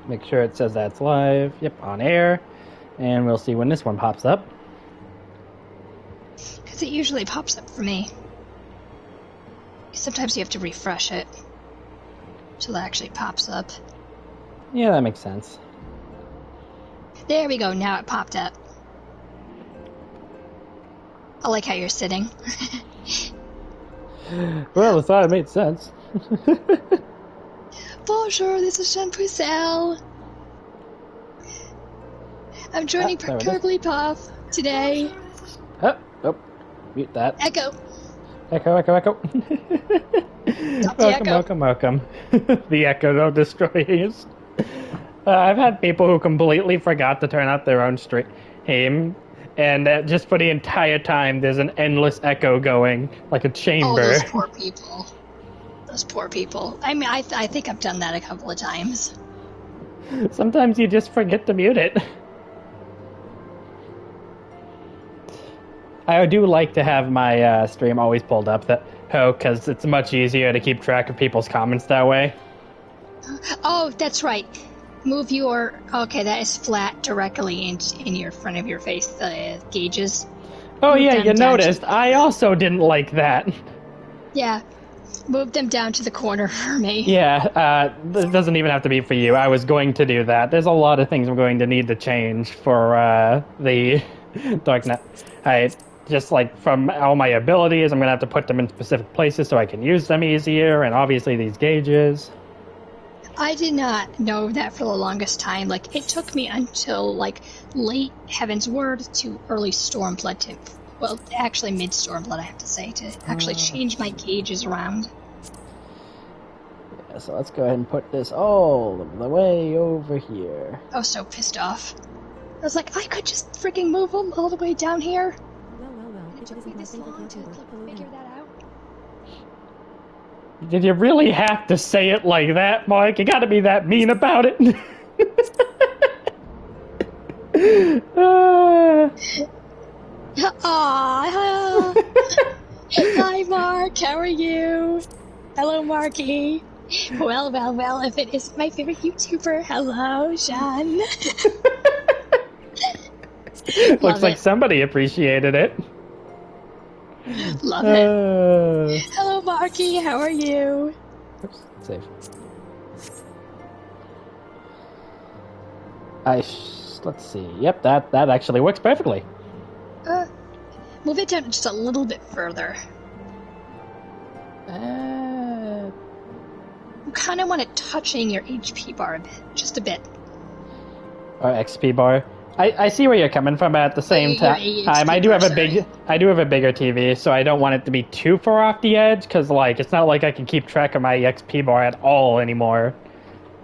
Make sure it says that's live. Yep, on air. And we'll see when this one pops up. Because it usually pops up for me. Sometimes you have to refresh it until it actually pops up. Yeah, that makes sense. There we go, now it popped up. I like how you're sitting. Well, I thought it made sense. Bonjour, this is Jean Pucelle. I'm joining Preferably Puff today. Oh, mute that. Echo. Echo. Welcome. The echo, don't destroy us. I've had people who completely forgot to turn out their own stream, and just for the entire time, there's an endless echo going, like a chamber. Oh, those poor people. Those poor people. I mean, I think I've done that a couple of times. Sometimes you just forget to mute it. I do like to have my stream always pulled up, because it's much easier to keep track of people's comments that way. Oh, that's right. Move your... Okay, that is flat directly in your front of your face, the gauges. Oh, yeah, you noticed. I also didn't like that. Yeah. Move them down to the corner for me. Yeah, it doesn't even have to be for you. I was going to do that. There's a lot of things I'm going to need to change for the Darknet. Just like from all my abilities, I'm going to have to put them in specific places so I can use them easier, and obviously these gauges. I did not know that for the longest time. Like, it took me until, like, late Heaven's Word to early Stormblood to... Well, actually mid-Stormblood, I have to say, to actually change my gauges around. Yeah, so let's go ahead and put this all the way over here. I was so pissed off. I was like, I could just freaking move them all the way down here. It took me this long to figure that out. Did you really have to say it like that, Mike? You gotta be that mean about it. Aww. Hi, Mark. How are you? Hello, Marky. Well, if it is my favorite YouTuber, hello, Sean. Looks like somebody appreciated it. Love it. Hello, Marky. How are you? Oops, save. Let's see. Yep, that actually works perfectly. Move it down just a little bit further. You kind of want it touching your HP bar a bit, just a bit. Or XP bar. I see where you're coming from, but at the same time, I do have a bigger TV, so I don't want it to be too far off the edge, because like it's not like I can keep track of my XP bar at all anymore.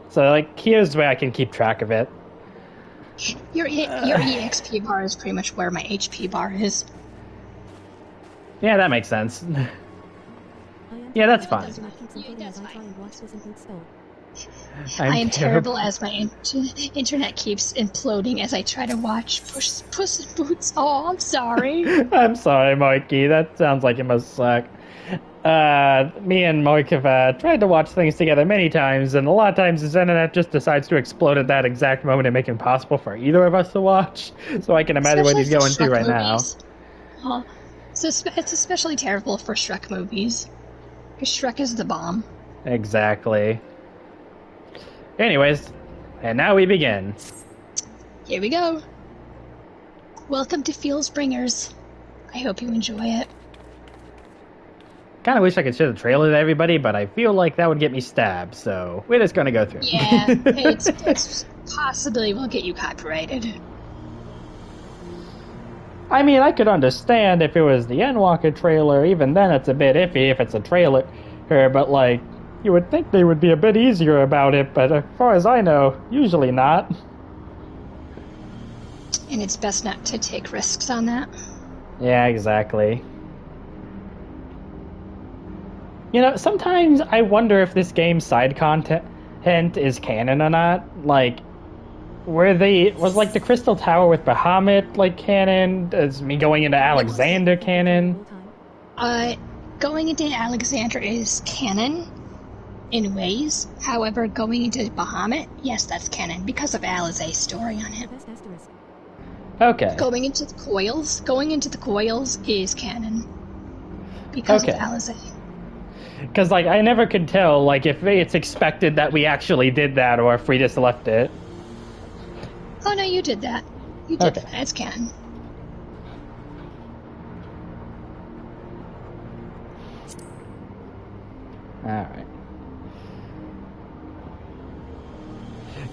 So like here's where I can keep track of it. Your EXP bar is pretty much where my HP bar is. Yeah, that makes sense. Yeah, that's fine. That's fine. I am terrible as my internet keeps imploding as I try to watch Puss in Boots. Oh, I'm sorry. I'm sorry, Mikey. That sounds like it must suck. Me and Mike have tried to watch things together many times, and a lot of times his internet just decides to explode at that exact moment and make it impossible for either of us to watch. So I can imagine what he's going through right now. So it's especially terrible for Shrek movies. Because Shrek is the bomb. Exactly. Anyways, and now we begin. Here we go. Welcome to Shadowbringers. I hope you enjoy it. Kind of wish I could show the trailer to everybody, but I feel like that would get me stabbed, so we're just gonna go through. Yeah, it's possibly will get you copyrighted. I mean, I could understand if it was the Endwalker trailer. Even then, it's a bit iffy if it's a trailer. But, like, you would think they would be a bit easier about it, but as far as I know, usually not. And it's best not to take risks on that. Yeah, exactly. You know, sometimes I wonder if this game's side content is canon or not. Like, was like the Crystal Tower with Bahamut like canon? Is me going into Alexander canon? Going into Alexander is canon. in ways. However, going into Bahamut, yes, that's canon because of Alizé's story on him. Okay. Going into the coils is canon because of Alizé. Because, like, I never could tell, like, if it's expected that we actually did that or if we just left it. Oh, no, you did that. You did that. It's canon. Alright.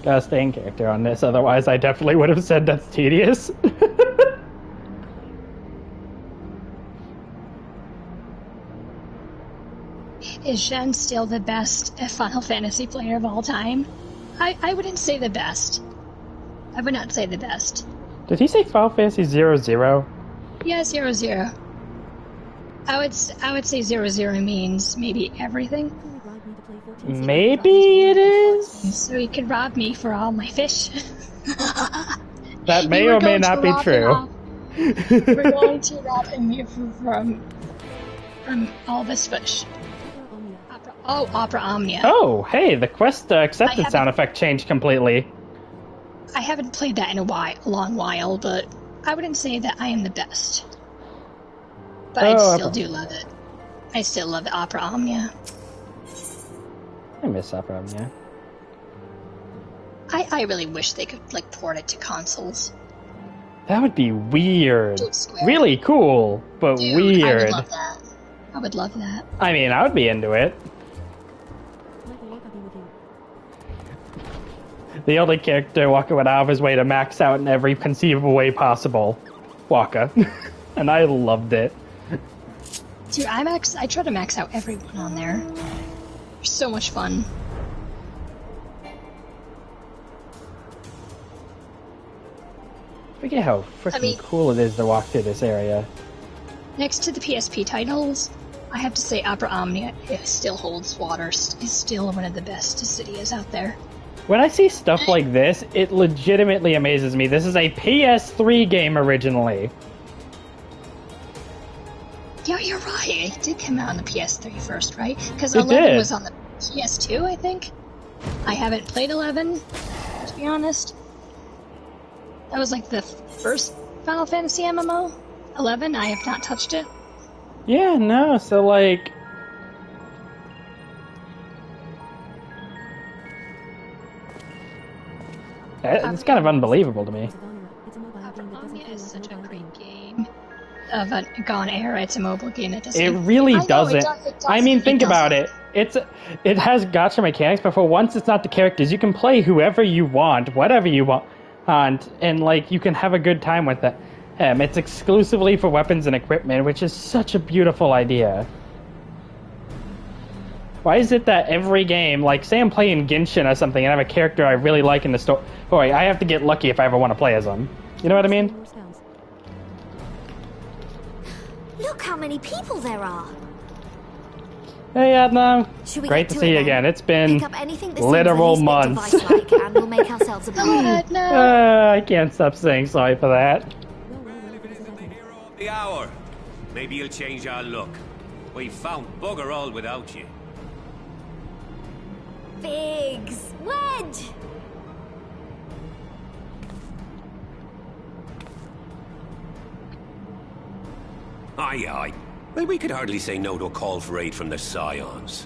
Gotta stay in character on this, otherwise I definitely would have said that's tedious. Is Shen still the best Final Fantasy player of all time? I wouldn't say the best. I would not say the best. Did he say Final Fantasy 00? Yeah, 00. I would say 00 means maybe everything. Maybe it is? So he could rob me for all my fish. That may or may not be true. We're going to rob him from all this fish. Opera Omnia. Oh, hey, the quest accepted sound effect changed completely. I haven't played that in a long while, but I wouldn't say that I am the best. But I still do love it. I still love the Opera Omnia. I miss Opera Omnia. I really wish they could, like, port it to consoles. That would be weird. Really cool, but weird. I would love that. I would love that. I mean, I would be into it. The only character Waka went out of his way to max out in every conceivable way possible. Waka. And I loved it. Dude, I try to max out everyone on there. They're so much fun. Forget how freaking cool it is to walk through this area. Next to the PSP titles, I have to say Opera Omnia still holds water. Is still one of the best cities out there. When I see stuff like this, it legitimately amazes me. This is a PS3 game originally. Yeah, you're right. It did come out on the PS3 first, right? Because 11 was on the PS2, I think. I haven't played 11, to be honest. That was like the first Final Fantasy MMO. 11, I have not touched it. Yeah, no, so like... It's kind of unbelievable to me. Opera Omnia is such a great game. Of a gone era, it's a mobile game. It really doesn't. I mean, think about it. It has gacha mechanics, but for once it's not the characters. You can play whoever you want, whatever you want, and like you can have a good time with it. It's exclusively for weapons and equipment, which is such a beautiful idea. Why is it that every game, like say I'm playing Genshin or something and I have a character I really like in the story, I have to get lucky if I ever want to play as them. You know what I mean? Look how many people there are. Hey Adna, great to see you again. It's been literal months. And we'll make ourselves a I can't stop saying sorry for that. The hour. Maybe you'll change our look. We found bugger all without you. Figs! Wedge! Aye, aye. Well, we could hardly say no to a call for aid from the Scions.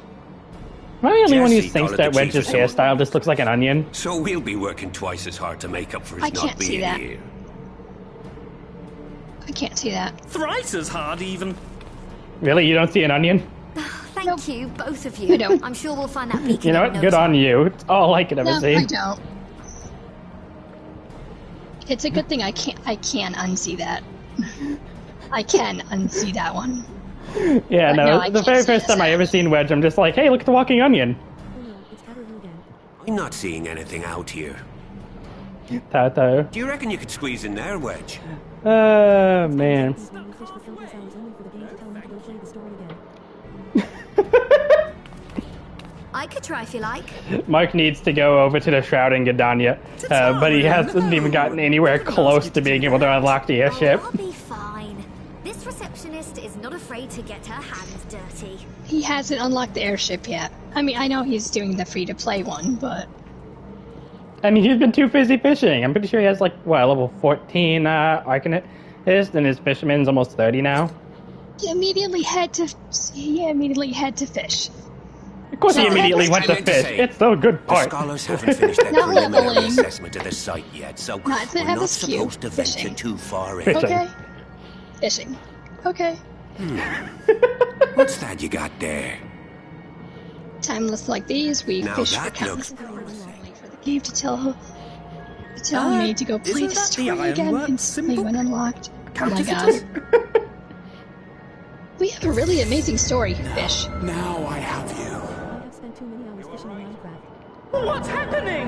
Am I the only one who thinks that Wedge's hairstyle just looks like an onion? So we'll be working twice as hard to make up for his not being here. I can't see that. Thrice as hard, even. Really? You don't see an onion? Thank you, both of you. I'm sure we'll find that beacon. You know what? Good on you. It's all I could ever see. I don't. It's a good thing I can unsee that. I can unsee that one. Yeah, no, the very first time I ever seen Wedge, I'm just like, hey, look at the walking onion. I'm not seeing anything out here. Tato. Do you reckon you could squeeze in there, Wedge? Man. I could try if you like. Mark needs to go over to the Shroud in Gdania, but he hasn't even gotten anywhere close to being able to unlock the airship. I'll be fine. This receptionist is not afraid to get her hands dirty. he hasn't unlocked the airship yet. I mean, I know he's doing the free-to-play one, but... I mean, he's been too busy fishing. I'm pretty sure he has, like, what, level 14 Arcanist, and his fisherman's almost 30 now. He immediately had to fish. Of course he immediately went to fish. It's the good part. The scholars haven't finished their Not preliminary leveling. assessment of the site yet, so Not the we're not MSQ. supposed to venture Fishing. too far in. Fishing. Okay. Fishing. Okay. What's that you got there? Timeless like these, we Now fish for that countless looks hours and wait for the game to tell me to go play isn't the that story the again Ironworks instantly symbol? when unlocked. Oh my Counterfeiters? god. We have a really amazing story, Fish. Now I have you. I have spent too many hours fishing in Minecraft. What's happening?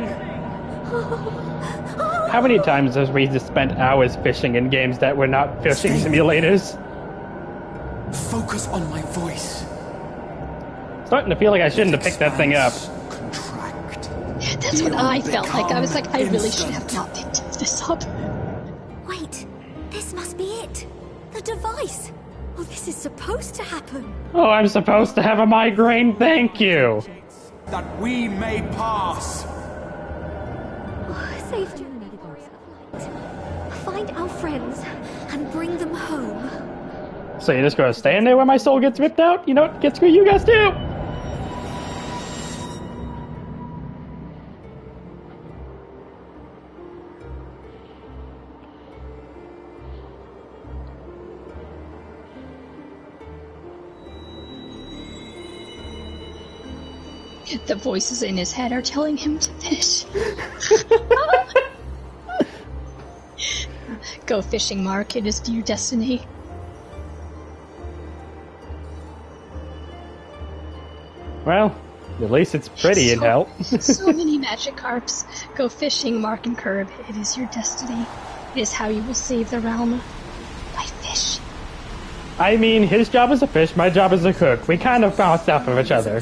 How many times has we just spent hours fishing in games that were not fishing simulators? Focus on my voice. Starting to feel like I shouldn't have picked that thing up. Contract. That's what I felt like. I was like, I really should Instant. have not picked this up. Wait, this must be it. The device. Oh, this is supposed to happen. Oh, I'm supposed to have a migraine, thank you. That we may pass. Oh, save journey device. Find our friends and bring them home. So you're just gonna stand there where my soul gets ripped out? You know what? Get screw you guys too! The voices in his head are telling him to fish. Go fishing, Mark. It is your destiny. Well, at least it's pretty in hell. So many magic carps. Go fishing, Mark and Curb. It is your destiny. It is how you will save the realm. By fish. I mean, his job is a fish, my job is a cook. We kind of bounce off of each other.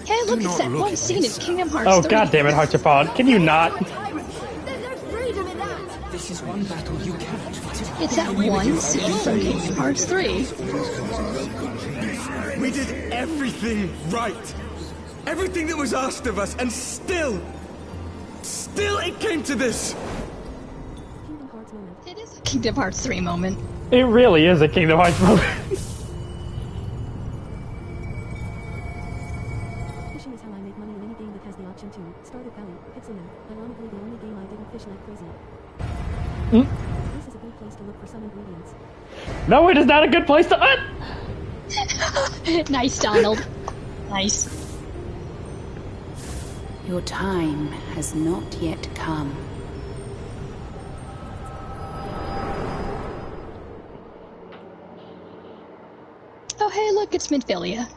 Hey, look, it's that one scene in Kingdom Hearts Oh 3. god damn it, Heartsapod. Can you not? There's no freedom in that. This is one battle you cannot fight. It's that one scene from Kingdom Hearts 3. We did everything right. Everything that was asked of us, and still it came to this. Kingdom Hearts moment. It is a Kingdom Hearts 3 moment. It really is a Kingdom Hearts moment. Fishing is how I make money in any game that has the option to. Stardew Valley, Pixelman. Ironically, the only game I didn't fish like crazy. This is a good place to look for some ingredients. No, it is not a good place to Nice, Donald. Nice. Your time has not yet come. Oh, hey, look, it's Midphilia.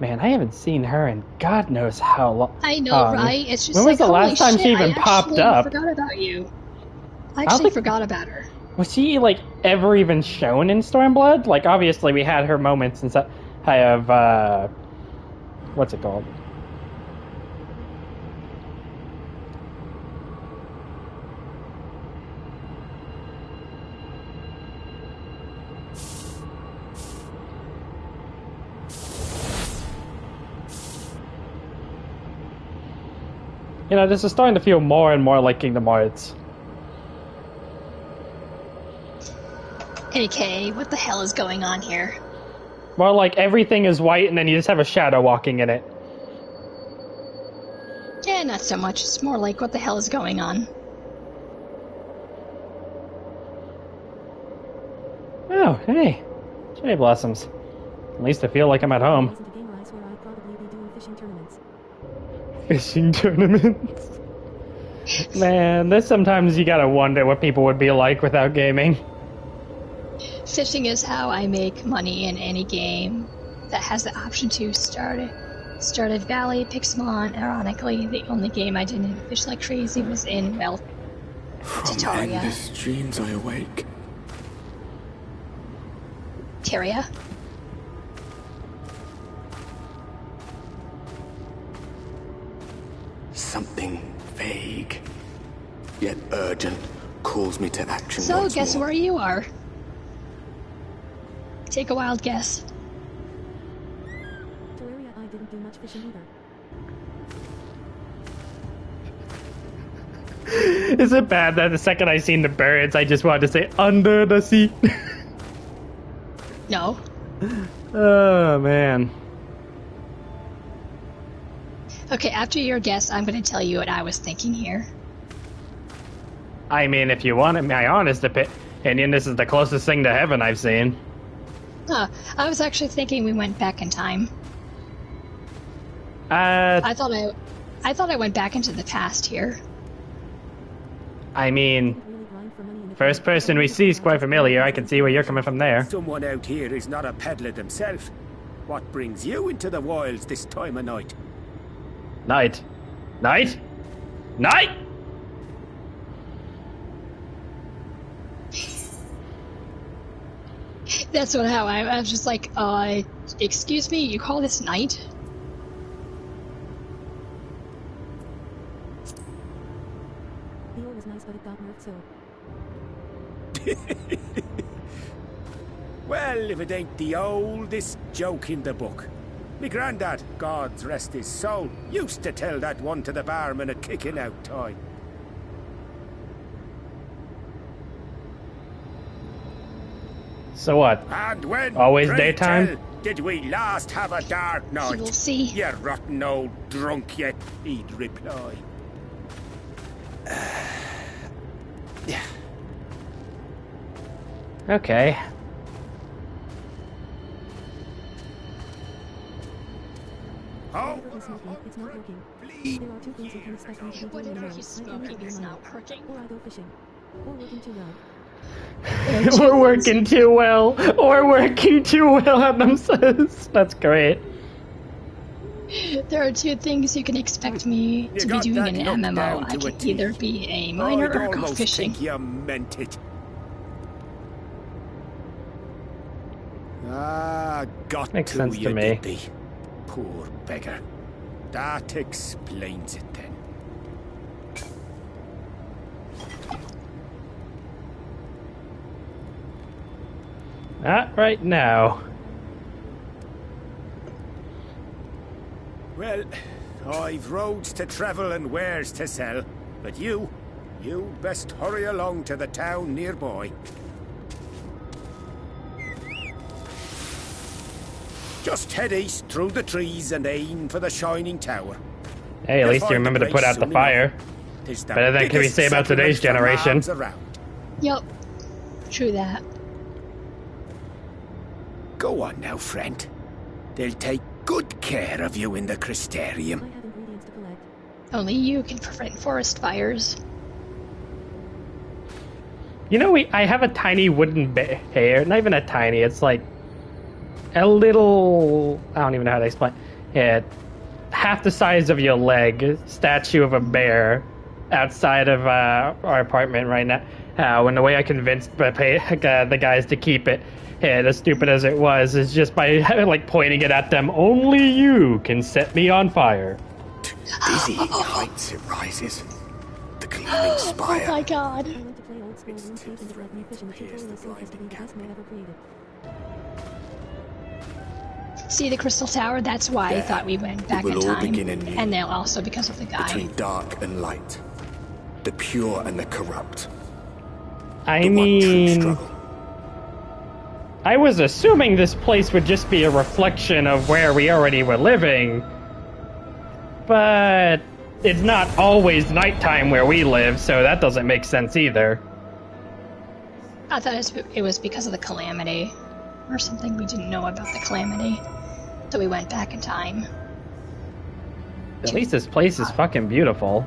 Man, I haven't seen her in God knows how long. I know, right? It's just when was like, the last holy time she shit, even I popped actually up? forgot about you. I don't actually think- forgot about her. Was she, like, ever even shown in Stormblood? Like, obviously we had her moments inside of, what's it called? You know, this is starting to feel more and more like Kingdom Hearts. AKA, what the hell is going on here? More like everything is white and then you just have a shadow walking in it. Yeah, not so much. It's more like, what the hell is going on? Oh, hey. Cherry blossoms. At least I feel like I'm at home. Wasn't a game where I swear I'd probably be doing fishing tournaments. Fishing tournaments. Man, there's sometimes you gotta wonder what people would be like without gaming. Fishing is how I make money in any game that has the option to Stardew Valley, Pixelmon. Ironically, the only game I didn't fish like crazy was in, well, From Terraria. endless dreams I awake. Terraria. Something vague. yet urgent, calls me to action So, once guess more. where you are? Take a wild guess. Terraria, I didn't do much fishing either. Is it bad that the second I seen the birds, I just wanted to say under the sea? No. Oh man. Okay, after your guess, I'm going to tell you what I was thinking here. I mean, if you want my honest opinion, this is the closest thing to heaven I've seen. Huh, I was actually thinking we went back in time. I thought I went back into the past here. I mean, first person we see is quite familiar. I can see where you're coming from there. Someone out here is not a peddler themselves. What brings you into the wilds this time of night? Night. Night? Night! That's what how I was just like, excuse me, you call this night? The ore was nice, but it got nerfed so. Well, if it ain't the oldest joke in the book. Me grandad, God's rest his soul, used to tell that one to the barman at kicking out time. So what? And when, Always pray daytime? tell, did we last have a dark night? You'll see. You rotten old drunk yet, he'd reply. Okay. Oh, It's smoking, it's not working. There are two things you can expect me to be doing in a Whatever row. he's I can smoking either is mine, not working. or I go fishing. Or working too well. We're working too well. Or working too well, Adam says. That's great. There are two things you can expect me to be got doing that in looked an down MMO. I to a can T. either be a miner I'd or go almost fishing. think you meant it. Ah, got Makes to sense to you, me. did they? Poor beggar. That explains it then. Not right now. Well, I've roads to travel and wares to sell, but you best hurry along to the town nearby. Just head east through the trees and aim for the shining tower. Hey, at least you remember to put out the fire. Better than can we say about today's generation. Yep. True that. Go on now, friend. They'll take good care of you in the Crystarium. I have ingredients to collect. Only you can prevent forest fires. You know, I have a tiny wooden bear. Not even a tiny. It's like a little. I don't even know how to explain it. Half the size of your leg statue of a bear outside of our apartment right now. And the way I convinced the guys to keep it, as stupid as it was, is just by like pointing it at them. Only you can set me on fire. To dizzying heights it rises. The gleaming Oh spire. my god. I want to play old school RuneScape and it let me fish in the tutorial itself is to be the best mod ever created. See the crystal tower? That's why I thought we went back will in all time. begin anew. And then also because of the guy. Between dark and light. The pure and the corrupt. I The one true mean, struggle. I was assuming this place would just be a reflection of where we already were living. But it's not always nighttime where we live, so that doesn't make sense either. I thought it was because of the calamity. Or something we didn't know about the calamity. So we went back in time. At least this place is fucking beautiful.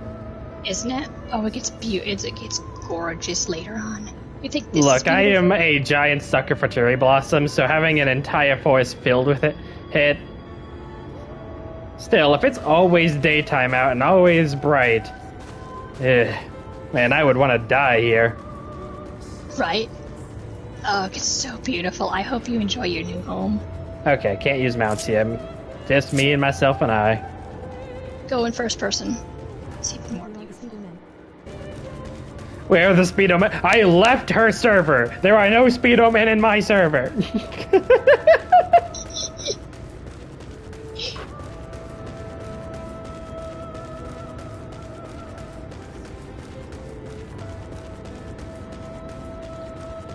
Isn't it? Oh, it gets it gets gorgeous later on. You think this is Look, I beautiful? am a giant sucker for cherry blossoms, so having an entire forest filled with it... Still, if it's always daytime out and always bright... man, I would want to die here. Right? Oh, it's so beautiful. I hope you enjoy your new home. Okay, can't use mounts yet. Just me and myself and I. Go in first person. It's even more Log is beautiful. single men. Where are the Speedo men? I left her server. There are no Speedo men in my server.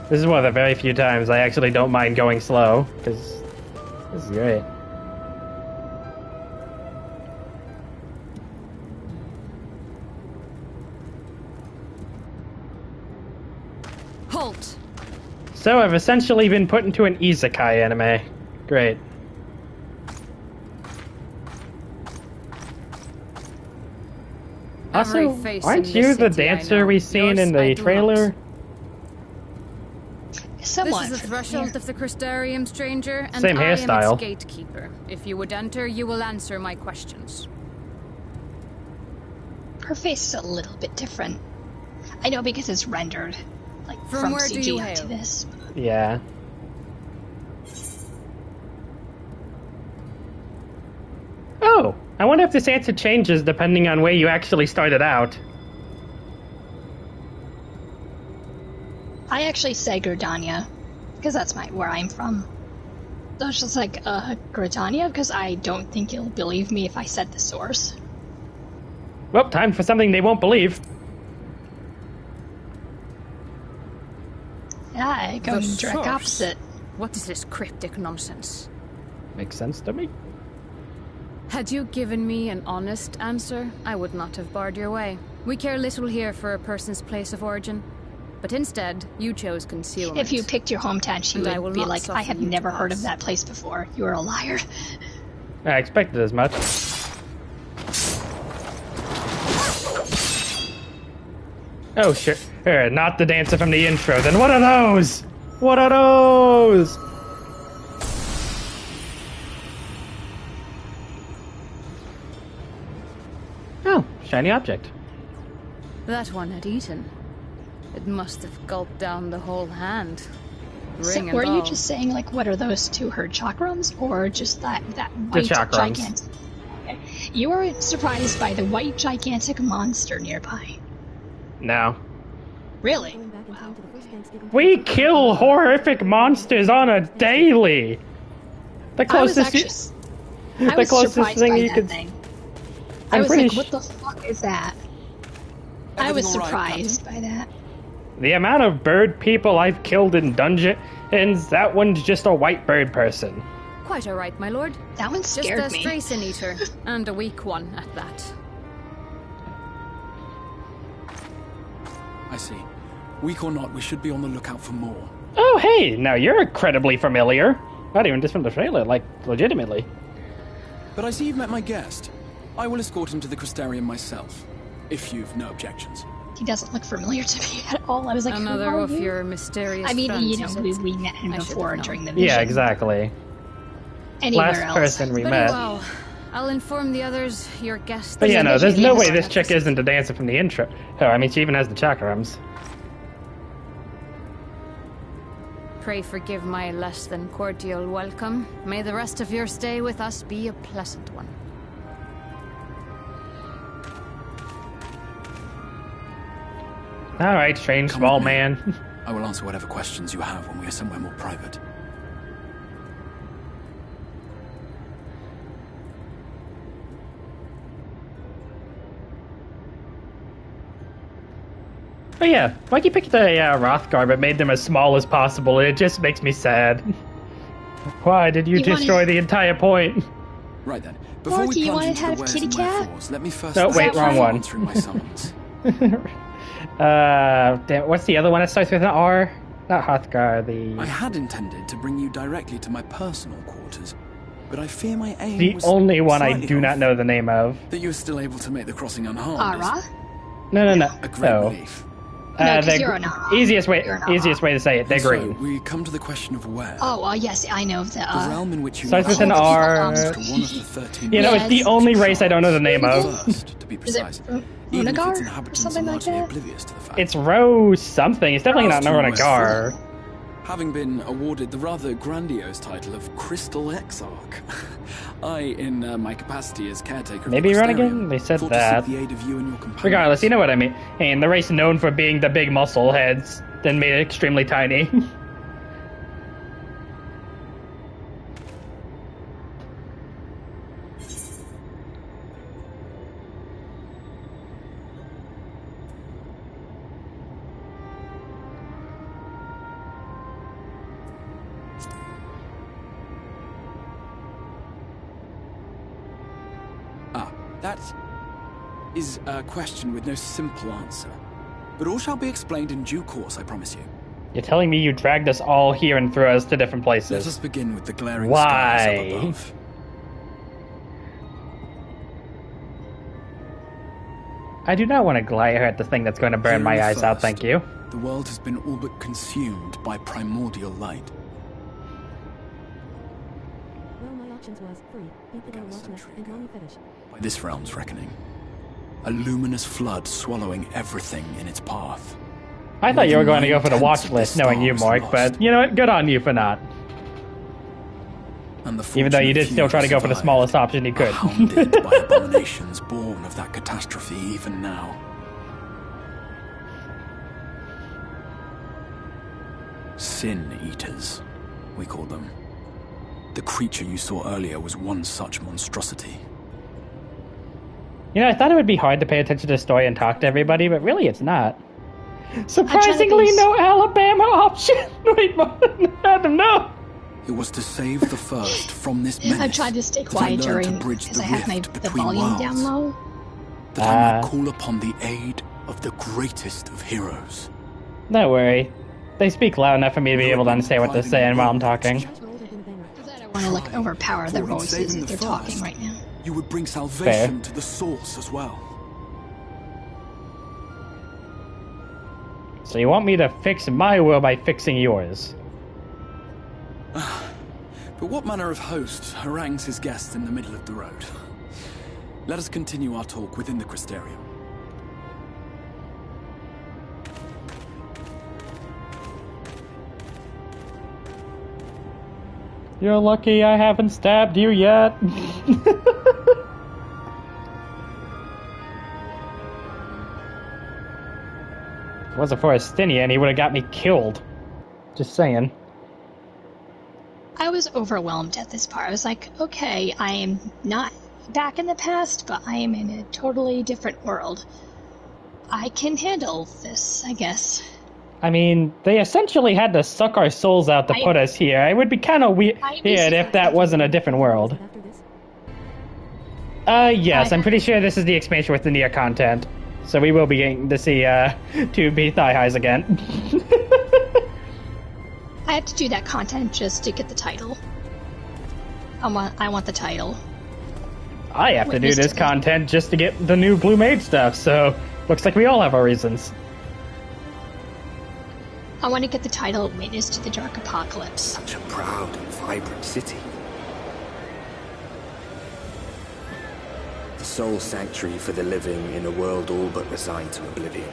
This is one of the very few times I actually don't mind going slow, because this is great. Halt! So I've essentially been put into an isekai anime. Great. Also, aren't you the dancer we seen in the trailer? Somewhat. This is the threshold of the Crystarium, stranger, and Same I am hairstyle. its gatekeeper. If you would enter, you will answer my questions. Her face is a little bit different. I know because it's rendered, like From from where do you CG to hail? this. Yeah. Oh, I wonder if this answer changes depending on where you actually started out. I actually said Gridania, because that's where I'm from. So it's just like, Gridania, because I don't think you'll believe me if I said the source. Well, time for something they won't believe. Yeah, going The direct source? opposite. What is this cryptic nonsense? Makes sense to me. Had you given me an honest answer, I would not have barred your way. We care little here for a person's place of origin. But instead, you chose concealment. If you picked your hometown, she And I will would be not like, I have soften you never to heard of us. that place before. You are a liar. I expected as much. Oh shit. Not the dancer from the intro. Then what are those? What are those? Oh, shiny object. That one had eaten. It must have gulped down the whole hand. So Ring and were you all. just saying, like, what are those two, her chakrams, or just that The white chakrams. gigantic? Okay. You were surprised by the white gigantic monster nearby. No. Really? Going back in time to the first Thanksgiving. We kill horrific monsters on a daily. The I was closest actually, I the was closest surprised thing by you that could. thing. I'm I was pretty like, what the fuck is that? I was Everything all right, surprised by that. The amount of bird people I've killed in dungeons, that one's just a white bird person. Quite all right, my lord. That one Just scared a me. Strayson eater, and a weak one at that. I see. Weak or not, we should be on the lookout for more. Oh, hey, now you're incredibly familiar. Not even just from the trailer, like, legitimately. But I see you've met my guest. I will escort him to the Crystarium myself, if you've no objections. He doesn't look familiar to me at all. I was like, Another who are of you? your mysterious I mean, friends, you know, is it? we met him I should before have known. during the vision. Yeah, exactly. Anywhere Last else. person we Very met. well. I'll inform the others, your guest. But yeah, There's a no, there's vision no in way this this chick isn't the dancer from the intro. Oh, I mean, she even has the chakrams. Pray forgive my less than cordial welcome. May the rest of your stay with us be a pleasant one. All right, strange Come small with me. man. I will answer whatever questions you have when we are somewhere more private. But yeah, Mikey picked the Rothgar but made them as small as possible, and it just makes me sad. Why did you You destroy wanted- the entire point? Right then, before Marky, we you plunge wanted into to the have wheres kitty and cat? wherefores, let me first No, wait, thank wrong you for one. answering my summons. Damn, what's the other one that starts with an R? Not Hrothgar, the... I had intended to bring you directly to my personal quarters, but I fear my aim The was only one I slightly do not off. know the name of. That you were still able to make the crossing unharmed is Ara? No. a great No. relief. No, 'cause the you're an Ara. easiest way You're an Ara. to say it. They're So, green. we come to the question of where. Oh, yes, I know the, The realm in which you Starts with now an hold R. the keys to one of the 13 You know, it's the Yes. only race I don't know the name of. First, to be Is it precise. Even if Runagar its or inhabitants something are like largely that? oblivious to the fact. It's Rose something. It's definitely not Rose Norenagar. having been awarded the rather grandiose title of Crystal Exarch. I, in my capacity as caretaker Maybe of the run Crystarium, again? They said thought that. to seek the aid of you and your companions. Regardless, you know what I mean. And the race known for being the big muscle heads, then made it extremely tiny. That is a question with no simple answer. But all shall be explained in due course, I promise you. You're telling me you dragged us all here and threw us to different places. Let us begin with the glaring Why? skies up above. I do not want to glare at the thing that's going to burn my eyes out, thank you. The world has been all but consumed by primordial light. Well, my options was free, beat the girl watchless, and mommy fetish. By this realm's reckoning, a luminous flood swallowing everything in its path. I thought you were going to go for the watch list, knowing you, Mark, but you know what? Good on you for not. Even though you did still try to go for the smallest option you could. Hounded by abominations born of that catastrophe even now. Sin Eaters, we call them. The creature you saw earlier was one such monstrosity. You know, I thought it would be hard to pay attention to the story and talk to everybody, but really it's not. Surprisingly, no Alabama option! Wait, Adam, no! It was to save the first from this menace. I tried to stay quiet during, because I have the volume down low. That I might call upon the aid of the greatest of heroes. Don't worry. They speak loud enough for me to be able to understand what they're saying while I'm talking. I don't want to, like, overpower their voices if they're talking right now. You would bring salvation to the source as well. So you want me to fix my world by fixing yours? But what manner of host harangues his guests in the middle of the road? Let us continue our talk within the Crystarium. You're lucky I haven't stabbed you yet. If it wasn't for Estinian, he would have got me killed. Just saying. I was overwhelmed at this part. I was like, okay, I am not back in the past, but I am in a totally different world. I can handle this, I guess. I mean, they essentially had to suck our souls out to put us here. It would be kind of weird if that wasn't a different world. Yes, I'm pretty sure this is the expansion with the Nier content. So we will be getting to see 2B thigh highs again. I have to do that content just to get the title. I want the title. I have to do this content just to get the new Blue Mage stuff, so looks like we all have our reasons. I want to get the title Witness to the Dark Apocalypse. Such a proud and vibrant city. The sole sanctuary for the living in a world all but resigned to oblivion.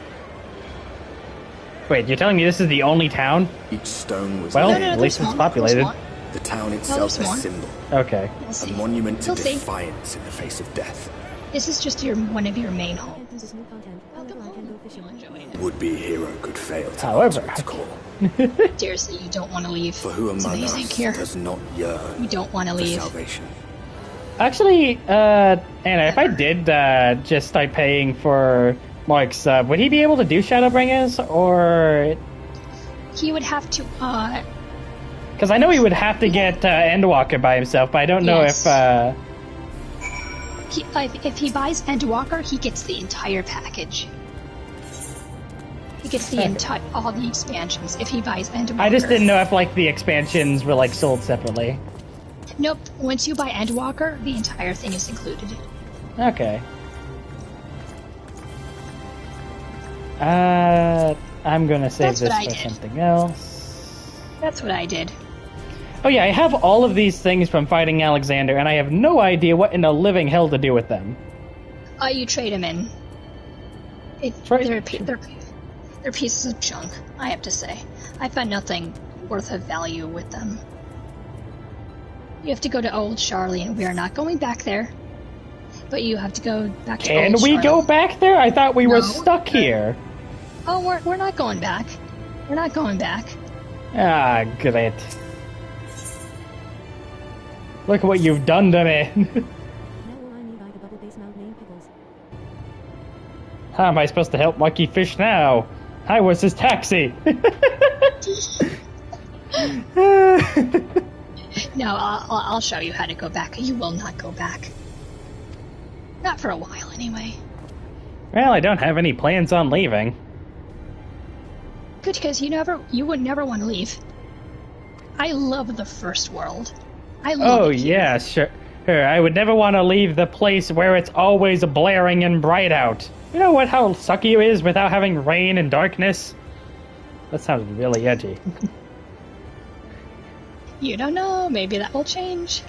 Wait, you're telling me this is the only town? Each stone was at least it's populated. The town itself a symbol. Okay. A monument to defiance in the face of death. This is just one of your main homes. Would-be hero could fail to However, answer its call. Seriously, you don't want to leave. For who among us does not yearn you don't want to for leave. salvation? Actually, Anna, if I did just start paying for Mark's sub, would he be able to do Shadowbringers, or...? He would have to, Because I know he would have to get Endwalker by himself, but I don't know if he buys Endwalker, he gets the entire package. He gets the all the expansions if he buys Endwalker. I just didn't know if, like, the expansions were, like, sold separately. Nope. Once you buy Endwalker, the entire thing is included. Okay. I'm gonna save this for something else. That's what I did. Oh yeah, I have all of these things from fighting Alexander, and I have no idea what in the living hell to do with them. You trade them in. They're pieces of junk, I have to say. I found nothing worth of value with them. You have to go to Old Charlie, and we are not going back there. But you have to go back to Old Charlie. Can we go back there? I thought we were stuck here. Oh, we're not going back. We're not going back. Ah, great. Look what you've done to me. How am I supposed to help Monkey Fish now? I was his taxi. No, I'll show you how to go back. You will not go back. Not for a while, anyway. Well, I don't have any plans on leaving. Good, because you would never want to leave. I love the first world. I love Oh, it here. yeah, sure. I would never want to leave the place where it's always blaring and bright out. You know how sucky it is without having rain and darkness? That sounds really edgy. You don't know. Maybe that will change.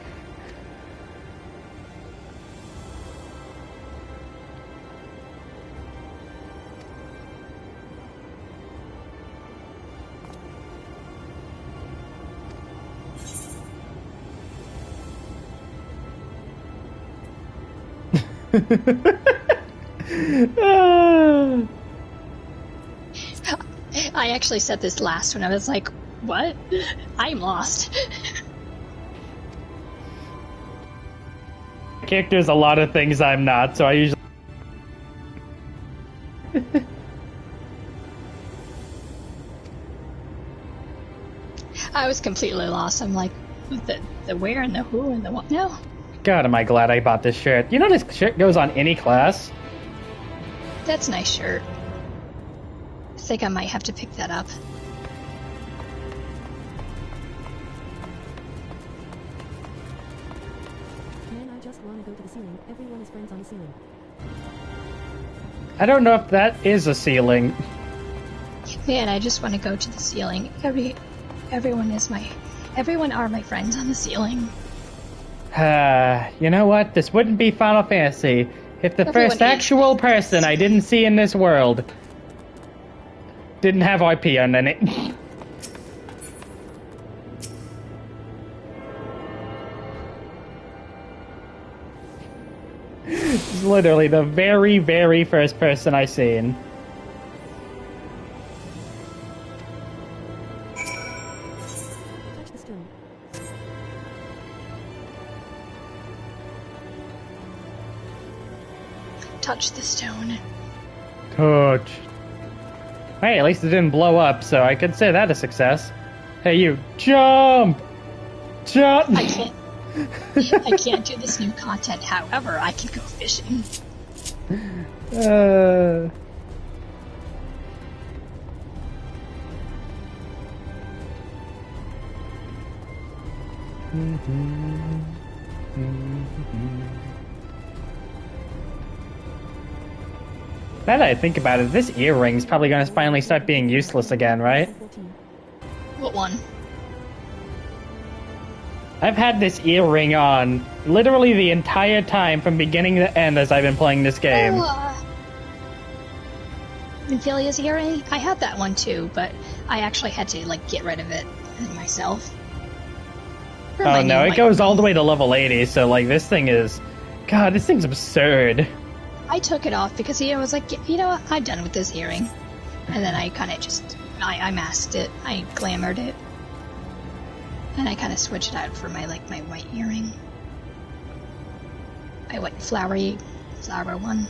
I actually said this last one. I was like, what? I'm lost. Character's a lot of things I'm not, so I usually... I was completely lost. I'm like, the where and the who and the what now? God, am I glad I bought this shirt. You know this shirt goes on any class? That's a nice shirt. I think I might have to pick that up. Man, I just want to go to the ceiling. Everyone is friends on the ceiling. I don't know if that is a ceiling. Man, I just want to go to the ceiling. Everyone are my friends on the ceiling. You know what? This wouldn't be Final Fantasy if the first actual person I didn't see in this world didn't have IP on it. It's literally the very, very first person I seen. Touch the stone. Touch the stone. Touch. Hey, at least it didn't blow up, so I could say that a success. Hey, you, jump! Jump! I can't do this new content. However, I can go fishing. Now that I think about it, this earring's probably going to finally start being useless again, right? What one? I've had this earring on literally the entire time from beginning to end as I've been playing this game. Ophelia's earring? I had that one too, but I actually had to get rid of it myself. Oh no, it goes all the way to level 80, so this thing is... God, this thing's absurd. I took it off because I was like, you know what, I'm done with this earring. And then I kind of just... I masked it, I glamored it. And I kind of switched it out for my white earring. My white flower one.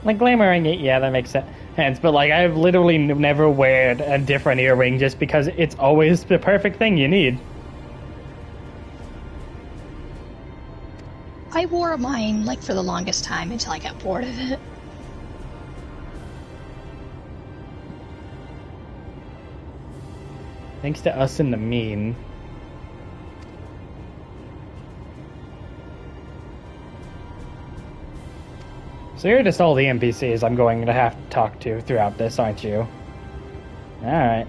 Glamoring it, yeah, that makes sense. But I've literally never worn a different earring just because it's always the perfect thing you need. I wore mine for the longest time until I got bored of it. Thanks to us and the meme. So you're just all the NPCs I'm going to have to talk to throughout this, aren't you? Alright.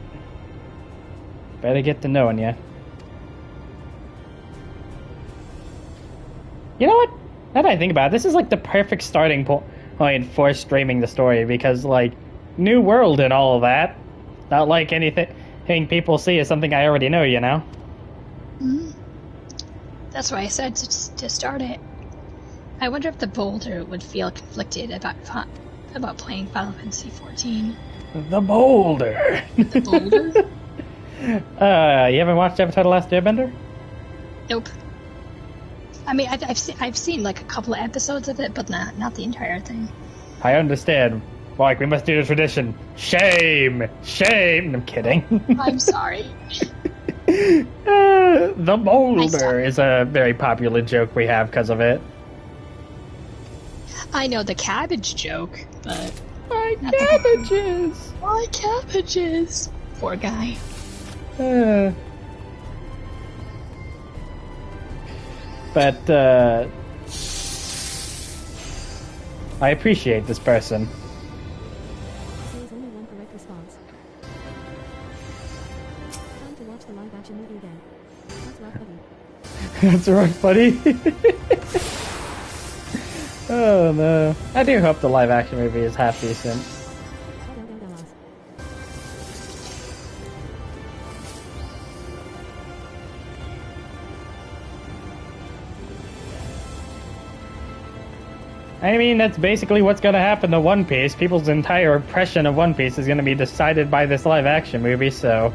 Better get to knowing you. You know what? Now that I think about it, this is the perfect starting point for streaming the story because, new world and all of that. Not like anything... having people see is something I already know, you know? Mm-hmm. That's why I said to start it. I wonder if the Boulder would feel conflicted about playing Final Fantasy XIV. The Boulder! The Boulder? You haven't watched Avatar The Last Airbender? Nope. I mean, I've seen like a couple of episodes of it, but not the entire thing. I understand. Like, we must do the tradition. Shame! Shame! I'm kidding. I'm sorry. The Boulder is a very popular joke we have because of it. I know the cabbage joke, but... My cabbages! My cabbages! Poor guy. But, I appreciate this person. There is only one correct response. Time to watch the live-action movie again. That's rough, buddy. That's rough, buddy. Oh no. I do hope the live action movie is half decent. I mean, that's basically what's going to happen to One Piece. People's entire impression of One Piece is going to be decided by this live action movie, so...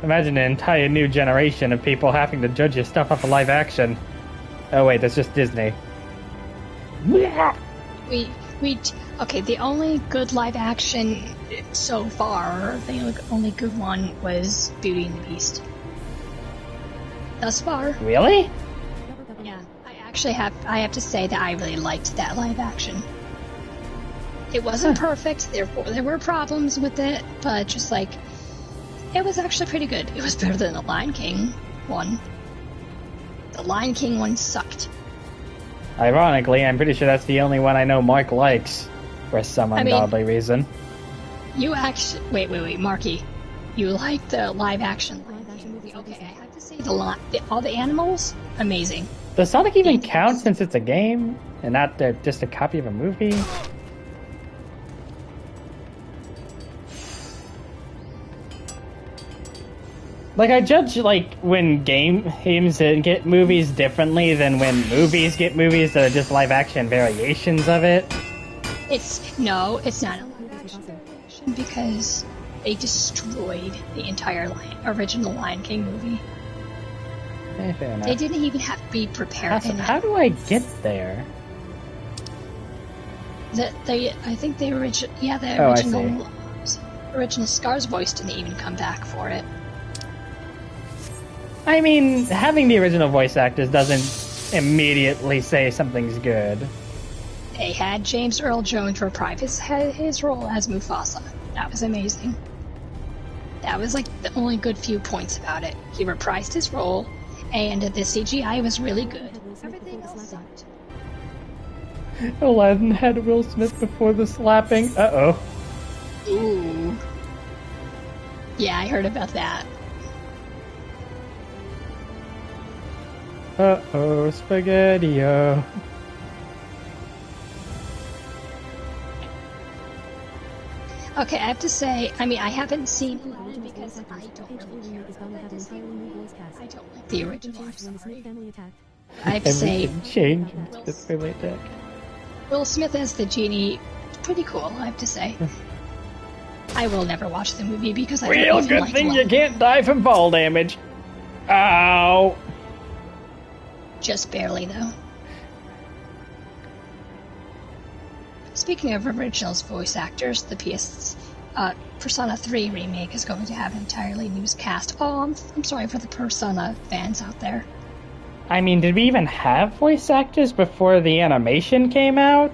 imagine an entire new generation of people having to judge your stuff off of live action. Oh wait, that's just Disney. Okay, the only good live action so far, the only good one was Beauty and the Beast. Thus far. Really? Yeah, I have to say that I really liked that live action. It wasn't perfect, there were problems with it, but just like, it was actually pretty good. It was better than the Lion King one. The Lion King one sucked. Ironically, I'm pretty sure that's the only one I know Mark likes, for some ungodly reason. You actually... Wait, Marky. You like the live-action movie? Okay, I have to say, all the animals, amazing. Does Sonic even count since it's a game, and not just a copy of a movie? Like, I judge, like, when games get movies differently than when movies get movies that are just live-action variations of it. No, it's not a live-action variation because they destroyed the entire original Lion King movie. Fair enough. They didn't even have to be prepared in it. How do I get there? I think the original... Yeah, the original Scar's voice didn't even come back for it. I mean, having the original voice actors doesn't immediately say something's good. They had James Earl Jones reprise his role as Mufasa. That was amazing. That was like the only good few points about it. He reprised his role, and the CGI was really good. Everything else sucked. Aladdin had Will Smith before the slapping. Uh-oh. Ooh. Yeah, I heard about that. Uh-oh, Spaghetti-O. Okay, I have to say, I mean, I haven't seen Aladdin because I don't really care about Disney. I don't like the original, I'm sorry. I have to say, Will Smith as the genie, pretty cool, I have to say. I will never watch the movie because I don't Real even good like thing Aladdin. you can't die from fall damage. Ow. Just barely, though. Speaking of originals voice actors, the Persona 3 remake is going to have an entirely new cast. Oh, I'm sorry for the Persona fans out there. I mean, did we even have voice actors before the animation came out?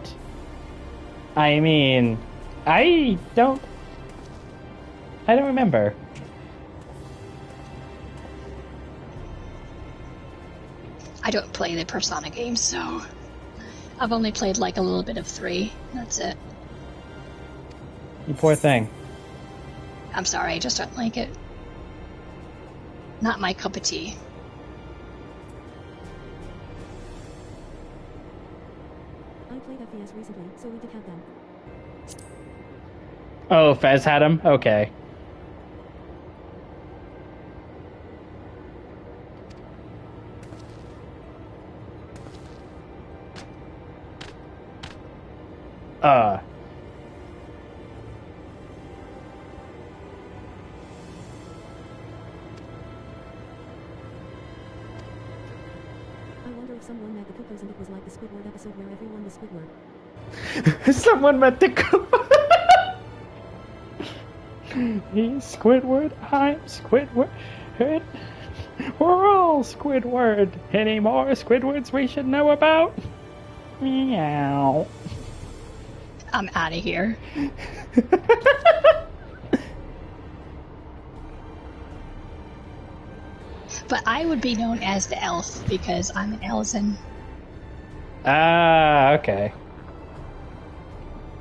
I mean, I don't remember. I don't play the Persona games, so I've only played like a little bit of 3. That's it. You poor thing. I'm sorry, I just don't like it. Not my cup of tea. I played FPS recently, so we could have them. Oh, Fez had him? Okay. I wonder if someone met the Cuckoos and it was like the Squidward episode where everyone was Squidward. Someone met the He's Squidward, I'm Squidward. We're all Squidward. Any more Squidwards we should know about? Meow. I'm out of here. But I would be known as the elf because I'm an Elzen. Ah, okay.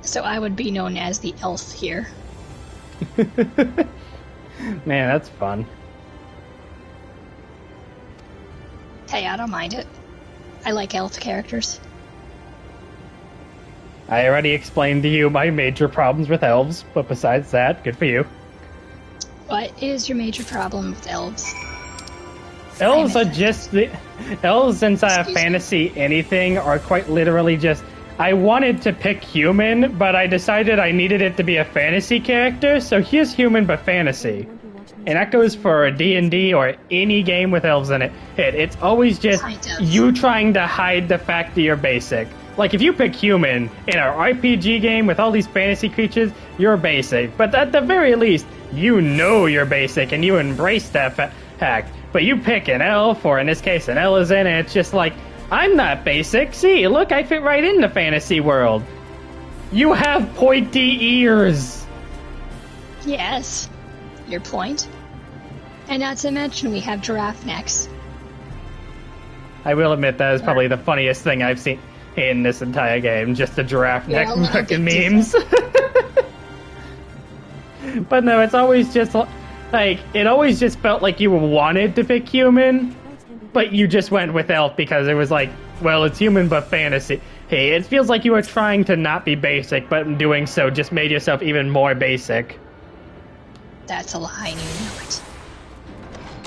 So I would be known as the elf here. Man, that's fun. Hey, I don't mind it. I like elf characters. I already explained to you my major problems with elves, but besides that, good for you. What is your major problem with elves? Elves are just the... Elves, since I have fantasy anything, are quite literally just... I wanted to pick human, but I decided I needed it to be a fantasy character, so here's human but fantasy. And that goes for D&D or any game with elves in it. It's always just you trying to hide the fact that you're basic. Like, if you pick human in an RPG game with all these fantasy creatures, you're basic. But at the very least, you know you're basic and you embrace that fact. But you pick an elf, or in this case an Elzen, and it's just like, I'm not basic. See, look, I fit right in the fantasy world. You have pointy ears. Yes. Your point. And not to mention, we have giraffe necks. I will admit that is probably the funniest thing I've seen in this entire game. Just the giraffe neck fucking memes. But no, it's always just like, it always just felt like you wanted to pick human, but you just went with elf because it was like, well, it's human but fantasy. Hey, it feels like you were trying to not be basic, but in doing so just made yourself even more basic. That's a lie, and you know it.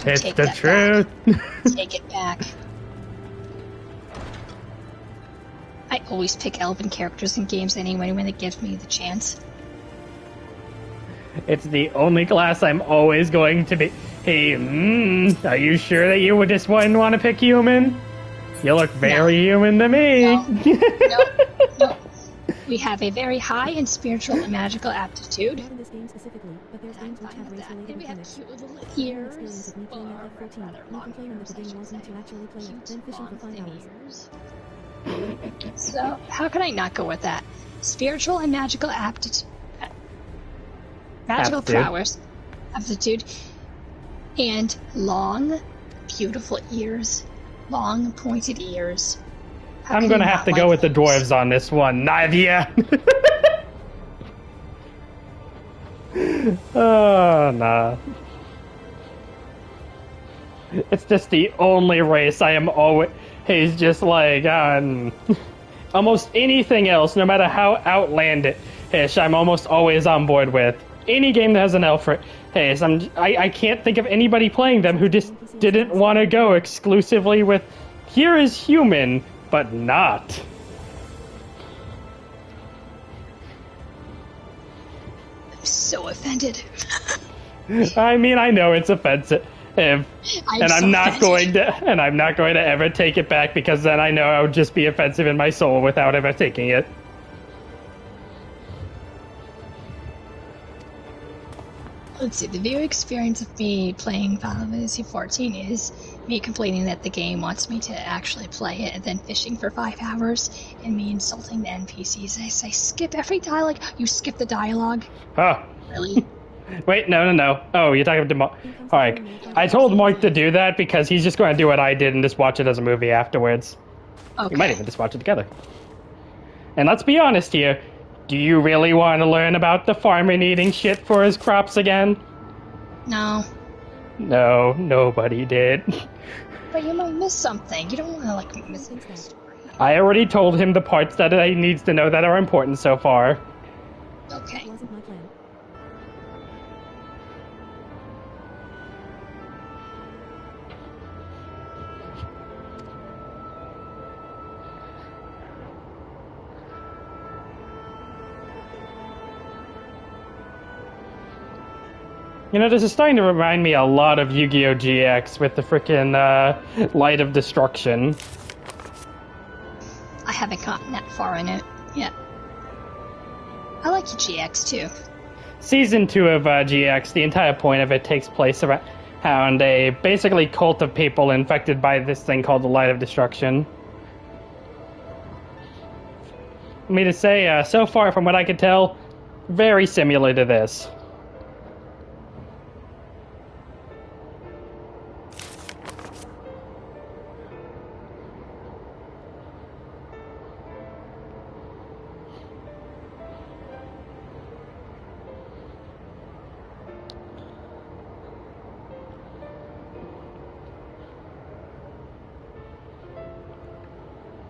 It's the truth. Take it back. I always pick elven characters in games anyway when it gives me the chance. It's the only class I'm always going to be. Hey, are you sure that you would just wouldn't want to pick human? You look very human to me. No. We have a very high in spiritual and magical aptitude. Not in this game specifically, but there's games which have race-related And we have mechanics. cute little Experience ears. of me playing FF14. You complaining that the game wants me to actually play it, then fishing for 5 hours. So, how can I not go with that? Spiritual and magical aptitude. Magical prowess. Aptitude. And long, beautiful ears. Long, pointed ears. I'm gonna have to go with the dwarves on this one, Nadia. Oh, nah. It's just the only race I am always... He's just like, almost anything else, no matter how outlandish, I'm almost always on board with. Any game that has an elf race, I can't think of anybody playing them who just didn't want to go exclusively with, here is human, but not. I'm so offended. I mean, I know it's offensive. I'm not going to ever take it back, because then I know I would just be offensive in my soul without ever taking it. Let's see, the view experience of me playing Final Fantasy XIV is me complaining that the game wants me to actually play it, and then fishing for 5 hours, and me insulting the NPCs. I say, skip every dialogue. You skip the dialogue? Huh. Really? Wait, no. Oh, you're talking to Mark. Alright, I told Mark to do that because he's just going to do what I did and just watch it as a movie afterwards. Okay. We might even just watch it together. And let's be honest here, do you really want to learn about the farmer needing shit for his crops again? No. No, nobody did. But you might miss something. You don't want to, like, miss the story. I already told him the parts that he needs to know that are important so far. Okay. Wasn't my plan. You know, this is starting to remind me a lot of Yu-Gi-Oh! GX with the frickin' Light of Destruction. I haven't gotten that far in it yet. I like GX too. Season 2 of GX, the entire point of it takes place around a basically cult of people infected by this thing called the Light of Destruction. For me to say, so far from what I could tell, very similar to this.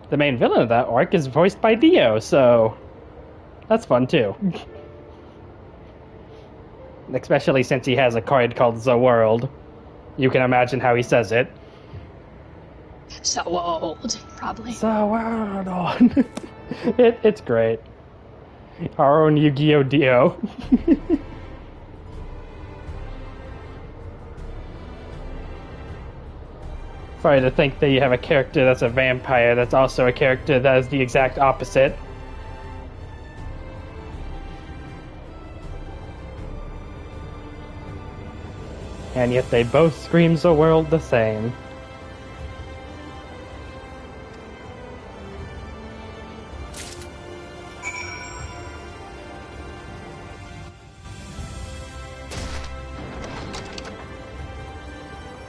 The main villain of that arc is voiced by Dio, so that's fun too. Especially since he has a card called The World. You can imagine how he says it. So old, probably. The World. It's great. Our own Yu-Gi-Oh! Dio. Funny to think that you have a character that's a vampire that's also a character that is the exact opposite. And yet they both scream the world the same.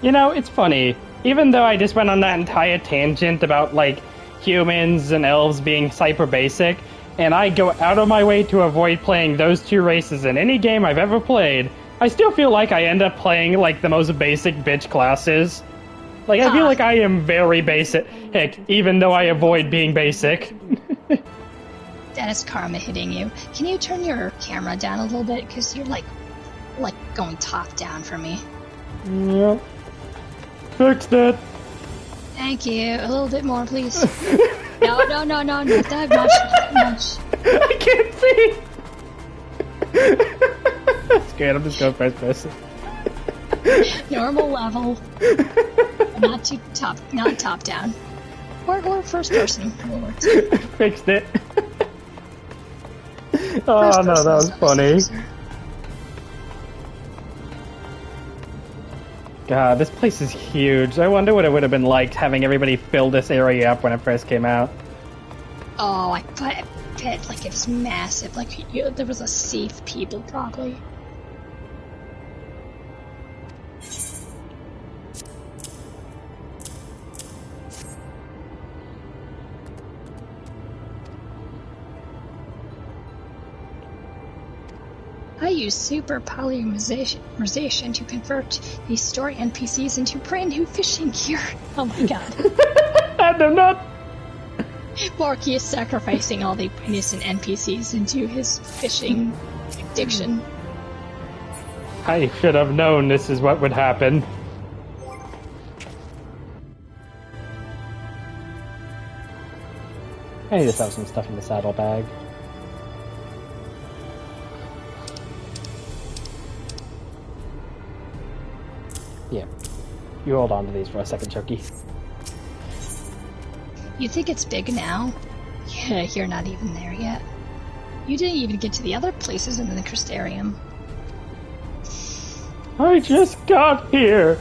You know, it's funny. Even though I just went on that entire tangent about, like, humans and elves being hyper basic, and I go out of my way to avoid playing those two races in any game I've ever played, I still feel like I end up playing, like, the most basic bitch classes. Like, I feel like I am very basic, heck, even though I avoid being basic. That is karma hitting you. Can you turn your camera down a little bit? Because you're, like going top down for me. Yep. Fixed it. Thank you. A little bit more, please. No, not that much, not that much. I can't see! That's good, I'm just going first person. Normal level. Not top down. Or first person. Fixed it. Oh no, that was funny. God, this place is huge. I wonder what it would have been like having everybody fill this area up when it first came out. Oh, I bet like it was massive. Like there was a sea of people, probably. I use super polymerization to convert these story NPCs into brand new fishing gear. Oh my god. I'm not. Borky is sacrificing all the innocent NPCs into his fishing addiction. I should have known this is what would happen. I need to have some stuff in the saddlebag. Yeah. You hold on to these for a second, Chucky. You think it's big now? Yeah, you're not even there yet. You didn't even get to the other places in the Crystarium. I just got here!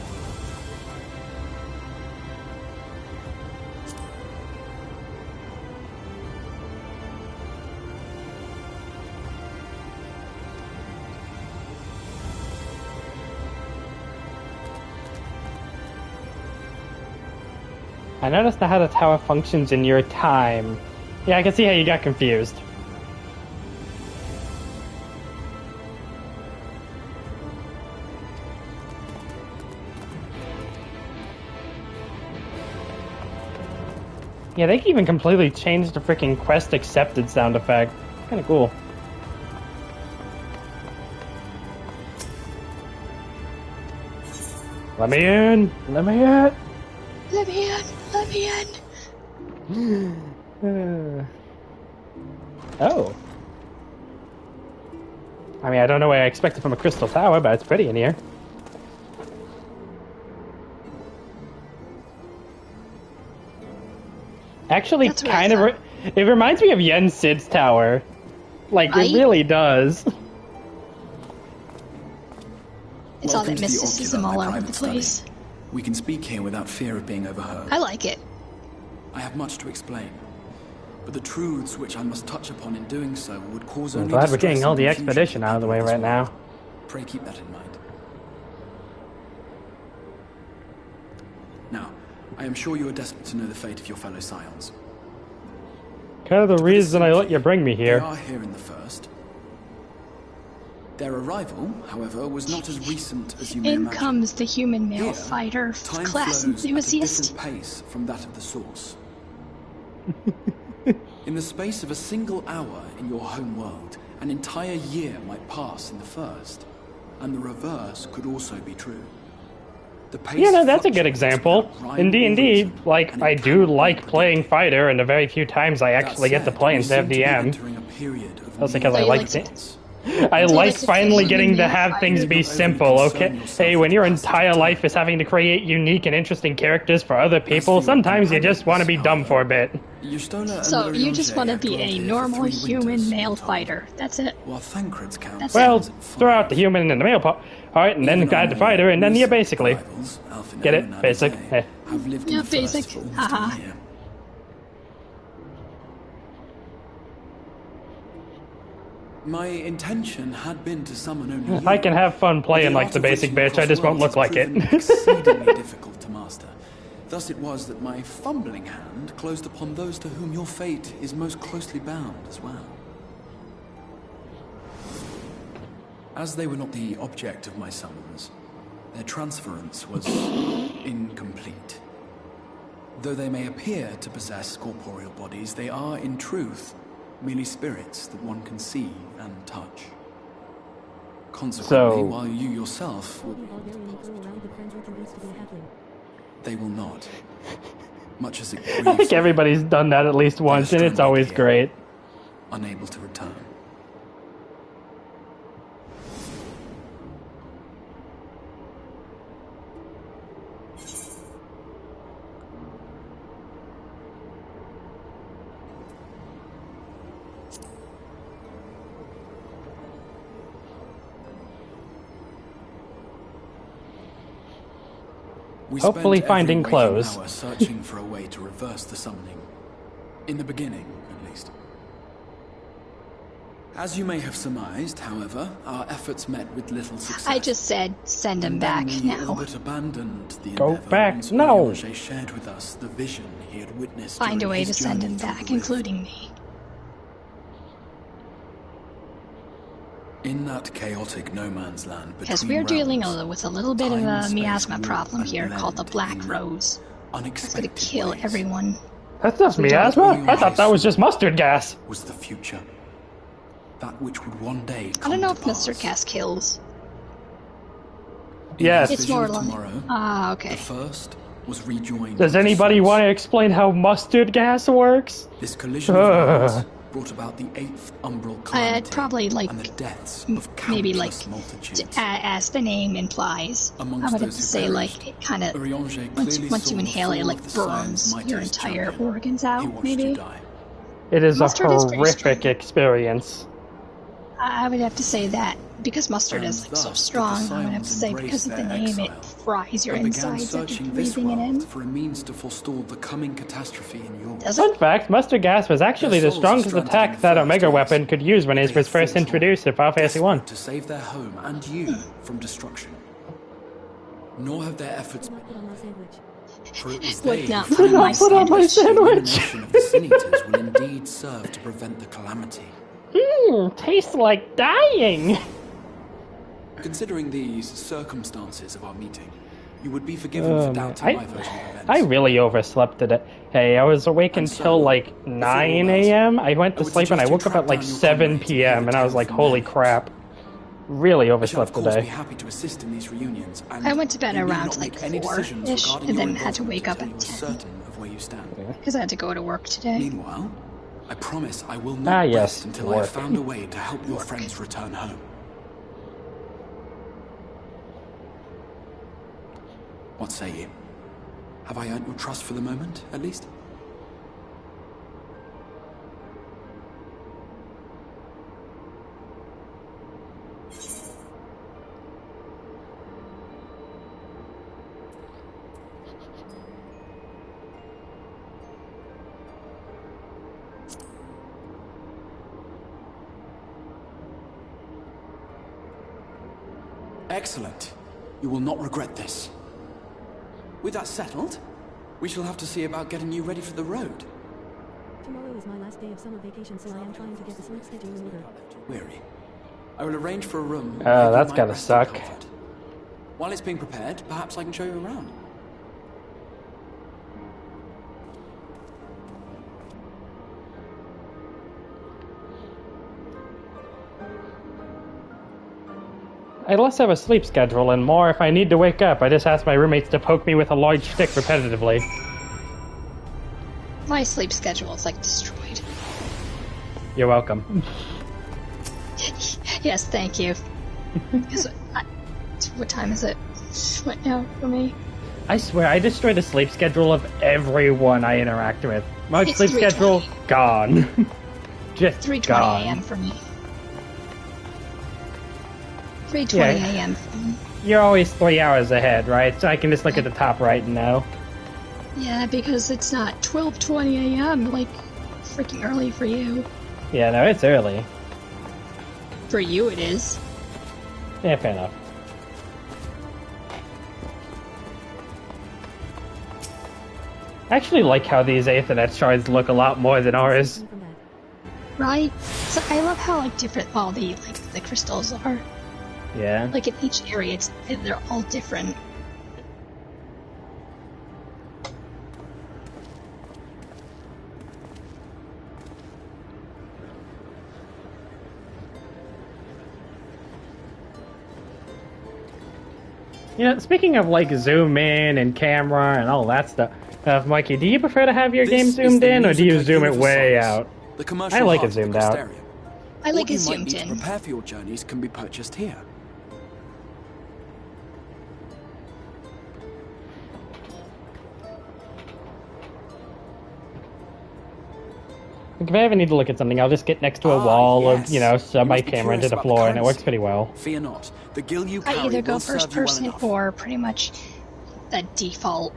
I noticed how the tower functions in your time. Yeah, I can see how you got confused. Yeah, they even completely changed the freaking quest accepted sound effect. Kinda cool. Let me in! Let me in! Let me in! Let me in! Oh. I mean, I don't know what I expected from a crystal tower, but it's pretty in here. Actually, kind of. It reminds me of Yen Sid's tower. Like, right? It really does. It's all that mysticism all over the place. We can speak here without fear of being overheard. I like it. I have much to explain, but the truths which I must touch upon in doing so would cause only I'm glad we're distress getting all and the confusion expedition out of the way right now. Pray keep that in mind. Now, I am sure you are desperate to know the fate of your fellow scions. Kind of the reason I let you bring me here. They are here in the first. Their arrival, however, was not as recent as you may In imagine. comes the human male Here, fighter time class flows enthusiast. at a different pace from that of the source. In the space of a single hour in your home world, an entire year might pass in the first, and the reverse could also be true. The pace Yeah, no, that's a good example. In D&D, like, I do like playing fighter, and the very few times I actually get to play instead of DM. That's because I like it. I like finally getting to have things be simple, okay? Hey, when your entire life is having to create unique and interesting characters for other people, sometimes you just want to be dumb for a bit. So, you just want to be a normal human male fighter. That's it. That's Well, throw out the human and the male part, alright, and then add the fighter, and then you basically. Get it? Basic. Eh. Yeah, basic. Haha. My intention had been to summon only I can have fun playing like the basic bitch, I just won't look like it. Exceedingly difficult to master. Thus it was that my fumbling hand closed upon those to whom your fate is most closely bound as well. As they were not the object of my summons, their transference was incomplete. Though they may appear to possess corporeal bodies, they are, in truth, merely spirits that one can see and touch. Consequently, while you yourself will... They will not. Much as it grieves I think everybody's done that at least once, and it's always great. Unable to return. We Hopefully finding clothes. Hour searching for a way to reverse the summoning. In the beginning, at least. As you may have surmised, however, our efforts met with little success. I just said, send him back now. But abandoned the Go endeavor back, once no! Oriange shared with us the vision he had witnessed. Find a during way his to send journey him through back, the rift. including me. In that chaotic no man's land Because between we're dealing realms, with a little bit of time a and space miasma warp problem and here called the blend Black in Rose. That's gonna unexpected kill ways. everyone. That's not miasma? I thought that was just mustard gas. Was the future. That which would one day I come don't know to if pass. Mr. Cass kills. Yes. It's Vision more of like... tomorrow, Ah, okay. the first was rejoined. Does with the anybody source. want to explain how mustard gas works? This collision of worlds brought about the 8th umbral calamity I'd probably, like, and the deaths of maybe, like, countless multitudes. as the name implies, Amongst I would have those to who say, perished, like, it kind of, Oriange once clearly you saw the inhale it, fall like, of the Scion's burns your mightiest entire champion. organs He out, watched maybe? you die. It is a Mustard is pretty horrific strong. experience. I would have to say that, because mustard And is, like, so thus did the strong, I would have to Scions say, embrace because of the their name, exile, it fries your and began insides after searching this breathing it in. world for a means to forestall the coming catastrophe in yours. Does Fun it? fact, mustard gas was actually the Their souls strongest stranded attack in that first Omega days. weapon could use when it They was first fought on, introduced in Final Fantasy 1. desperate to save their home and you from destruction. Nor have their efforts Not put on my sandwich. for it was Would they not who put on my found out sandwich. that the elimination of the Sin Eaters will indeed serve to prevent the calamity. Tastes like dying. Considering these circumstances of our meeting, you would be forgiven for doubting my version of events. I really overslept today. Hey, I was awake And until so, like 9 a.m. I went to would sleep and I suggest you woke up track at like down your 7 comrades p.m. and I was like, holy crap. Really I shall of overslept course be today. happy to assist in these reunions. And I went to bed you need around, not like, make any decisions 4-ish, regarding and your then had to involvement wake up until at you are 10. certain of where you stand. Because I had to go to work today. Meanwhile, I promise I will not yes, rest until I have work. found a way to help your friends return home. What say you? Have I earned your trust for the moment, at least? Excellent. You will not regret this. With that settled, we shall have to see about getting you ready for the road. Tomorrow is my last day of summer vacation, so I am trying to get the sleep schedule in order. Weary. I will arrange for a room. Oh, that's gotta suck. While it's being prepared, perhaps I can show you around. I less have a sleep schedule and more if I need to wake up. I just ask my roommates to poke me with a large stick repetitively. My sleep schedule is like destroyed. You're welcome. Yes, thank you. What time is it right now for me? I swear, I destroy the sleep schedule of everyone I interact with. My It's sleep schedule, gone. Just 3:20 gone. a.m. for me. 3:20 Yeah. a.m. for me. You're always 3 hours ahead, right? So I can just look at the top right and know. Yeah, because it's not 12:20 a.m. like freaking early for you. Yeah, no, it's early. For you, it is. Yeah, fair enough. I actually like how these Aethernet shards look a lot more than ours. Right? So I love how like different all the crystals are. Yeah. Like in each area, they're all different. You know, speaking of like zoom in and camera and all that stuff, Mikey, do you prefer to have your game zoomed in or do you zoom it way out? The commercial I like heart it of the zoomed out. Crystarium. I like What it you might zoomed need to in. prepare for your journeys can be purchased here. Like, if I ever need to look at something, I'll just get next to a wall yes. or, you know, shove You my must be camera into curious the about the floor and it works currency. pretty well. Fear not. The gil you I carry either go will first serve you well person enough. or pretty much that default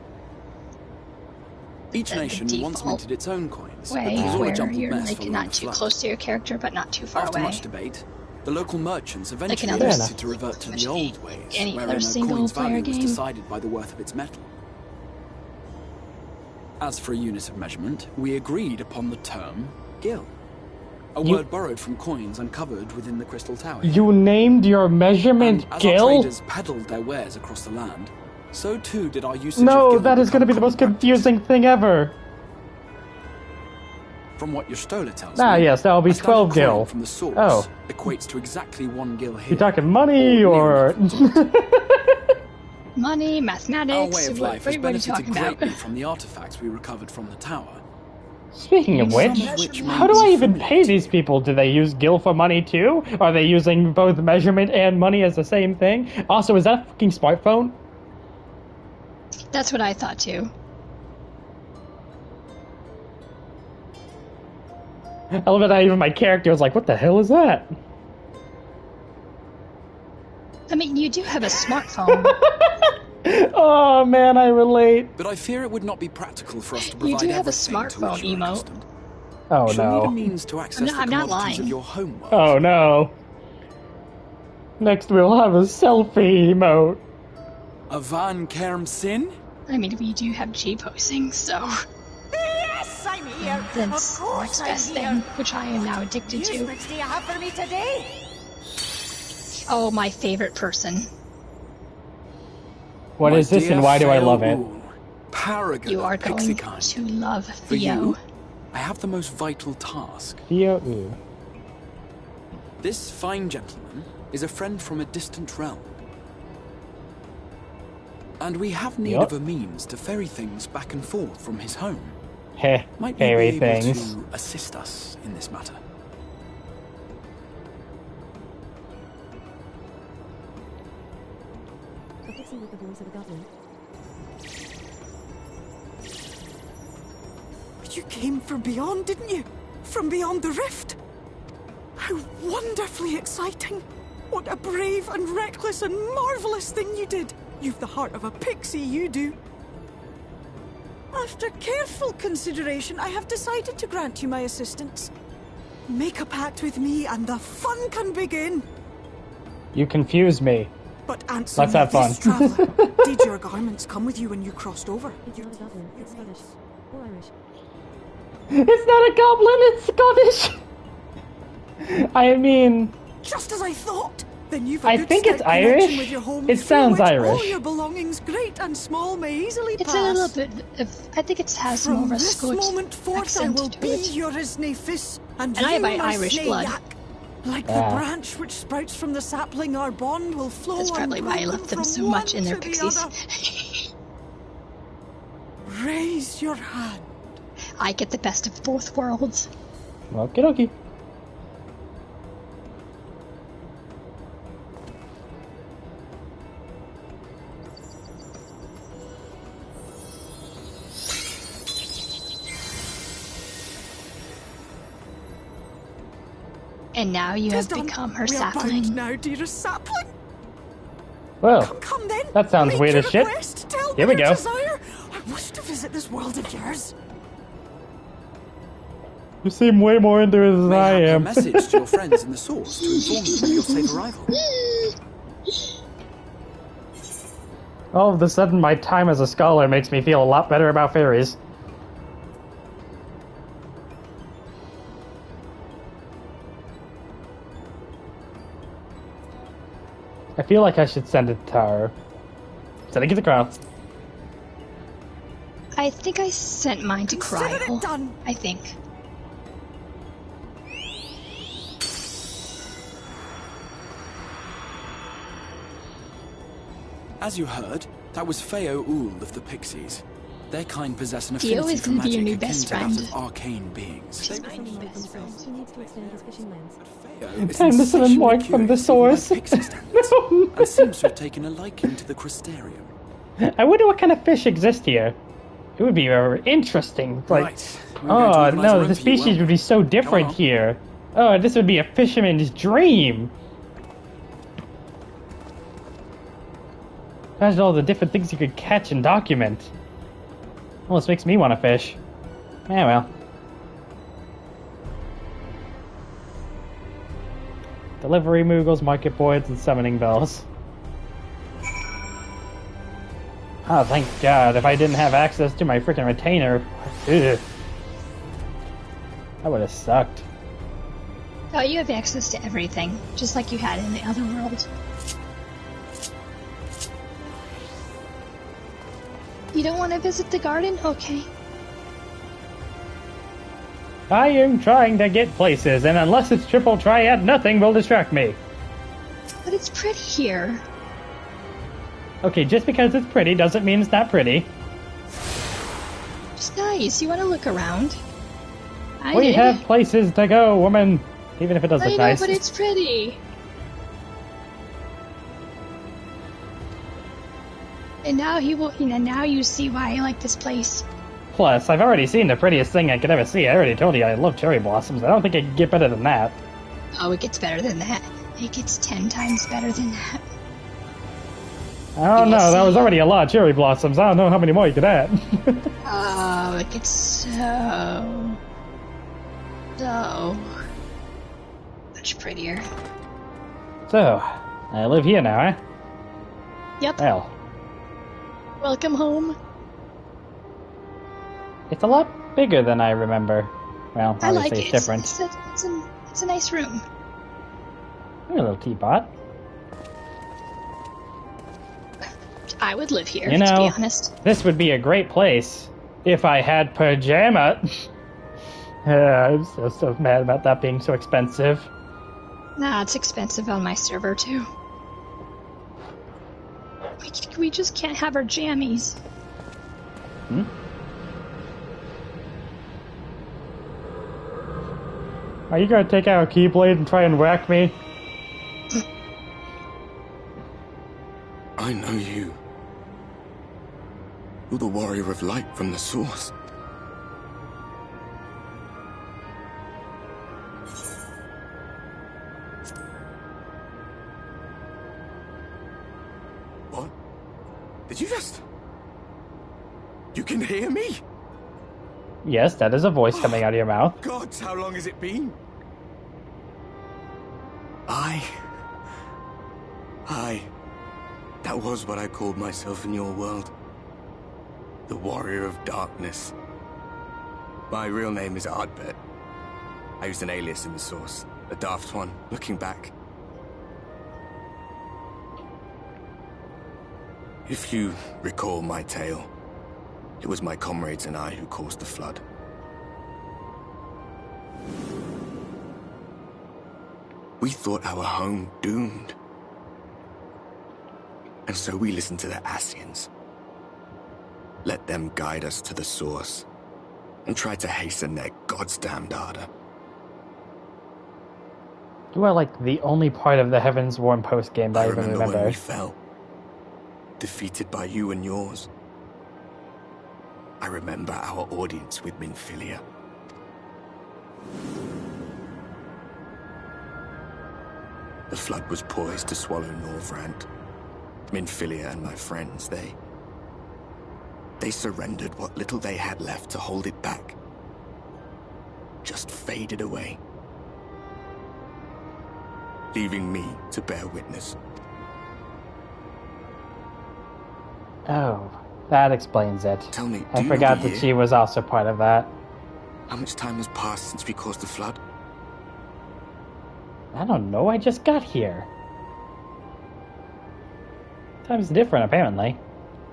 Each the nation once default minted its own coins, but way it was all a where jumbled you're mess like following not the too flood. close to your character but not too far After away. much debate, the local merchants eventually another elected to revert to the old ways, any wherein other a single coin's player value was game. decided by the worth of its metal. As for a unit of measurement, we agreed upon the term gil, a word borrowed from coins uncovered within the Crystal Tower. You named your measurement As our Gil? traders peddled their wares across the land, so too did our usage of No, gil that is going to be the become most confusing thing ever. From what your stola tells Ah, me, yes, that'll be a standard 12 coin gil. from the source Oh. equates to exactly 1 gil here. You talking money or... Money, Our mathematics, way of what life has are you benefited talking about? greatly from the artifacts we recovered from the tower. Speaking of which, how do I even pay these people? Do they use Gil for money too? Are they using both measurement and money as the same thing? Also, is that a fucking smartphone? That's what I thought too. I love it how even my character was like, what the hell is that? I mean, you do have a smartphone. Oh man, I relate. But I fear it would not be practical for us to You provide do have a everything to smartphone which you are emote. accustomed. Oh She'll need a no. means to access I'm not the commodities lying. of your home world. Oh no. Next we'll have a selfie emote. A Van Kerm Sin? I mean, we do have G-posing, so Yes, I'm here. that's Of course next I'm best here. thing, which I am now addicted Yes, to. what do you have for me today? Oh, my favorite person. What My is this dear and why do I love it? Fail Paragon You are of pixie going kind. to love For Theo. you, I have the most vital task. Theo, ooh. This fine gentleman is a friend from a distant realm. And we have need Yup. of a means to ferry things back and forth from his home. Heh, Might you fairy be able things. to assist us in this matter? A pixie with the voice of a goblin. You came from beyond, didn't you? From beyond the rift? How wonderfully exciting! What a brave and reckless and marvellous thing you did! You've the heart of a pixie, you do. After careful consideration, I have decided to grant you my assistance. Make a pact with me and the fun can begin. You confuse me. But answer Let's me have fun. this, traveller. Did your garments come with you when you crossed over? It's not a goblin, it's Scottish. Or Irish. It's not a goblin, it's Scottish! I mean... Just as I thought! Then you've a I good think it's stout connection Irish. with your home, It through sounds which Irish. all your belongings, great and small, may easily It's pass. a little bit of, I think it has more From of a this Scotch moment forth, I accent will to be it. your Isnafis, and And I have you my Irish blood. Snayak. Like the Ah. branch which sprouts from the sapling, our bond will flow. That's probably why I left them so much in their pixies. Raise your hand. I get the best of both worlds. Okie dokie. And now you have become her We are bound sapling. now, dearest sapling. Well, Come then. that sounds Make weird your as shit. request. Tell Here me we your go. desire. I wish to visit this world of yours. You seem way more into it than May I have a am. message to your friends in the source to inform them of your safe arrival. All of a sudden, my time as a scholar makes me feel a lot better about fairies. I feel like I should send it to her. Send it to the crowd. I think I sent mine to Consider it Cryo. done. I think. As you heard, that was Feo Uld of the Pixies. Their kind possess an Theo affinity is for gonna be your magic new akin best to that friend. of arcane beings. She's my new best friend. He needs to expand his fishing lands. Feo is Time to summon insatiably Mark from the curious even by source. pixie standards, and seems to have taken a liking to the crustarium. I wonder what kind of fish exist here. It would be very interesting. Like, Right. We were going to oh organise a no, room the for you, species well, would be so different on. here. Oh, this would be a fisherman's dream. Imagine all the different things you could catch and document. Almost makes me want to fish. Yeah, well. Delivery moogles, market boards, and summoning bells. Oh, thank God. If I didn't have access to my freaking retainer, ugh, that would have sucked. Oh, you have access to everything, just like you had in the other world. You don't want to visit the garden? Okay. I am trying to get places, and unless it's triple triad, nothing will distract me. But it's pretty here. Okay, just because it's pretty doesn't mean it's not pretty. It's nice. You want to look around. We did. have places to go, woman. Even if it does I look know, nice. but it's pretty. And now now you see why I like this place. Plus, I've already seen the prettiest thing I could ever see. I already told you I love cherry blossoms. I don't think it can get better than that. Oh, it gets better than that. It gets 10 times better than that. I don't know. That was already a lot of cherry blossoms. I don't know how many more you could add. Oh, it gets so much prettier. So, I live here now, eh? Yep. Well, Welcome home. it's a lot bigger than I remember. Well, I like obviously it. it's different. It's a nice room. A little teapot. I would live here, You to be know, honest. this would be a great place if I had pajama. I'm so mad about that being so expensive. Nah, it's expensive on my server, too. We just can't have our jammies. Hmm? Are you gonna take out a keyblade and try and whack me? I know you. You're the warrior of light from the source. You can hear me? Yes, that is a voice coming out of your mouth. Gods, how long has it been? That was what I called myself in your world. The Warrior of Darkness. My real name is Ardbert. I used an alias in the source. A daft one, looking back. If you recall my tale, it was my comrades and I who caused the flood. We thought our home doomed. And so we listened to the Ascians. Let them guide us to the source, and tried to hasten their goddamned ardor. You are like the only part of the Heaven's Warm post game that I even remember. When we fell, defeated by you and yours. I remember our audience with Minfilia. The flood was poised to swallow Norvrand. Minfilia and my friends, they surrendered what little they had left to hold it back. Just faded away. Leaving me to bear witness. Oh, that explains it. Tell me, I forgot that she was also part of that. How much time has passed since we caused the flood? I don't know, I just got here. Time's different, apparently.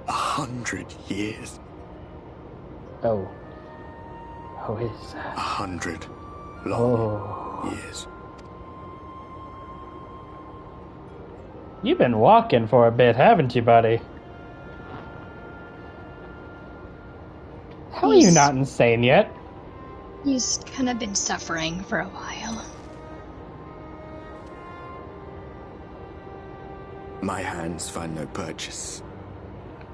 100 years. Oh. Oh, is that? 100 long years. You've been walking for a bit, haven't you, buddy? How are you not insane yet? He's kind of been suffering for a while. My hands find no purchase.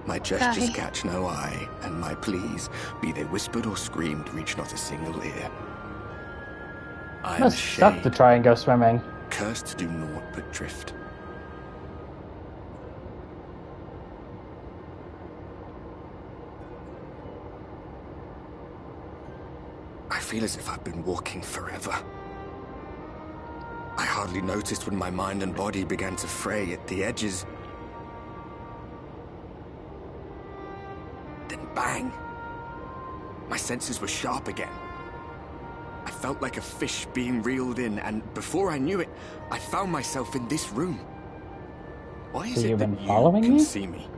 My gestures catch no eye, and my pleas, be they whispered or screamed, reach not a single ear. I must suck to try and go swimming. Cursed to do naught but drift. I feel as if I've been walking forever. I hardly noticed when my mind and body began to fray at the edges. Then bang! My senses were sharp again. I felt like a fish being reeled in, and before I knew it, I found myself in this room. Why is it that you can see me?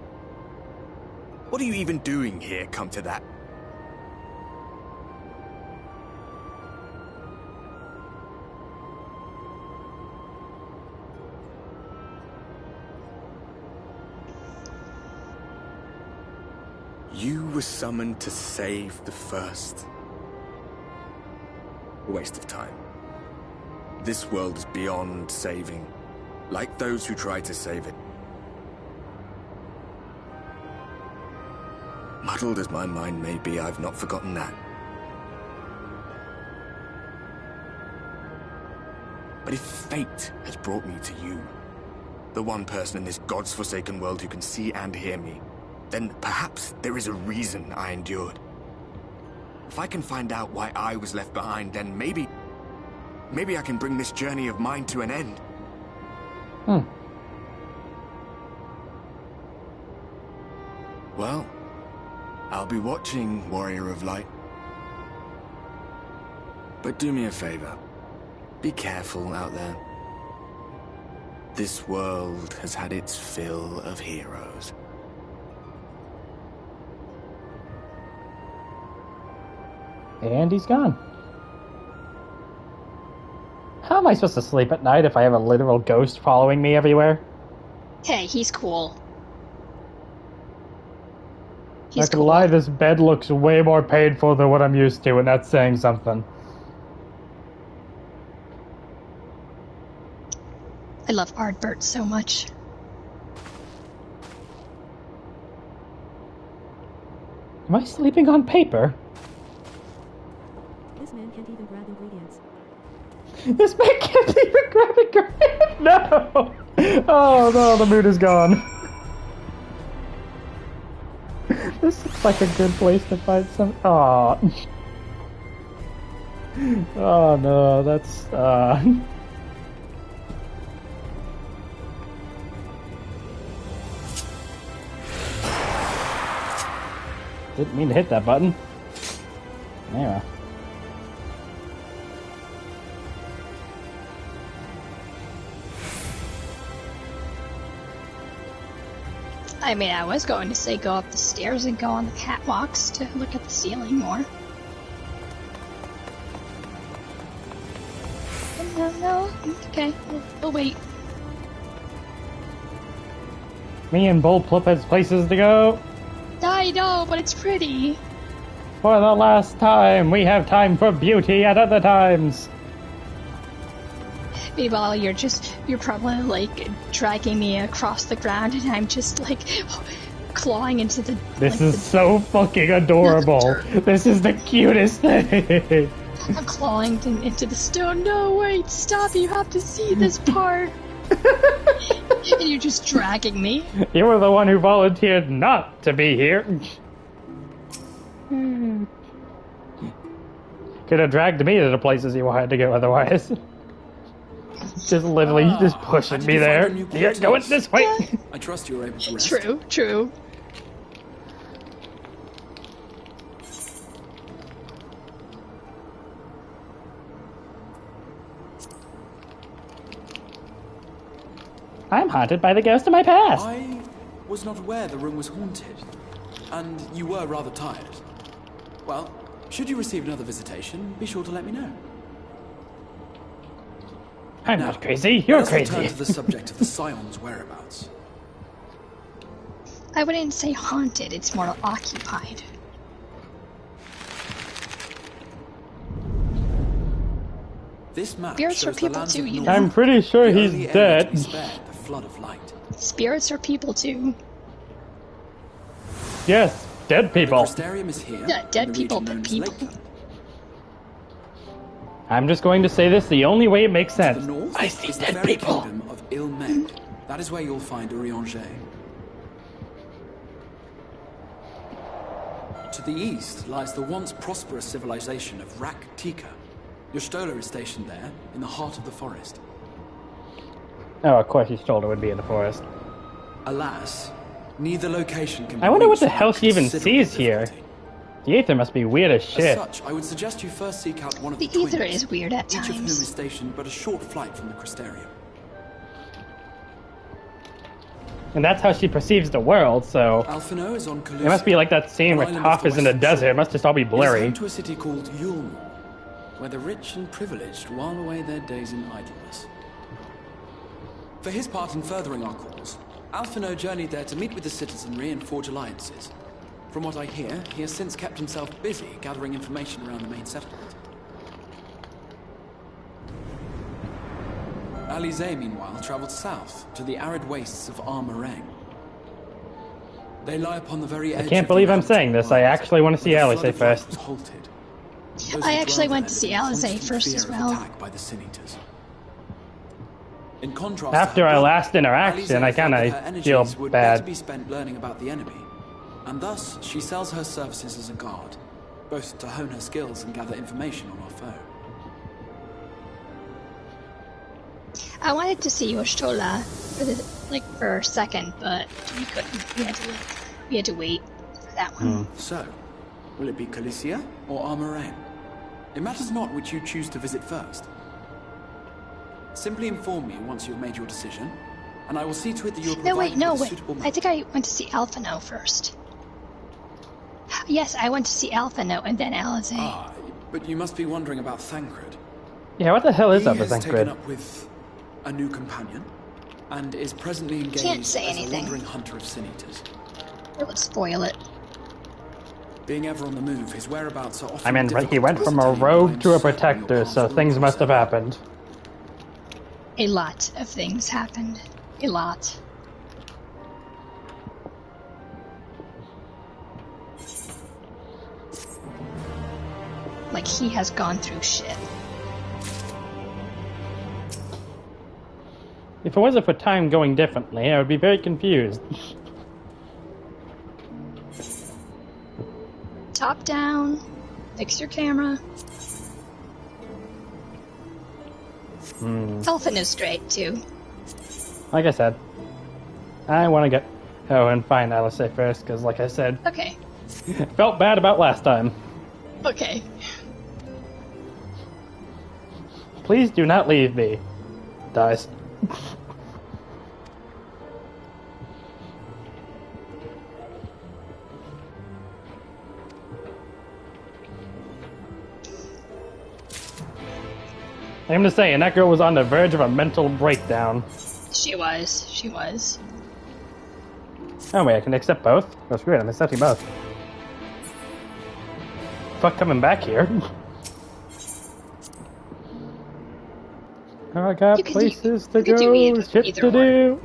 What are you even doing here, come to that? You were summoned to save the First. A waste of time. This world is beyond saving, like those who try to save it. Muddled as my mind may be, I've not forgotten that. But if fate has brought me to you, the one person in this God's forsaken world who can see and hear me, then perhaps there is a reason I endured. If I can find out why I was left behind, then maybe I can bring this journey of mine to an end. Well, I'll be watching, Warrior of Light. But do me a favor. Be careful out there. This world has had its fill of heroes. And he's gone. How am I supposed to sleep at night if I have a literal ghost following me everywhere? Hey, he's cool. Not gonna lie, this bed looks way more painful than what I'm used to, and that's saying something. I love Ardbert so much. Am I sleeping on paper? This man can't even grab ingredients. This man can't even grab ingredients! No! Oh no, the mood is gone. This looks like a good place to find some. Oh. Oh no, that's. Didn't mean to hit that button. Anyway. I mean, I was going to say go up the stairs and go on the catwalks to look at the ceiling more. No, okay, we'll wait. Me and Bullplip has places to go. I know, but it's pretty. For the last time, we have time for beauty at other times. Meanwhile, you're probably like dragging me across the ground, and I'm just like clawing into the. This is so fucking adorable. This is the cutest thing. I'm clawing into the stone. No, wait, stop! You have to see this part. And you're just dragging me. You were the one who volunteered not to be here. Could have dragged me to the places you wanted to go otherwise. Just literally just pushing me there. You're going this way. I trust you were able to rest. True. I'm haunted by the ghost of my past. I was not aware the room was haunted, and you were rather tired. Well, should you receive another visitation, be sure to let me know. I'm not crazy, you're crazy. Let's return to the subject of the Scion's whereabouts. I wouldn't say haunted, it's more occupied. This map Spirits are shows the people lands too, of you North. know. I'm pretty sure The he's only area dead. to be spared, the flood of light. Spirits are people too. Yes, dead people. The Crystarium is here. Yeah, dead in the people, region dead known as people. Lakeland. I'm just going to say this the only way it makes To sense. the north I see is the dead very people. kingdom of Il-Med. That is where you'll find Urianger. To the east lies the once prosperous civilization of Rak-Tika. Your Stola is stationed there, in the heart of the forest. Oh, of course, his shoulder would be in the forest. Alas, neither location can be I wonder what reached the hell without she even considerable sees here. difficulty. The Aether must be weird as As shit. such, I would suggest you first seek out one of the The Aether twins, is weird at each of whom times. is stationed but a short flight from the Crystarium. And that's how she perceives the world, so... Alphino is on Calusia. It must be like that scene an where island Toph off the is in the western desert. shore. It must just all be It is blurry. home to a city called Yulm, where the rich and privileged while away their days in idleness. For his part in furthering our cause, Alphino journeyed there to meet with the citizenry and forge alliances. From what I hear, he has since kept himself busy gathering information around the main settlement. Alize, meanwhile, traveled south to the arid wastes of Armarang. They lie upon the very edge I can't of the believe I'm mountain saying this. I world, actually want to see where the Alice flood of light first. was halted. Those I who actually dwell went there to see live in Alize constant first fear as of well. attack by the Sin Eaters. In contrast to After her our brother, last interaction, Alize I felt that her kinda energies feel would better bad. be spent learning about the enemy, and thus she sells her services as a guard, both to hone her skills and gather information on our foe. I wanted to see Yoshtola for a second, but we couldn't. We had to wait for that one. So, will it be Calicia or Armarang? It matters not which you choose to visit first. Simply inform me once you've made your decision, and I will see to it that you are provided with a suitable map. I think I went to see Alphino first. Yes, I went to see Alphino and then Alize. Ah, but you must be wondering about Thancred. Yeah, what the hell is up with He has taken Thancred? up with a new companion, and is presently engaged Can't say as anything. a wandering hunter of Sin Eaters. It would spoil it. Being ever on the move, his whereabouts are often I mean, difficult he went to from a ascertain, but I rogue am to a certain your protector, paths so will things must have cross. happened. A lot of things happened. A lot. Like, he has gone through shit. If it wasn't for time going differently, I would be very confused. top down. Fix your camera. Elfin is great too. Like I said, I want to get... Oh, and find Alice first, because like I said... Okay. Felt bad about last time. Okay. Please do not leave me. Dies. I'm just saying, that girl was on the verge of a mental breakdown. She was. She was. Oh wait, I can accept both? Oh screw it, I'm accepting both. Fuck coming back here. I got places to go, shit to do.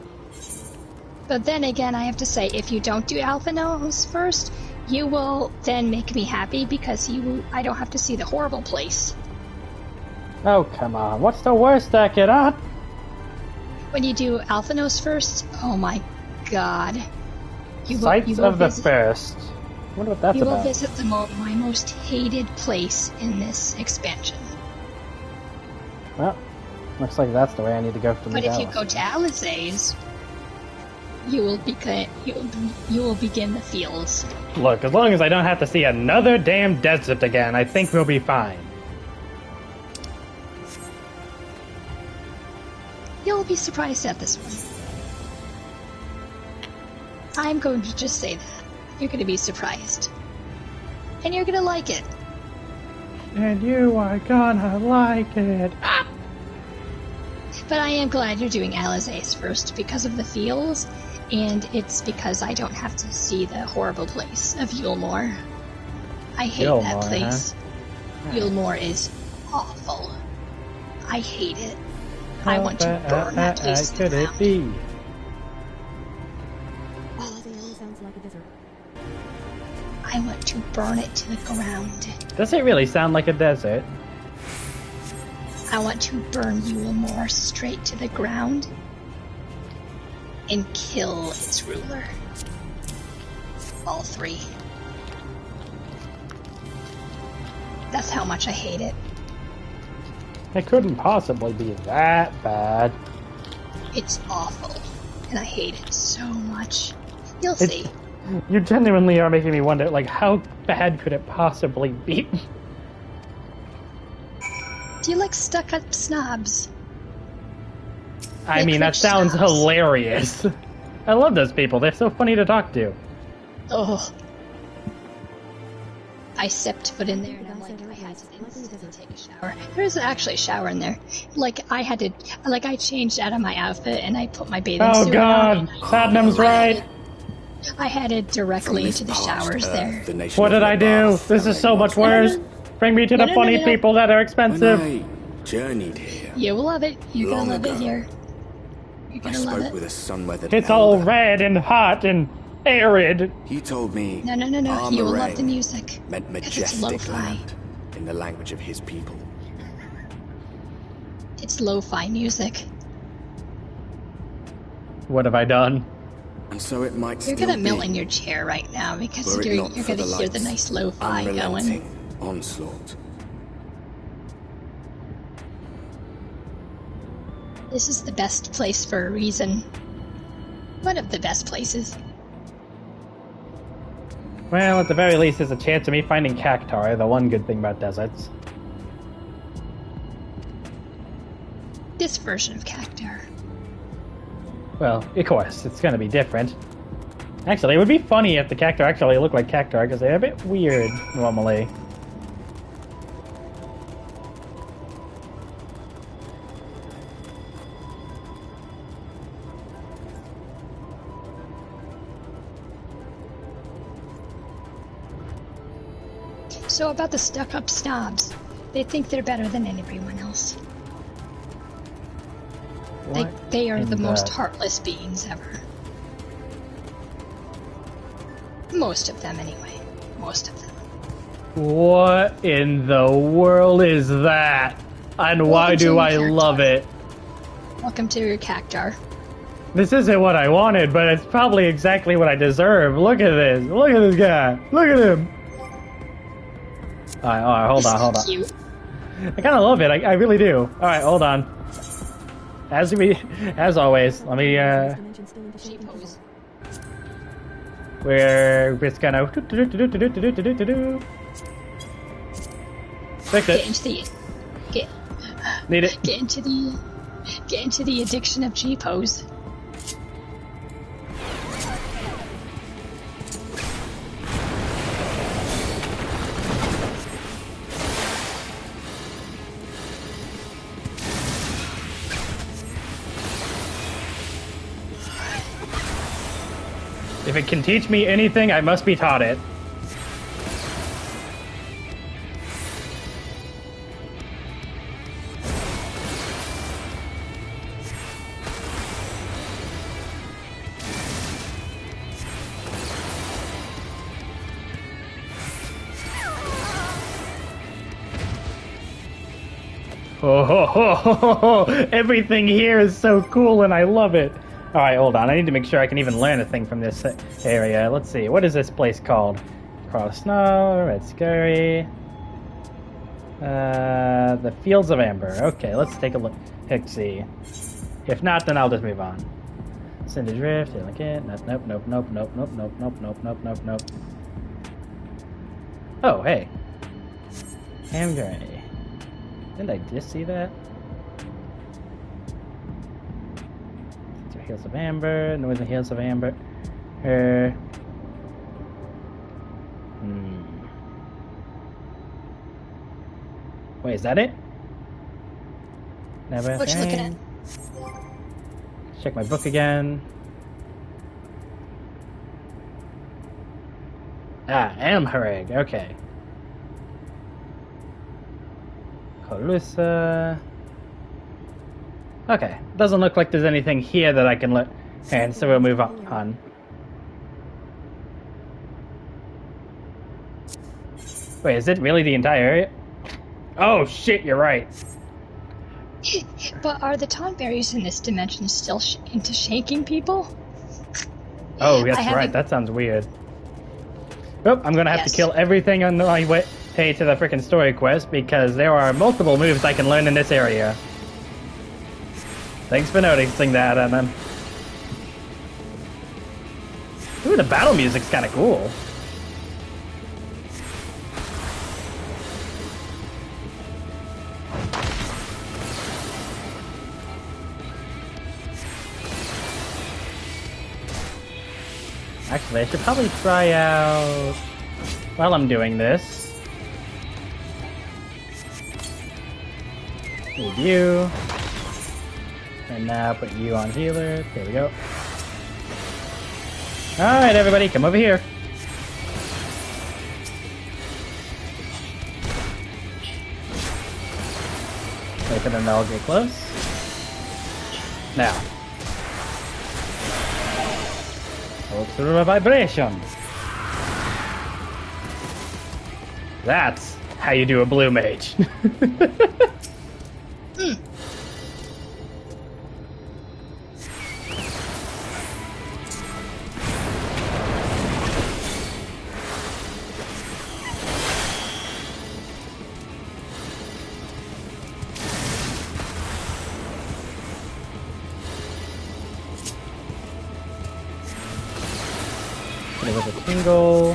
But then again, I have to say, if you don't do Alphanos first, you will then make me happy because I don't have to see the horrible place. Oh, come on. What's the worst that could happen? When you do Alphanos first, oh my god. Sights of the First. I wonder what that's about. You will visit my most hated place in this expansion. Well, looks like that's the way I need to go from But if you go to Alizé's, you will begin the fields. Look, as long as I don't have to see another damn desert again, I think we'll be fine. You'll be surprised at this one. I'm going to just say that. You're going to be surprised. And you're going to like it. And you are gonna like it. But I am glad you're doing Alizé's first because of the feels, and it's because I don't have to see the horrible place of Yulmore. I hate that place. Huh? Yulmore is awful. I hate it. I want to burn that place to the ground. Could it be? Sounds like a desert. I want to burn it to the ground. Does it really sound like a desert? I want to burn Yulmore straight to the ground and kill its ruler. All three. That's how much I hate it. It couldn't possibly be that bad. It's awful, and I hate it so much. You'll see. You genuinely are making me wonder, like, how bad could it possibly be? Do you like stuck-up snobs? I mean, that sounds hilarious. I love those people. They're so funny to talk to. Oh. I stepped foot in there and I'm like, I had to instantly take a shower. There isn't actually a shower in there. Like, I changed out of my outfit and I put my bathing suit on. Oh god, Sadnam's right. I headed directly into the showers there. What did I do? This is so much worse. Bring me to the funny people that are expensive. When I journeyed here. You will love it. You're gonna love it here. You're gonna love it. With a sun-weathered It's all red and hot and arid. He told me. No. You will love the music. Meant majestic land in the language of his people. It's lo-fi music. What have I done? And so it might You're gonna melt in your chair right now because you're gonna hear the nice lo-fi going. Onslaught. This is the best place for a reason. One of the best places. Well, at the very least, there's a chance of me finding cacti, the one good thing about deserts. This version of cacti. Well, of course, it's gonna be different. Actually, it would be funny if the cacti actually looked like cacti, because they're a bit weird, normally. So about the stuck-up snobs, they think they're better than everyone else. They are the most heartless beings ever. Most of them, anyway. Most of them. What in the world is that? And why do I love it? Welcome to your cactar. This isn't what I wanted, but it's probably exactly what I deserve. Look at this. Look at this guy. Look at him. Alright, hold on. Cute. I kind of love it. I really do. Alright, hold on. As always, let me, G-pose. we're just gonna... Fix Get it. into the... Need it. Get into the addiction of G-pose. If it can teach me anything, I must be taught it. Oh, everything here is so cool and I love it. Alright, hold on. I need to make sure I can even learn a thing from this area. Let's see. What is this place called? Cross Snow, Red Scurry. The Fields of Amber. Okay, let's take a look. See. If not, then I'll just move on. Cinder Drift, Delicate. Nope. Oh, hey. Amber. Didn't I just see that? Hills of Amber, Northern Hills of Amber. Wait, is that it? Never. What you looking at? Check my book again. Amhereg, okay. Colusa. Okay, doesn't look like there's anything here that I can look, and so we'll move on. Wait, is it really the entire area? Oh shit, you're right. But are the taunt berries in this dimension still into shaking people? Oh, that's right, that sounds weird. Oh, I'm gonna have to kill everything on my way to the frickin' story quest, because there are multiple moves I can learn in this area. Thanks for noticing that, and then... Ooh, the battle music's kinda cool. Actually, I should probably try out... While I'm doing this... Need you... And now put you on healer. There we go. Alright, everybody, come over here. Wait for them to all get close. Now. Hold through a vibration. That's how you do a blue mage. Tingle,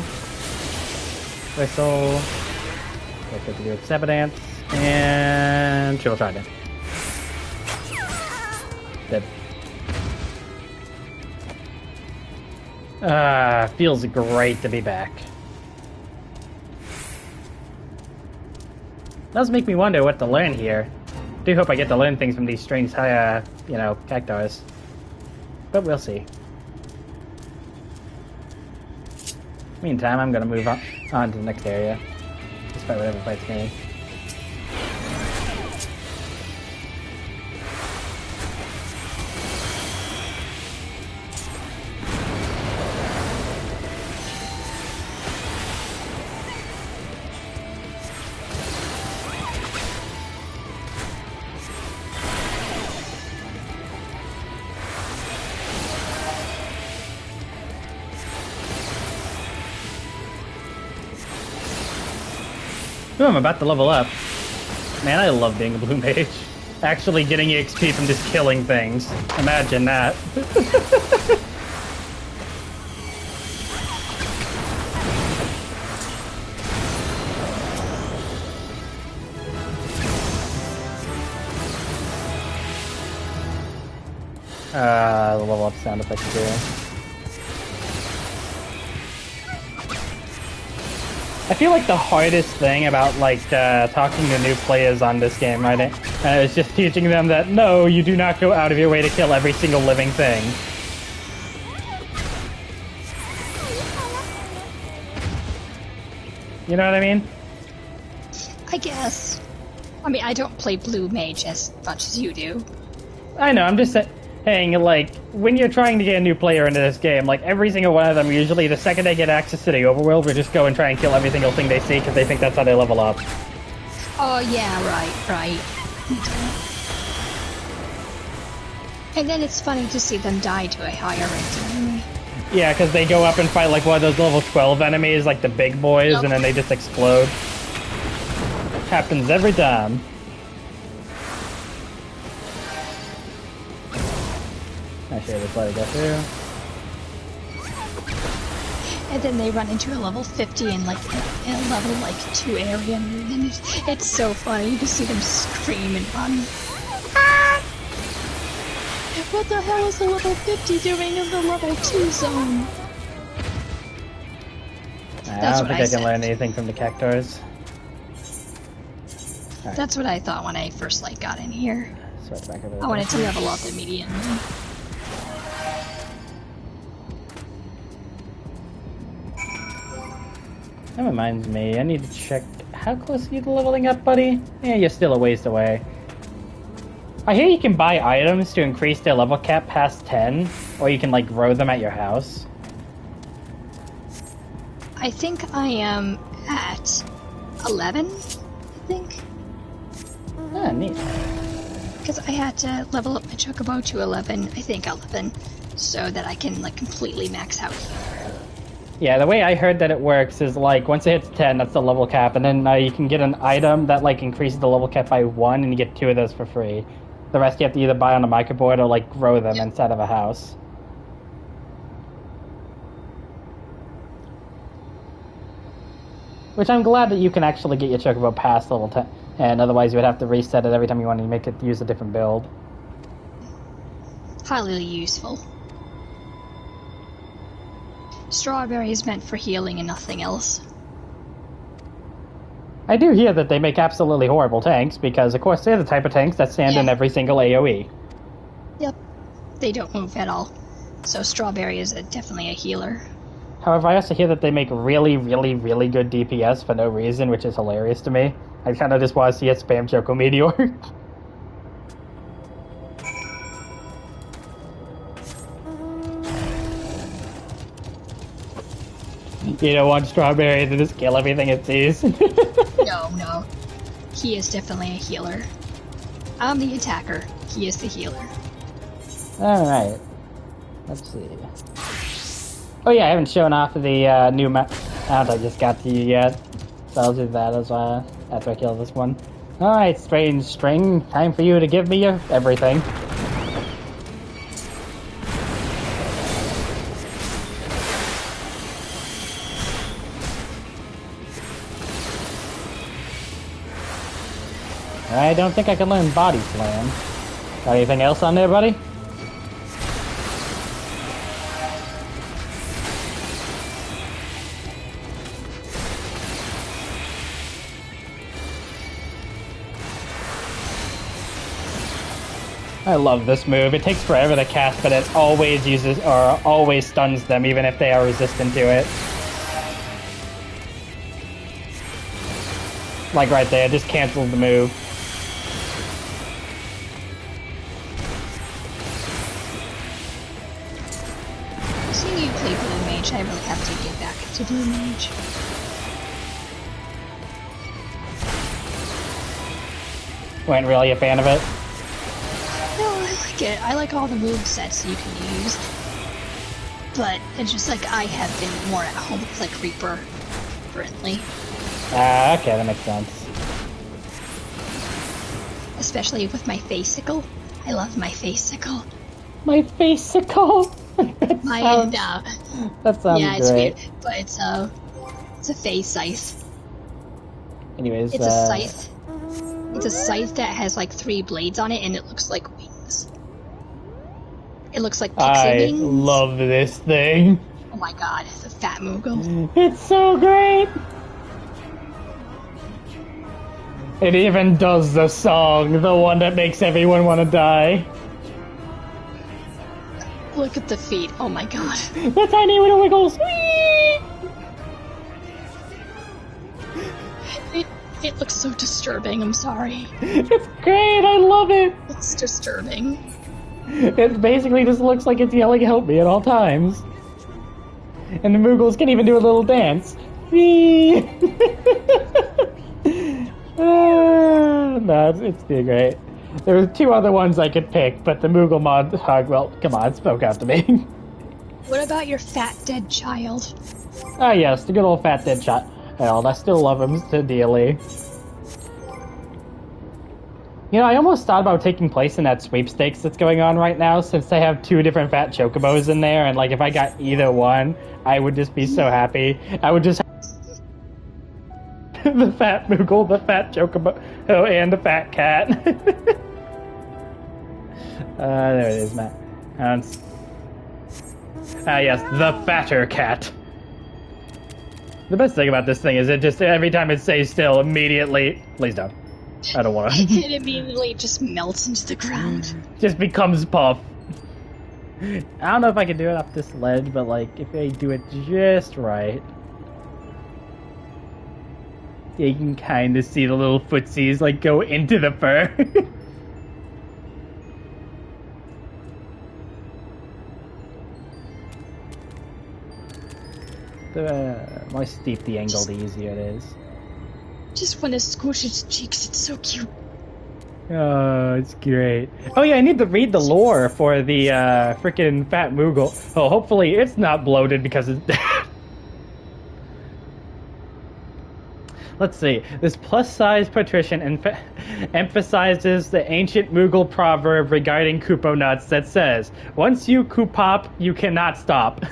Whistle, go to do Acceptance, and Triple Trident. Dead. Feels great to be back. Does make me wonder what to learn here. Do hope I get to learn things from these strange, cactuars. But we'll see. Meantime, I'm gonna move on to the next area, despite whatever fights me. Ooh, I'm about to level up. Man, I love being a blue mage. Actually getting XP from just killing things. Imagine that. The level up sound effects too. I feel like the hardest thing about like talking to new players on this game, right, is just teaching them that no, you do not go out of your way to kill every single living thing. You know what I mean? I guess. I mean, I don't play blue mage as much as you do. I know, I'm just saying, like, when you're trying to get a new player into this game, like, every single one of them, usually the second they get access to the overworld, will just go and try and kill every single thing they see, because they think that's how they level up. Oh, yeah, right. And then it's funny to see them die to a higher ranked enemy. Yeah, because they go up and fight, like, one of those level 12 enemies, like the big boys, and then they just explode. Happens every time. Actually, let's let it go through. And then they run into a level 50 in like in a level like 2 area, and then it's so funny. You can see them scream and run. Ah! What the hell is the level 50 doing in the level 2 zone? I don't think I can learn anything from the cactors. Right. That's what I thought when I first like got in here. Back over I wanted to level up immediately. That reminds me, I need to check how close are you to leveling up, buddy? Yeah, you're still a ways away. I hear you can buy items to increase their level cap past 10, or you can like grow them at your house. I think I am at 11, I think. Ah, neat. Because I had to level up my chocobo to 11, I think 11, so that I can like completely max out here. Yeah, the way I heard that it works is like once it hits 10, that's the level cap, and then you can get an item that like increases the level cap by 1, and you get 2 of those for free. The rest you have to either buy on a microboard or like grow them inside of a house. Which I'm glad that you can actually get your chocobo past level 10, and otherwise you would have to reset it every time you wanted to make it use a different build. Highly useful. Strawberry is meant for healing and nothing else. I do hear that they make absolutely horrible tanks, because of course they're the type of tanks that stand in every single AoE. Yep. They don't move at all. So Strawberry is definitely a healer. However, I also hear that they make really, really, really good DPS for no reason, which is hilarious to me. I kind of just want to see it spam Choco Meteor. You don't want Strawberry to just kill everything it sees. No. He is definitely a healer. I'm the attacker. He is the healer. Alright. Let's see. Oh yeah, I haven't shown off the new mount I just got to you yet. So I'll do that as after I kill this one. Alright, Strange String. Time for you to give me your everything. I don't think I can learn Body Slam. Got anything else on there, buddy? I love this move. It takes forever to cast, but it always uses or always stuns them, even if they are resistant to it. Like right there, just canceled the move. Seeing you play Blue Mage, I really have to get back to Blue Mage. Weren't really a fan of it? No, I like it. I like all the movesets you can use. But it's just like I have been more at home with like Reaper currently. Okay, that makes sense. Especially with my face-icle. I love my face-icle. My face-icle? That sounds yeah, it's great. weird, but it's a phase scythe. Anyways, it's a scythe. It's a scythe that has like 3 blades on it, and it looks like wings. It looks like pixie wings. I love this thing. Oh my god, the fat Moogle. It's so great. It even does the song, the one that makes everyone want to die. Look at the feet. Oh my god. The tiny little wiggles. It looks so disturbing, I'm sorry. It's great, I love it. It's disturbing. It basically just looks like it's yelling help me at all times. And the Moogles can even do a little dance. No, it's doing great. There were 2 other ones I could pick, but the Moogle mod hug, well, come on, spoke out to me. What about your fat dead child? Ah, yes, the good old fat dead child. I still love him dearly. You know, I almost thought about taking place in that sweepstakes that's going on right now, since they have 2 different fat chocobos in there, and like if I got either one, I would just be so happy. I would just the fat Moogle, the fat chocobo, and the fat cat. There it is, Matt. Yes, the fatter cat. The best thing about this thing is it just, every time it stays still, immediately... Please don't. I don't want to. It immediately just melts into the ground. Just becomes puff. I don't know if I can do it off this ledge, but like, if I do it just right... Yeah, you can kind of see the little footsies like go into the fur. The more steep the angle, the easier it is. Just want to squish its cheeks, it's so cute. Oh, it's great. Oh yeah, I need to read the lore for the freaking fat Moogle. Oh, hopefully it's not bloated because it's dead. Let's see. This plus-size patrician emphasizes the ancient Moogle proverb regarding Koopo nuts that says, "Once you Koopop, you cannot stop."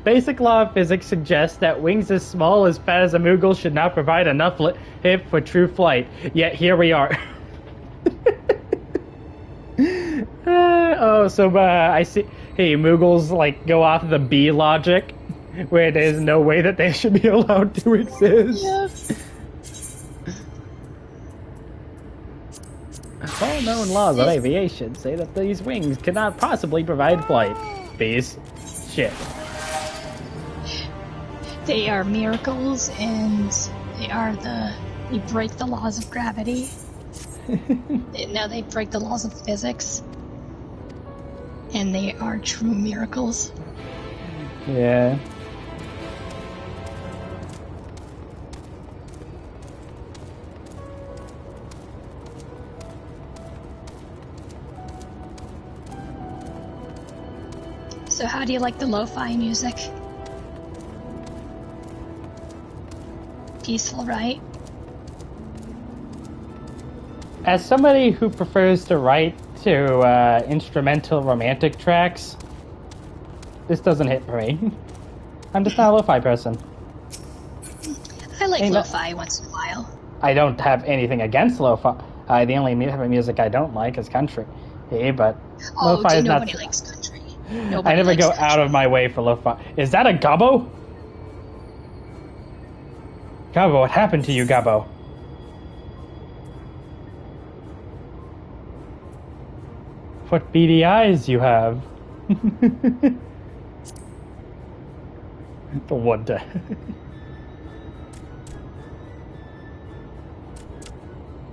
Basic law of physics suggests that wings as small as fat as a Moogle should not provide enough lift for true flight. Yet here we are. I see. Hey, Moogles like go off the bee logic, where there's no way that they should be allowed to exist. Yes. All known laws of aviation say that these wings cannot possibly provide flight. Bees. Shit. They are miracles, and they break the laws of gravity. No, they break the laws of physics. And they are true miracles. Yeah. So how do you like the lo-fi music? Peaceful, right? As somebody who prefers to write to instrumental romantic tracks, this doesn't hit for me. I'm just not a lo-fi person. I like lo-fi once in a while. I don't have anything against lo-fi. The only music I don't like is country. Hey, but lo-fi is nobody likes country. Nobody I never likes go country. out of my way for lo-fi. Is that a Gobbo? Gobbo, what happened to you, Gobbo? What beady eyes you have. The one day.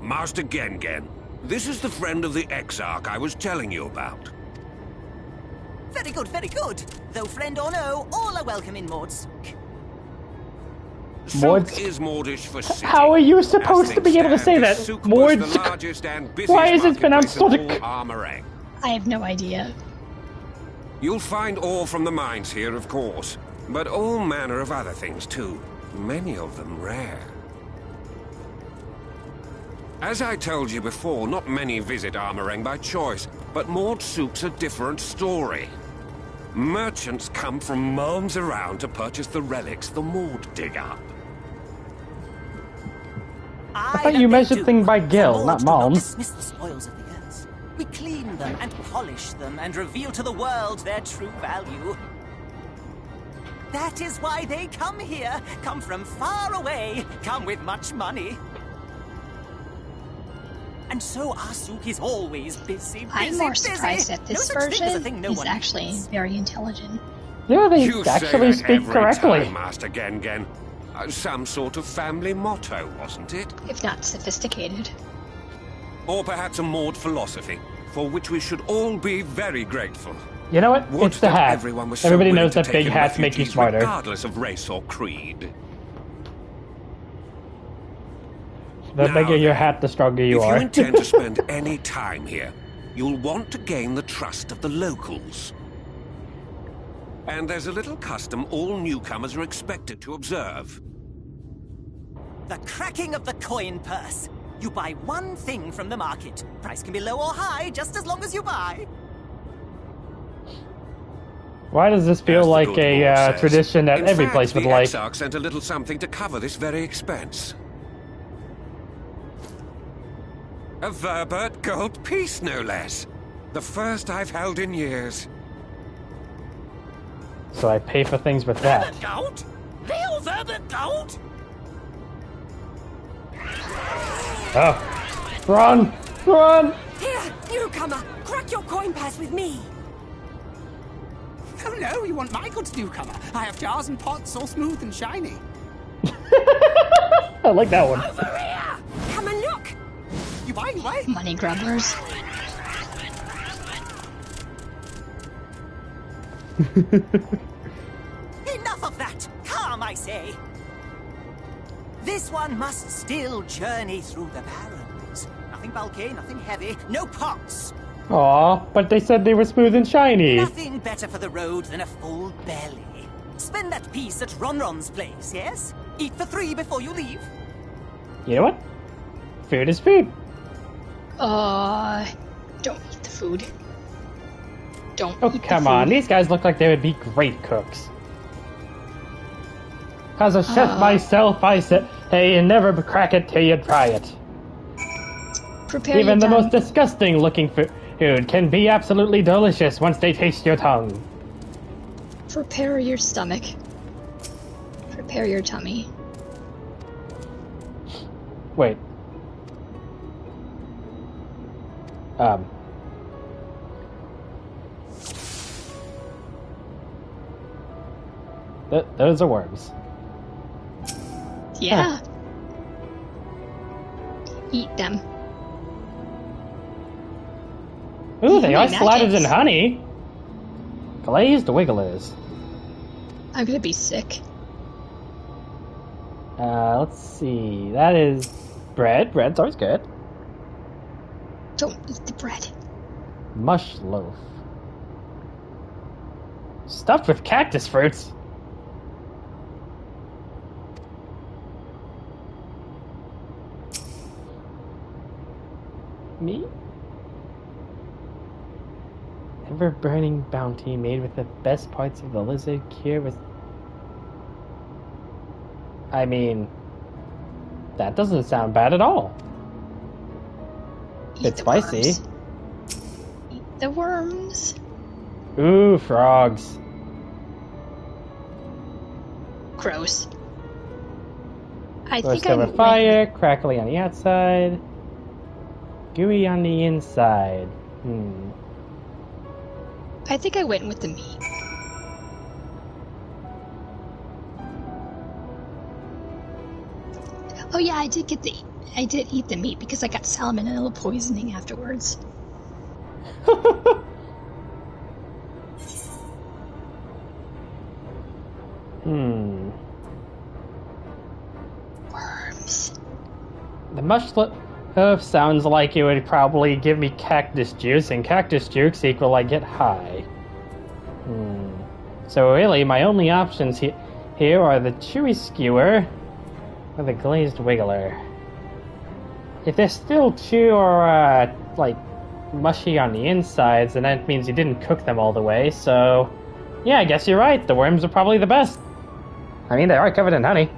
Master Gengen, this is the friend of the Exarch I was telling you about. Very good, very good. Though friend or no, all are welcome in Maud's. Sook is Mordish for city. How are you supposed to be able to say that? Mord. Why is it pronounced sort of? I have no idea. You'll find ore from the mines here, of course, but all manner of other things too. Many of them rare. As I told you before, not many visit Armoreng by choice, but Maud Sook's a different story. Merchants come from miles around to purchase the relics the Maud dig up. I thought you measured things by gil, not malms. Dismiss the spoils of the earth. We clean them and polish them and reveal to the world their true value. That is why they come here, come from far away, come with much money. And so our souk is always busy, I'm more surprised that this version is actually very intelligent. Yeah, they you actually say that speak every correctly. time, Master Gengen. Some sort of family motto, wasn't it? If not sophisticated. Or perhaps a Maud philosophy, for which we should all be very grateful. You know what? Would It's the that hat. everyone was so Everybody willing knows to that take big in hats make you refugees smarter. regardless of race or creed. The Now bigger your then, hat, the stronger you if are. you intend to spend any time here, you'll want to gain the trust of the locals. And there's a little custom all newcomers are expected to observe. The cracking of the coin purse. You buy one thing from the market. Price can be low or high, just as long as you buy. Why does this feel As the like good a Lord says. tradition that In every fact, place would the like? Exarch sent a little something to cover this very expense. A Verbert gold piece, no less. The first I've held in years. So I pay for things with that. Verbert gold? Real Verbert gold? Oh. Run! Run! Here, newcomer! Crack your coin purse with me! Oh no, you want my goods, newcomer. I have jars and pots all smooth and shiny. I like that one. Over here! Come and look! You buy? Money grubblers. Enough of that! Calm, I say! This one must still journey through the barrens. Nothing bulky, nothing heavy, no pots. Aw, but they said they were smooth and shiny. Nothing better for the road than a full belly. Spend that piece at Ronron's place, yes? Eat for 3 before you leave. You know what? Food is food. Don't eat the food. Don't Oh, eat come the food. on. These guys look like they would be great cooks. As a chef myself, I said, hey, you never crack it till you try it. Prepare Even the your most disgusting looking food can be absolutely delicious once they taste your tongue. Prepare your stomach. Prepare your tummy. Wait. Those are worms. Yeah. Eat them. Ooh, they are Magics. slathered in honey. Glazed wigglers. I'm gonna be sick. Let's see. That is bread. Bread's always good. Don't eat the bread. Mush loaf. Stuffed with cactus fruits. Me? Ever-burning bounty made with the best parts of the lizard cured with... I mean... that doesn't sound bad at all. It's spicy. Worms. Eat the worms. Ooh, frogs. Gross. I Roast think I over went fire, crackly on the outside, gooey on the inside. I think I went with the meat. Oh yeah, I did eat the meat because I got salmonella poisoning afterwards. Worms. The mush loaf sounds like it would probably give me cactus juice, and cactus juice equal I get high. So really, my only options here are the chewy skewer or the glazed wiggler. if they're still too, like, mushy on the insides, then that means you didn't cook them all the way, so... Yeah, I guess you're right. The worms are probably the best. I mean, they are covered in honey.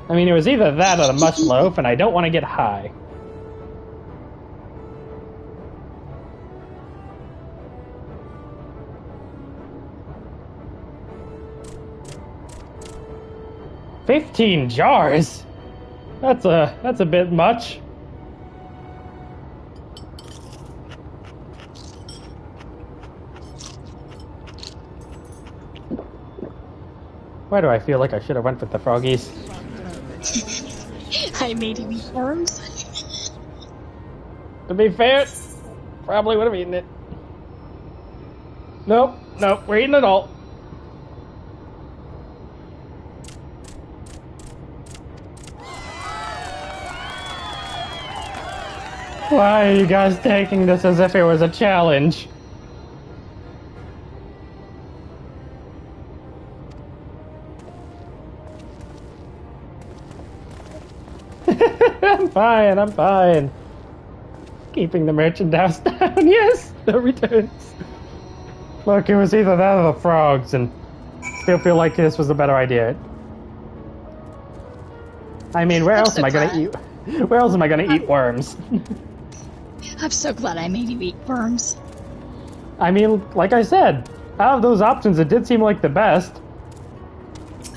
I mean, it was either that or the mush loaf, and I don't want to get high. $15 jars? That's a bit much. Why do I feel like I should have went with the froggies? I made him eat worms. To be fair, probably would have eaten it. Nope, we're eating it all. Why are you guys taking this as if it was a challenge? I'm fine. Keeping the merchandise down, yes! No returns. Look, it was either that or the frogs, and still feel like this was a better idea. I mean, where else am I gonna eat worms? I'm so glad I made you eat worms. I mean, like I said, out of those options, it did seem like the best.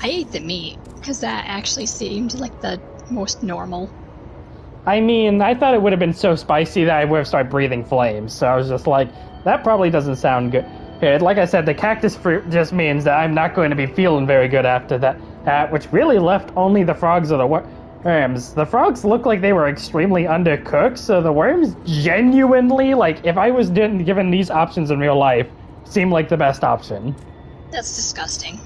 I ate the meat, because that actually seemed like the most normal. I mean, I thought it would have been so spicy that I would have started breathing flames, so I was just like, that probably doesn't sound good. Like I said, the cactus fruit just means that I'm not going to be feeling very good after that, which really left only the frogs or the worms. The frogs look like they were extremely undercooked, so the worms genuinely, like, if I was given these options in real life, seem like the best option. That's disgusting.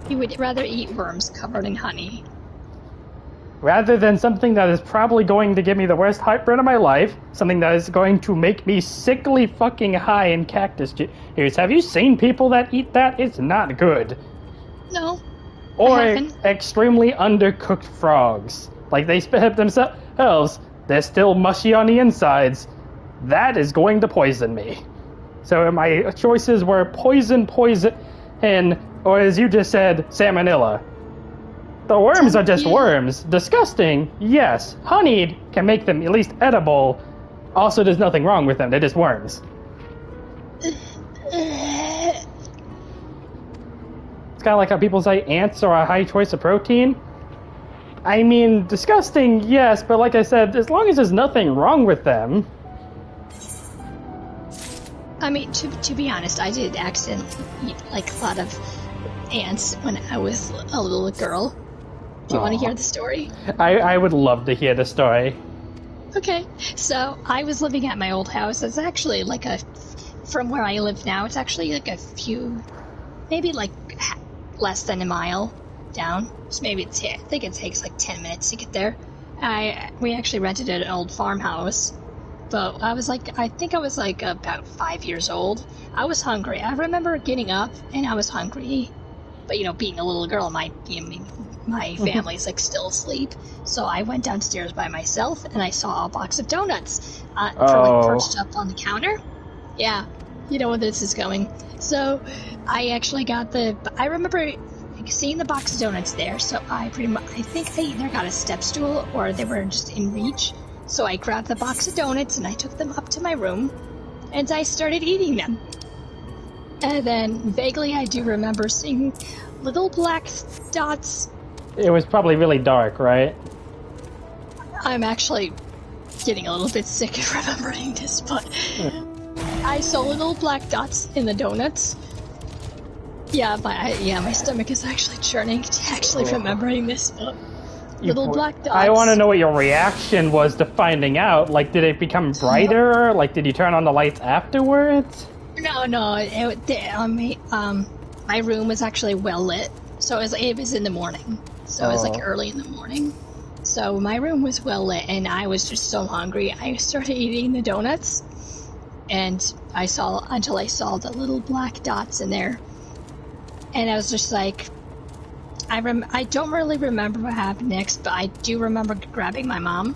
You would rather eat worms covered in honey. Rather than something that is probably going to give me the worst heartburn of my life, something that is going to make me sickly fucking high in cactus juice. Have you seen people that eat that? It's not good. No. Or extremely undercooked frogs. Like, they spit up themselves. They're still mushy on the insides. That is going to poison me. So my choices were poison, and, or as you just said, salmonella. The worms are just worms. Disgusting, yes. Honeyed can make them at least edible. Also, there's nothing wrong with them. They're just worms. It's kind of like how people say ants are a high choice of protein. I mean, disgusting, yes, but like I said, as long as there's nothing wrong with them. I mean, to be honest, I did accidentally eat, like, a lot of ants when I was a little girl. Do you want to hear the story? I would love to hear the story. Okay, so I was living at my old house. It's actually like from where I live now, it's actually like a few, maybe like less than a mile down. So maybe I think it takes like 10 minutes to get there. We actually rented an old farmhouse, but I think I was like about 5 years old. I was hungry. I remember getting up and I was hungry, but being a little girl, my family's like still asleep, so I went downstairs by myself and I saw a box of donuts perched up on the counter. Yeah, you know where this is going. So I actually I remember seeing the box of donuts there, so I think I either got a step stool or they were just in reach. So I grabbed the box of donuts and I took them up to my room and I started eating them. And then vaguely I do remember seeing little black dots. It was probably really dark, right? I'm actually getting a little bit sick of remembering this, but I saw little black dots in the donuts. Yeah, my stomach is actually churning to actually remembering this, but little black dots. I want to know what your reaction was to finding out. Like, did it become brighter? Like, did you turn on the lights afterwards? No. My room was actually well lit, so it was in the morning. So it was like early in the morning. So my room was well lit, and I was just so hungry. I started eating the donuts, and until I saw the little black dots in there, and I was just like, I don't really remember what happened next, but I do remember grabbing my mom,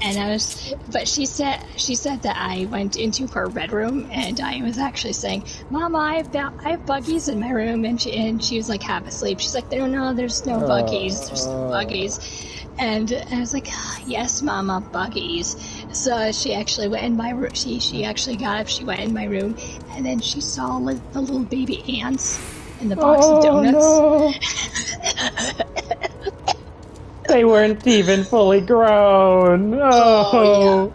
and she said that I went into her bedroom, and I was actually saying, "Mama, I have buggies in my room," and she was like half asleep. She's like, "No, there's no buggies. There's no buggies." And I was like, "Yes, Mama, buggies." So she actually went in my room. She actually got up. She went in my room, and then she saw the little baby ants in the box of donuts. No. They weren't even fully grown. Oh,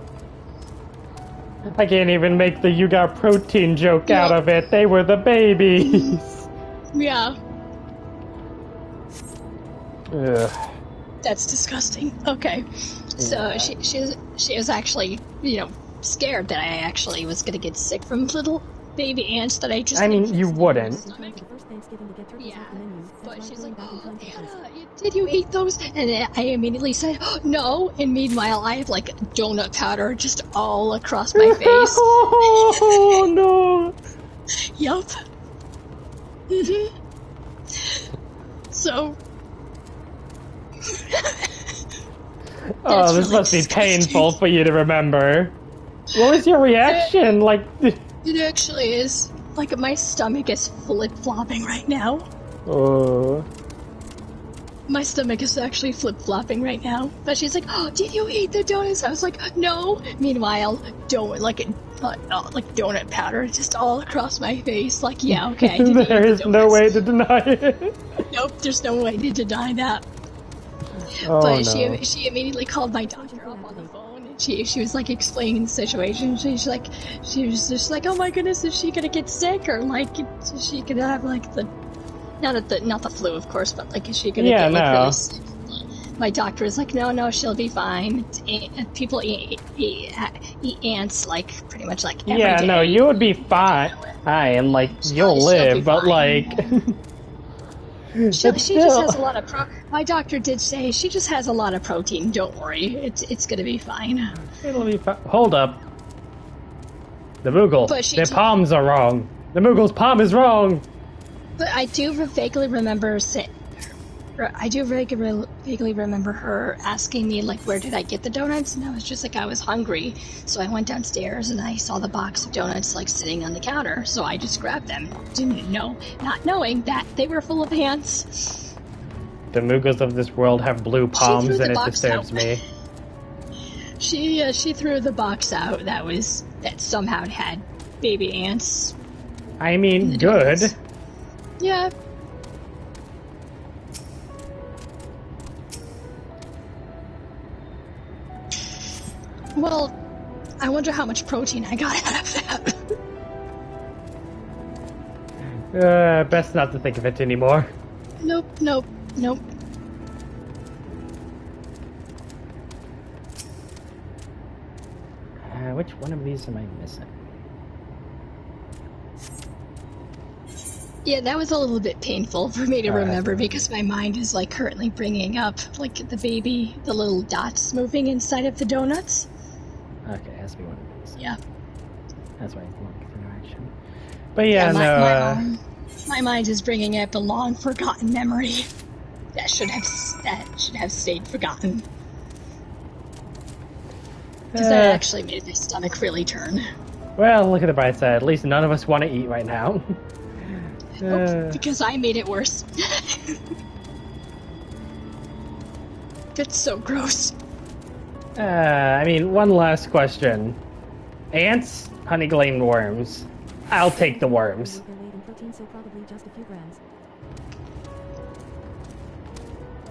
yeah. I can't even make the "you got protein" joke out of it. They were the babies. Yeah. Ugh. That's disgusting. Okay. So she was actually, scared that I actually was going to get sick from little baby ants that I just... I mean, you wouldn't. Yeah, but she's like, Anna, did you eat those? And I immediately said, no. And meanwhile, I have like donut powder just all across my face. Oh, no. Yup. Mm-hmm. So... Oh, this must be painful for you to remember. What was your reaction? It actually is. Like, my stomach is flip-flopping right now. Oh. My stomach is actually flip-flopping right now. But she's like, did you eat the donuts? I was like, no. Meanwhile, donut powder just all across my face. Like, yeah, okay. There is no way to deny it. Nope, there's no way to deny that. Oh, but no. she immediately called my doctor up on the phone, and she was like explaining the situation. She was just like, oh my goodness, is she gonna get sick, or like is she gonna have like the not the flu, of course, but like is she gonna get like really sick? My doctor is like, no, she'll be fine. People eat ants like pretty much like every day. No, you would be fine. And like you'll live, but like. She just has a lot of my doctor did say she just has a lot of protein. Don't worry, it's gonna be fine. It'll be fine. Hold up. The Moogle. Their palms are wrong. The Moogle's palm is wrong. But I do vaguely remember vaguely remember her asking me like, where did I get the donuts? And I was just like, I was hungry, so I went downstairs and I saw the box of donuts like sitting on the counter, so I just grabbed them. Not knowing that they were full of ants. The Moogles of this world have blue palms, and it disturbs me. She threw the box out that somehow had baby ants. I mean, good. Donuts. Yeah. Well, I wonder how much protein I got out of that. Best not to think of it anymore. Nope. Which one of these am I missing? Yeah, that was a little bit painful for me to remember because my mind is like currently bringing up like the little dots moving inside of the donuts. Okay, it has to be one of these. Yeah. That's why it's long interaction. But yeah, my mind is bringing up a long forgotten memory that should have stayed forgotten. Because that actually made my stomach really turn. Well, look at the bright side. At least none of us want to eat right now. Nope, because I made it worse. That's so gross. I mean, one last question. Ants, honey-gleamed worms. I'll take the worms.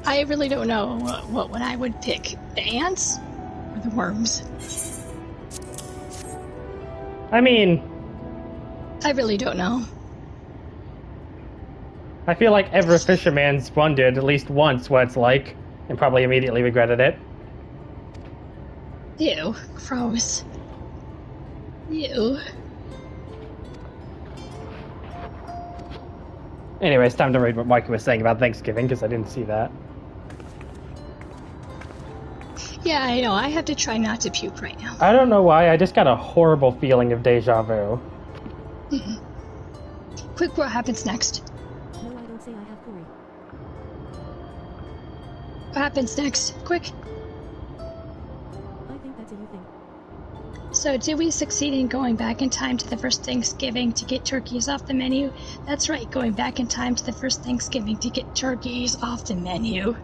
I really don't know what one I would pick. The ants or the worms? I mean... I really don't know. I feel like every fisherman's wondered at least once what it's like, and probably immediately regretted it. Ew. Gross. Ew. Anyway, it's time to read what Mikey was saying about Thanksgiving, because I didn't see that. Yeah, I know. I have to try not to puke right now. I don't know why, I just got a horrible feeling of deja vu. Quick, what happens next? No, I don't say I have curry. What happens next? Quick. I think that's a you thing. So, do we succeed in going back in time to the first Thanksgiving to get turkeys off the menu? That's right, going back in time to the first Thanksgiving to get turkeys off the menu.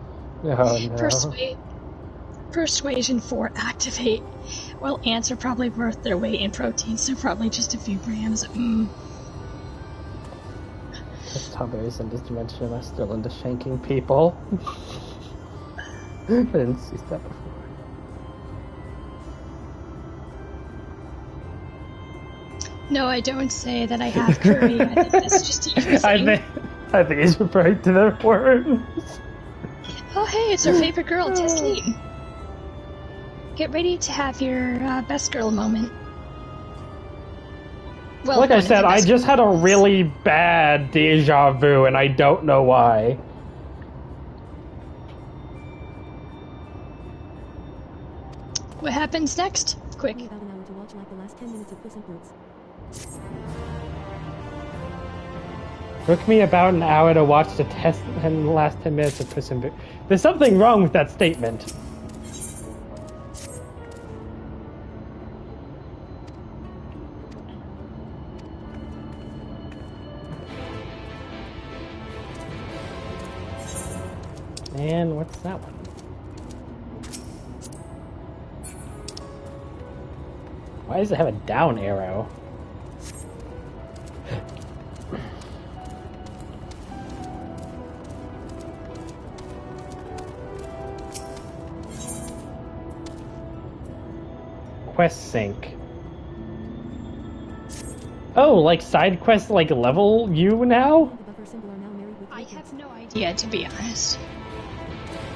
Oh no. Persuasion 4, activate. Well, ants are probably worth their weight in protein, so probably just a few grams. The strawberries in this dimension are still into shanking people. I didn't see that before. No, I don't say that I have curry. I think that's just a you thing. I think he's referring to their words. Oh, hey, it's our favorite girl, Tesleen. Get ready to have your best girl moment. Well, like I said, I just had a really bad deja vu, and I don't know why. What happens next? Quick. About an hour to watch like the last 10 minutes of Puss in Boots. Took me about an hour to watch the last 10 minutes of Puss in Boots. There's something wrong with that statement. And what's that one? Why does it have a down arrow? Quest sync. Oh, like side quests like level you now? I have no idea, to be honest.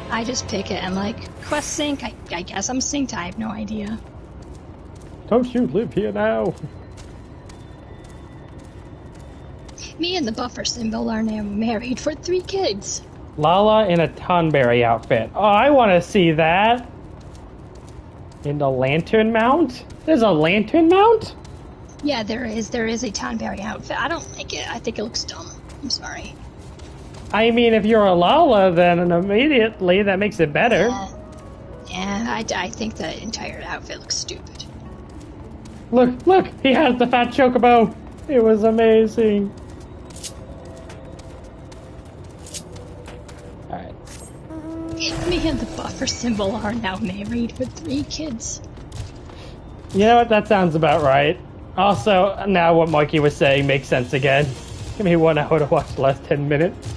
I just pick it and like, quest sync, I guess I'm synced, I have no idea. Don't you live here now? Me and the buffer symbol are now married for 3 kids. Lala in a Tonberry outfit. Oh, I want to see that. In the lantern mount? There's a lantern mount? Yeah, there is a Tonberry outfit. I don't like it. I think it looks dumb. I'm sorry. I mean, if you're a Lala, then immediately that makes it better. Yeah, I think the entire outfit looks stupid. Look! He has the fat chocobo! It was amazing. Alright. Me and the buffer symbol are now married with 3 kids. You know what? That sounds about right. Also, now what Mikey was saying makes sense again. Give me 1 hour to watch the last 10 minutes.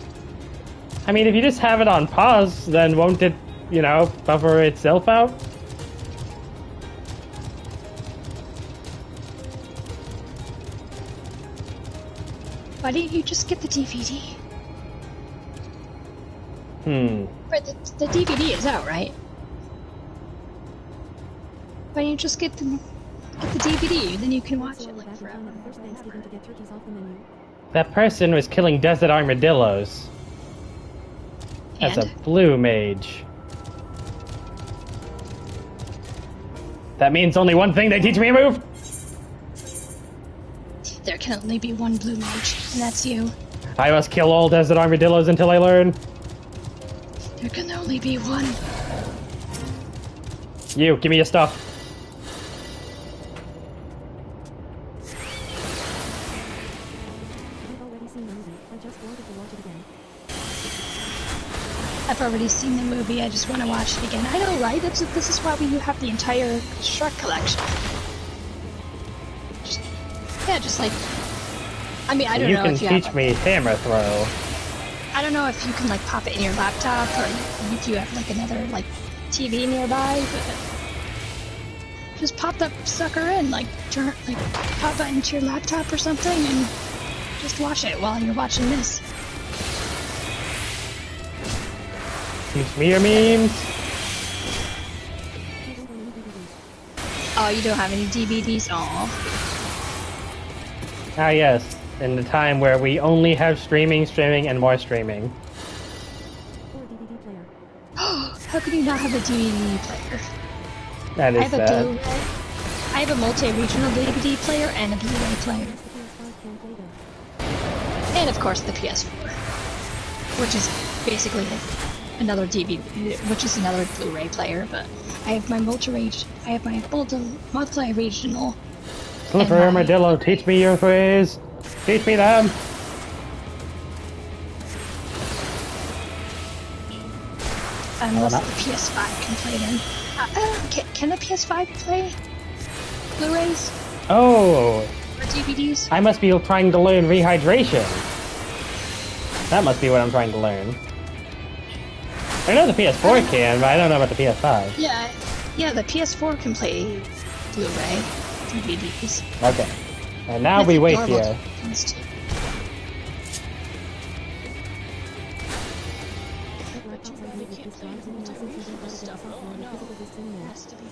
I mean, if you just have it on pause, then won't it, you know, buffer itself out? Why didn't you just get the DVD? But the DVD is out, right? Why don't you just get the DVD, then you can watch it like forever. That person was killing desert armadillos. As a blue mage. That means only one thing they teach me a move! There can only be one blue mage, and that's you. I must kill all desert armadillos until I learn. There can only be one. You, give me your stuff. I've already seen the movie, I just want to watch it again. I know, right? This is why we have the entire Shrek collection. Just like... I mean, I don't know if you can teach me hammer throw. I don't know if you can, like, pop it in your laptop, or if you have, like, another, like, TV nearby, but... Just pop that sucker in, like, pop that into your laptop or something, and just watch it while you're watching this. Teach me your memes. Oh, you don't have any DVDs? Aw. Ah, yes. In the time where we only have streaming, and more streaming. How can you not have a DVD player? That is sad. I have a multi-regional DVD player and a Blu-ray player. And of course the PS4. Which is basically another DVD, which is another Blu-ray player, but I have my multi-regional. Slippery Armadillo, teach me your ways. Teach me them. Unless the PS5 can play them. Can the PS5 play Blu-rays? Oh. Or DVDs? I must be trying to learn rehydration. That must be what I'm trying to learn. I know the PS4 can, but I don't know about the PS5. Yeah, the PS4 can play Blu-ray DVDs. Okay. And now we wait here.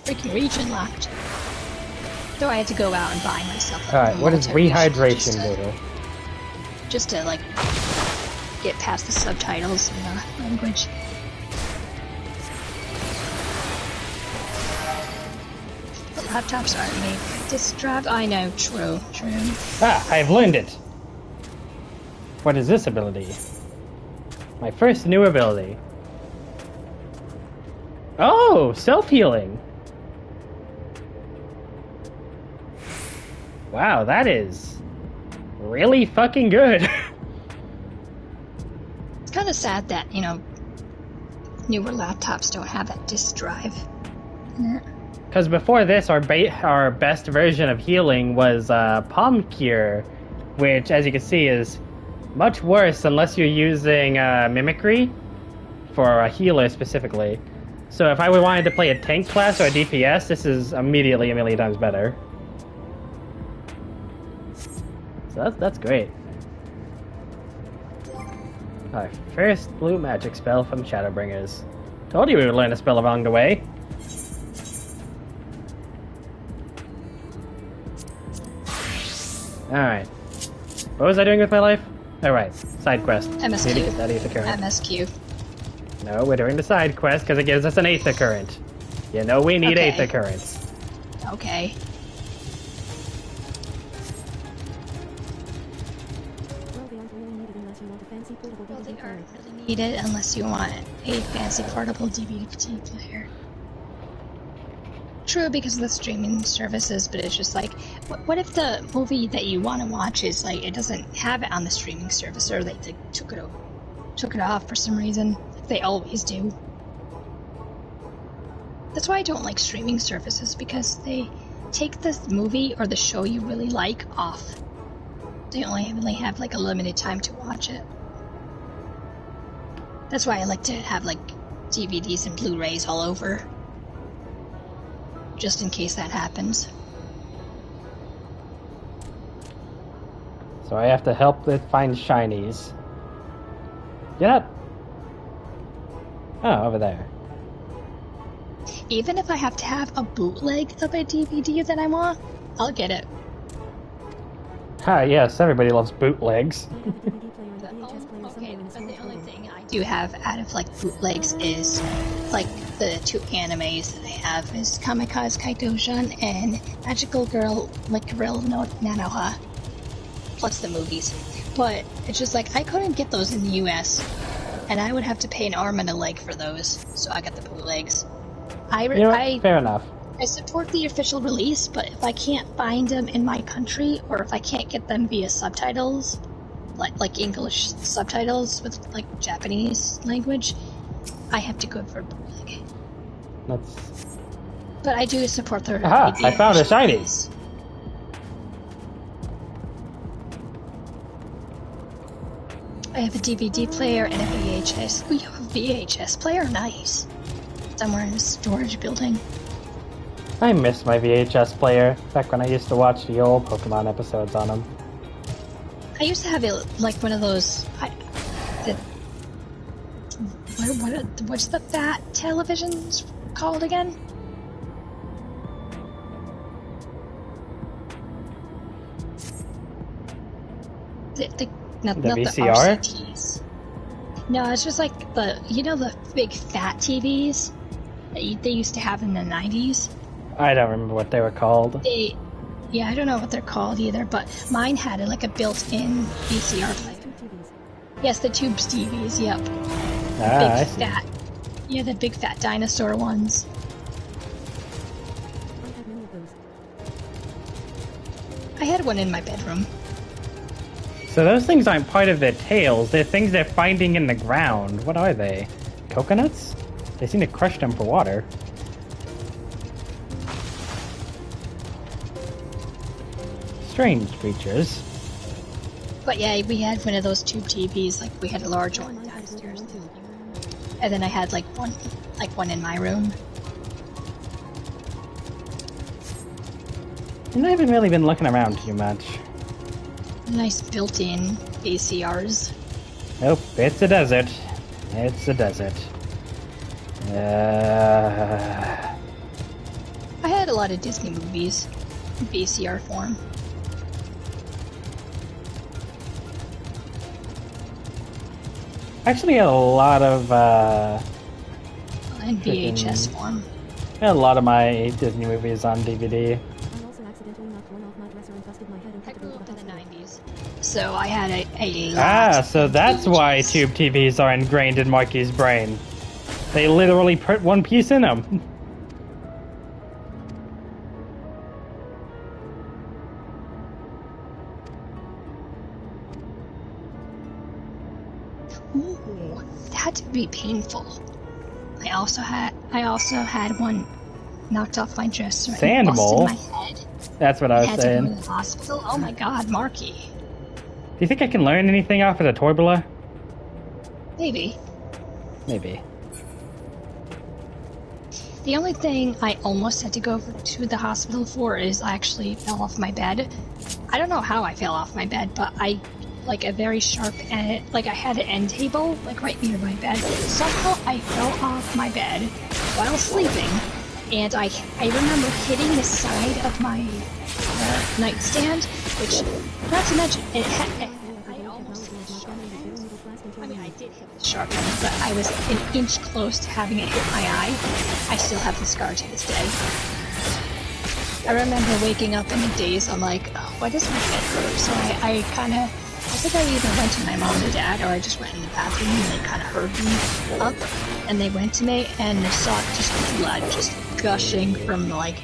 Freaking region locked. So I had to go out and buy myself. Alright, what does rehydration do? Just to like get past the subtitles in the language. The laptops aren't made for disk drive. I know, true. Ah, I've learned it. What is this ability? My first new ability. Oh, self-healing. Wow, that is really fucking good. It's kind of sad that, newer laptops don't have that disk drive. Because before this, our best version of healing was Palm Cure, which, as you can see, is much worse unless you're using Mimicry for a healer specifically. So if I wanted to play a tank class or a DPS, this is immediately a million times better. So that's great. Our first blue magic spell from Shadowbringers. Told you we would learn a spell along the way. Alright. What was I doing with my life? Alright, side quest. MSQ. Need to get that Aether Current. MSQ. No, we're doing the side quest because it gives us an Aether Current. You know we need Aether Currents. Okay. Well, they aren't really needed unless you want a fancy portable DVD player. True, because of the streaming services, but it's just like, what if the movie that you want to watch is like, it doesn't have it on the streaming service, or they took it off for some reason? They always do. That's why I don't like streaming services, because they take the movie or the show you really like off. They only really have like a limited time to watch it. That's why I like to have like DVDs and Blu-rays all over. Just in case that happens. So I have to help it find shinies. Get up! Oh, over there. Even if I have to have a bootleg of a DVD that I want, I'll get it. Yes, everybody loves bootlegs. Okay, but the only thing I do have out of like bootlegs is like the two animes that I have is Kamikaze Kaitoshan and Magical Girl Licorice no Nanoha, plus the movies. But it's just like I couldn't get those in the US, and I would have to pay an arm and a leg for those, so I got the bootlegs. Fair enough. I support the official release, but if I can't find them in my country, or if I can't get them via subtitles, like English subtitles with like Japanese language, I have to go for a bootleg. But I do support their. Aha! I found a shiny. I have a DVD player and a VHS. We have a VHS player, nice. Somewhere in a storage building. I miss my VHS player, back when I used to watch the old Pokemon episodes on them. I used to have it like one of those. What's the fat televisions called again? Not VCR? the RCTs. No, it's just like the big fat TVs that they used to have in the 90s. I don't remember what they were called. Yeah, I don't know what they're called either, but mine had like a built-in VCR player. Yes, the tubes TVs, yep. I Big see. fat Yeah, the big fat dinosaur ones. I had one in my bedroom. So those things aren't part of their tails. They're things they're finding in the ground. What are they? Coconuts? They seem to crush them for water. Strange creatures. But yeah, we had one of those tube TVs. Like we had a large one downstairs, and then I had like one in my room. And I haven't really been looking around too much. Nice built-in ACRs. Nope, it's a desert. It's a desert. I had a lot of Disney movies in VCR form. Actually, a lot of in VHS form. I had a lot of my Disney movies on DVD. I grew up in the 90s, so I had a lot. So that's why tube TVs are ingrained in Marky's brain. They literally put one piece in them. Ooh, that would be painful. I also had one knocked off my dresser and busted my head. That's what I was saying. Had to go to the hospital. Oh my god, Marky. Do you think I can learn anything off of the Torbula? Maybe. Maybe. The only thing I almost had to go to the hospital for is I actually fell off my bed. I don't know how I fell off my bed, but I, like a very sharp end, like I had an end table, like right near my bed. Somehow I fell off my bed while sleeping, and I remember hitting the side of my nightstand, which, not to mention, I almost hit the sharp end. I mean, I did hit the sharp end, but I was an inch close to having it hit my eye. I still have the scar to this day. I remember waking up in a daze. I'm like, oh, why does my head hurt? So I think I either went to my mom and dad, or I just went in the bathroom and they kind of heard me up, and they went to me and they saw just blood just gushing from like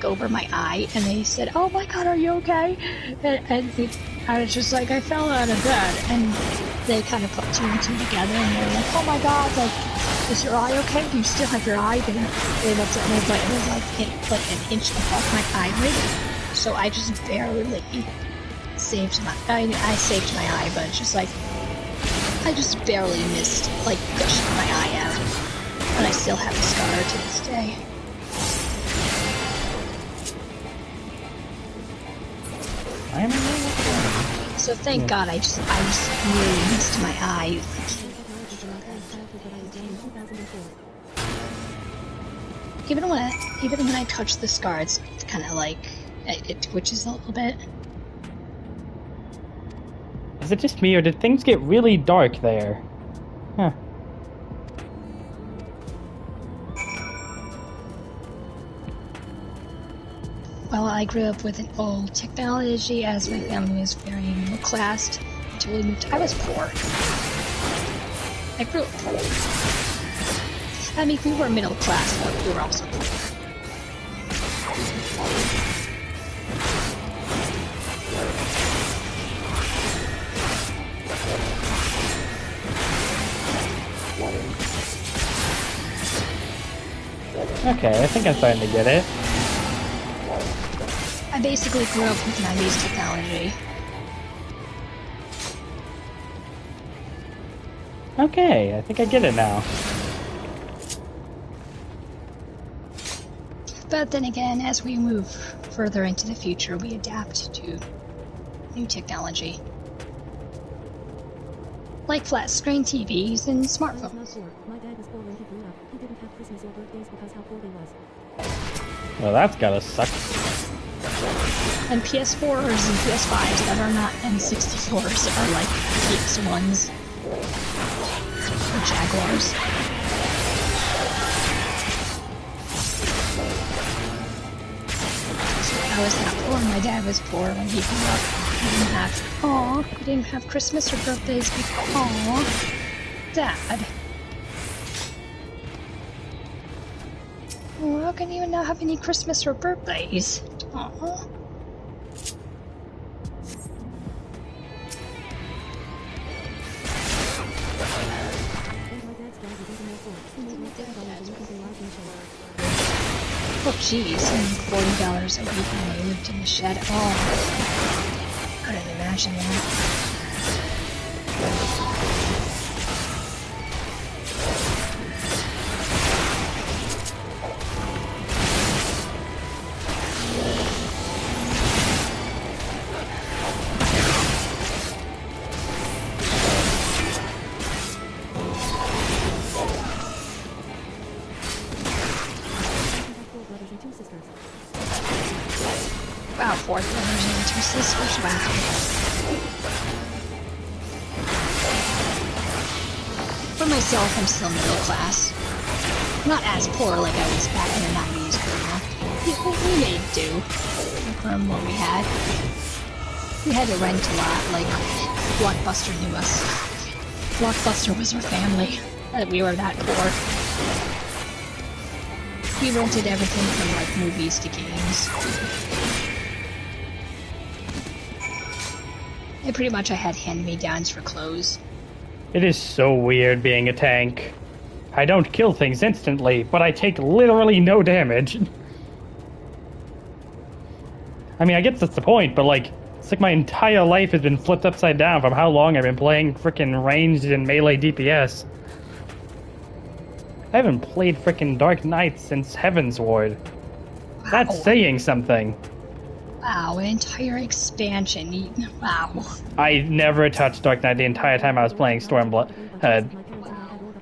over my eye, and they said, "Oh my god, are you okay?" And I was just like, I fell out of bed, and they kind of put two and two together, and they were like, "Oh my god, like, is your eye okay? Do you still have your eye?" And they looked at me, but it was like an inch above my eyelid, so I just barely saved my. I saved my eye, but it's just like I just barely missed like gushing my eye out, and I still have the scar to this day. So thank God I just really missed my eye. Even when I touch the scar, it's kind of like it twitches a little bit. Is it just me, or did things get really dark there? Huh. Well, I grew up with an old technology, as my family was very middle class until we moved. I was poor. I grew up poor. I mean, we were middle class, but we were also poor. Okay, I think I'm starting to get it. I basically grew up with 90s technology. Okay, I think I get it now. But then again, as we move further into the future, we adapt to new technology. Like flat screen TVs and smartphones. My dad was poor when he grew up. He didn't have Christmas or birthdays because how poor he was. Well, that's gotta suck. And PS4s and PS5s that are not N64s are like PS1s or Jaguars. So I was not poor. My dad was poor when he grew up. He didn't have Christmas or birthdays because, Dad. Oh, how can you not have any Christmas or birthdays? Aww. Oh jeez, $40 a week when I lived in the shed. Oh, I couldn't imagine that. Wow, 4 brothers and 2 sisters. Wow. For myself, I'm still middle class. Not as poor like I was back in the 90s, but we made do from what we had. We had to rent a lot, like Blockbuster knew us. Blockbuster was our family. We were that poor. We rented everything from like movies to games. And pretty much I had hand-me-downs for clothes. It is so weird being a tank. I don't kill things instantly, but I take literally no damage. I mean, I guess that's the point, but like, it's like my entire life has been flipped upside down from how long I've been playing frickin' ranged and melee DPS. I haven't played frickin' Dark Knight since Heaven's Ward. That's saying something. Wow, an entire expansion. Wow. I never touched Dark Knight the entire time I was playing Stormblood.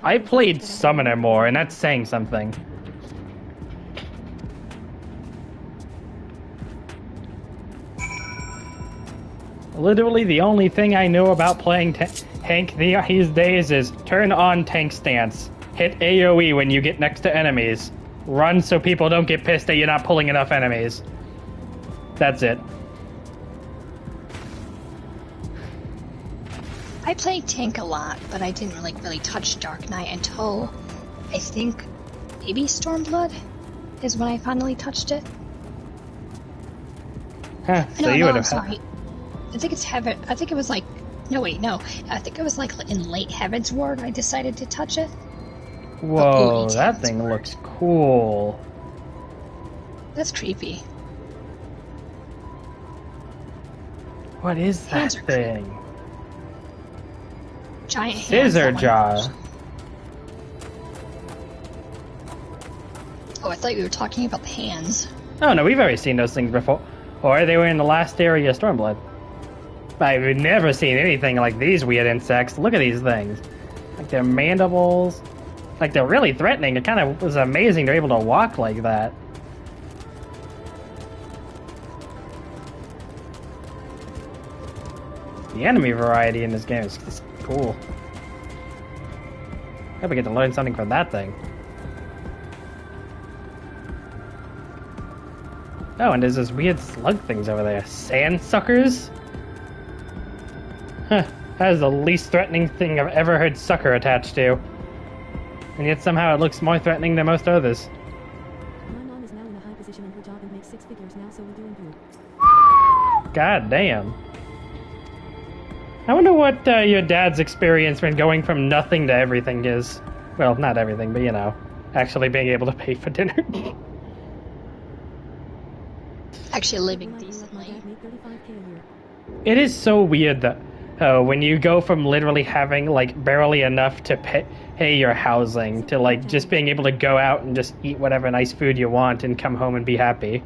I played Summoner more, and that's saying something. Literally the only thing I know about playing tank these days is turn on tank stance. Hit AoE when you get next to enemies. Run so people don't get pissed that you're not pulling enough enemies. That's it. I played tank a lot, but I didn't really touch Dark Knight until I think maybe Stormblood is when I finally touched it. Huh, so you would have. Sorry. I think it's Heaven. I think it was like. No, wait, no. I think it was like in late Heaven's Ward I decided to touch it. Whoa, that thing looks cool. That's creepy. What is that thing? Giant Scissor jaw. Oh, I thought you were talking about the hands. Oh no, we've already seen those things before. Or they were in the last area of Stormblood. I've never seen anything like these weird insects. Look at these things. Like their mandibles. Like they're really threatening. It kind of was amazing they're able to walk like that. The enemy variety in this game is cool. I hope I get to learn something from that thing. Oh, and there's this weird slug things over there. Sand suckers? Huh. That is the least threatening thing I've ever heard sucker attached to. And yet somehow it looks more threatening than most others. My mom is now in a high position in her job and makes 6 figures now, so we're doing good. God damn. I wonder what your dad's experience when going from nothing to everything is. Well, not everything, but you know, actually being able to pay for dinner. Actually living decently. It is so weird that when you go from literally having like barely enough to pay your housing to like just being able to go out and just eat whatever nice food you want and come home and be happy.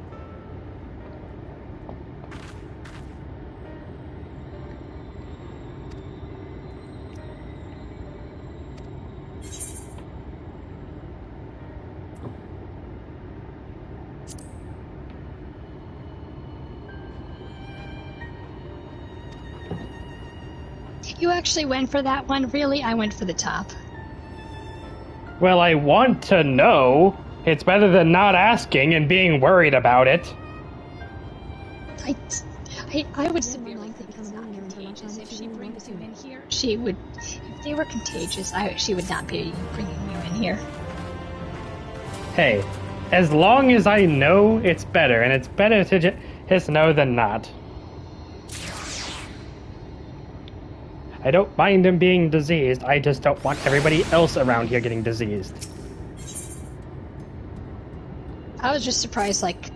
You actually went for that one? Really? I went for the top. Well, I want to know. It's better than not asking and being worried about it. I would severely think it's not contagious. If she brings you in here, she would... If they were contagious, she would not be bringing you in here. Hey, As long as I know, it's better, and it's better to just know than not. I don't mind him being diseased, I just don't want everybody else around here getting diseased. I was just surprised, like,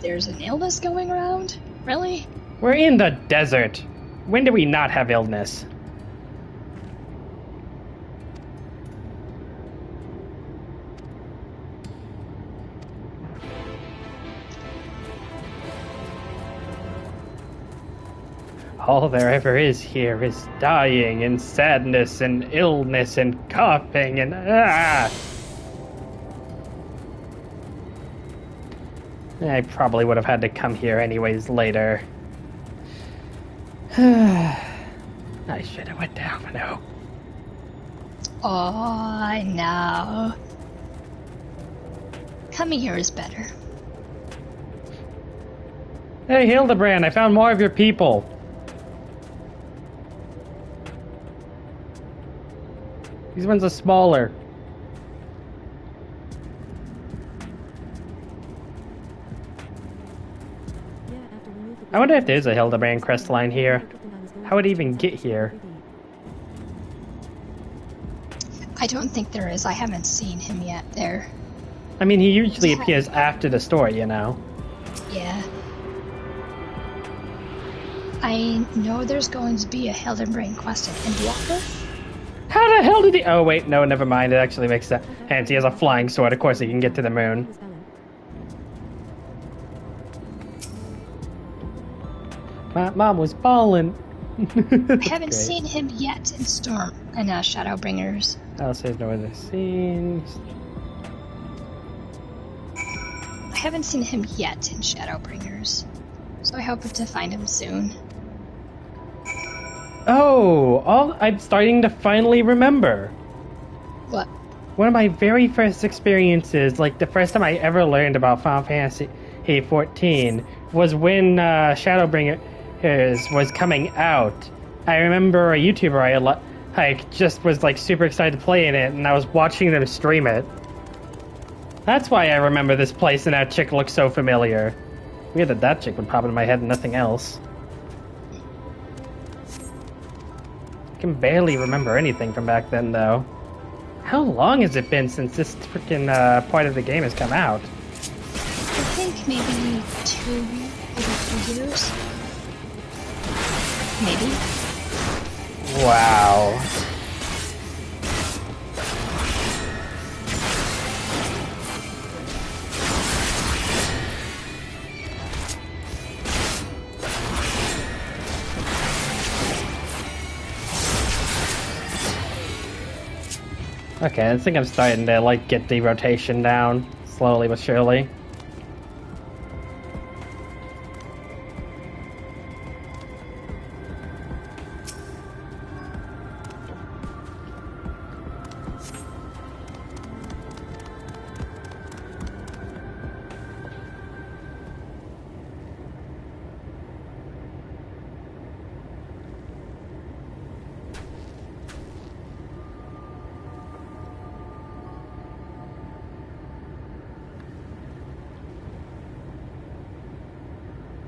there's an illness going around? Really? We're in the desert. When do we not have illness? All there ever is here is dying and sadness and illness and coughing and I probably would have had to come here anyways later. I should have went down, no. Oh, no. Coming here is better. Hey, Hildebrand, I found more of your people. These ones are smaller. I wonder if there's a Hildebrand crest line here. How would it even get here? I don't think there is. I haven't seen him yet there. I mean, he usually appears after the story, you know. Yeah. I know there's going to be a Hildebrand quest in Endwalker. How the hell did he... Oh, wait, no, never mind. It actually makes sense. And he has a flying sword. Of course he can get to the moon. My mom was balling. I haven't seen him yet in Shadowbringers. Alice says no other scenes. I haven't seen him yet in Shadowbringers, so I hope to find him soon. Oh, I'm starting to finally remember. What? One of my very first experiences, like the first time I ever learned about Final Fantasy XIV, was when Shadowbringers was coming out. I remember a YouTuber I just was like super excited to play in it, and I was watching them stream it. That's why I remember this place and that chick looks so familiar. Weird that chick would pop into my head and nothing else. I can barely remember anything from back then, though. How long has it been since this freaking part of the game has come out? I think maybe 2 years. Maybe. Wow. Okay, I think I'm starting to, like, get the rotation down, slowly but surely.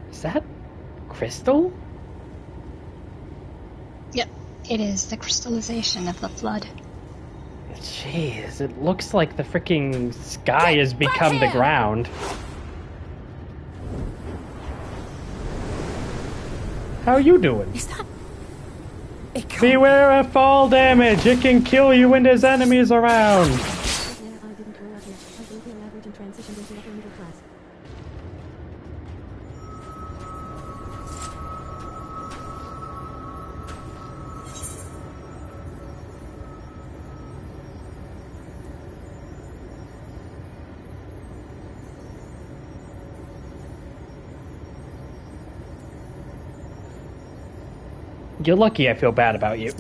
Is that crystal? Yep, it is the crystallization of the flood. Jeez, it looks like the freaking sky has become the ground. How you doing? Is that... Beware of fall damage! It can kill you when there's enemies around! You're lucky I feel bad about you.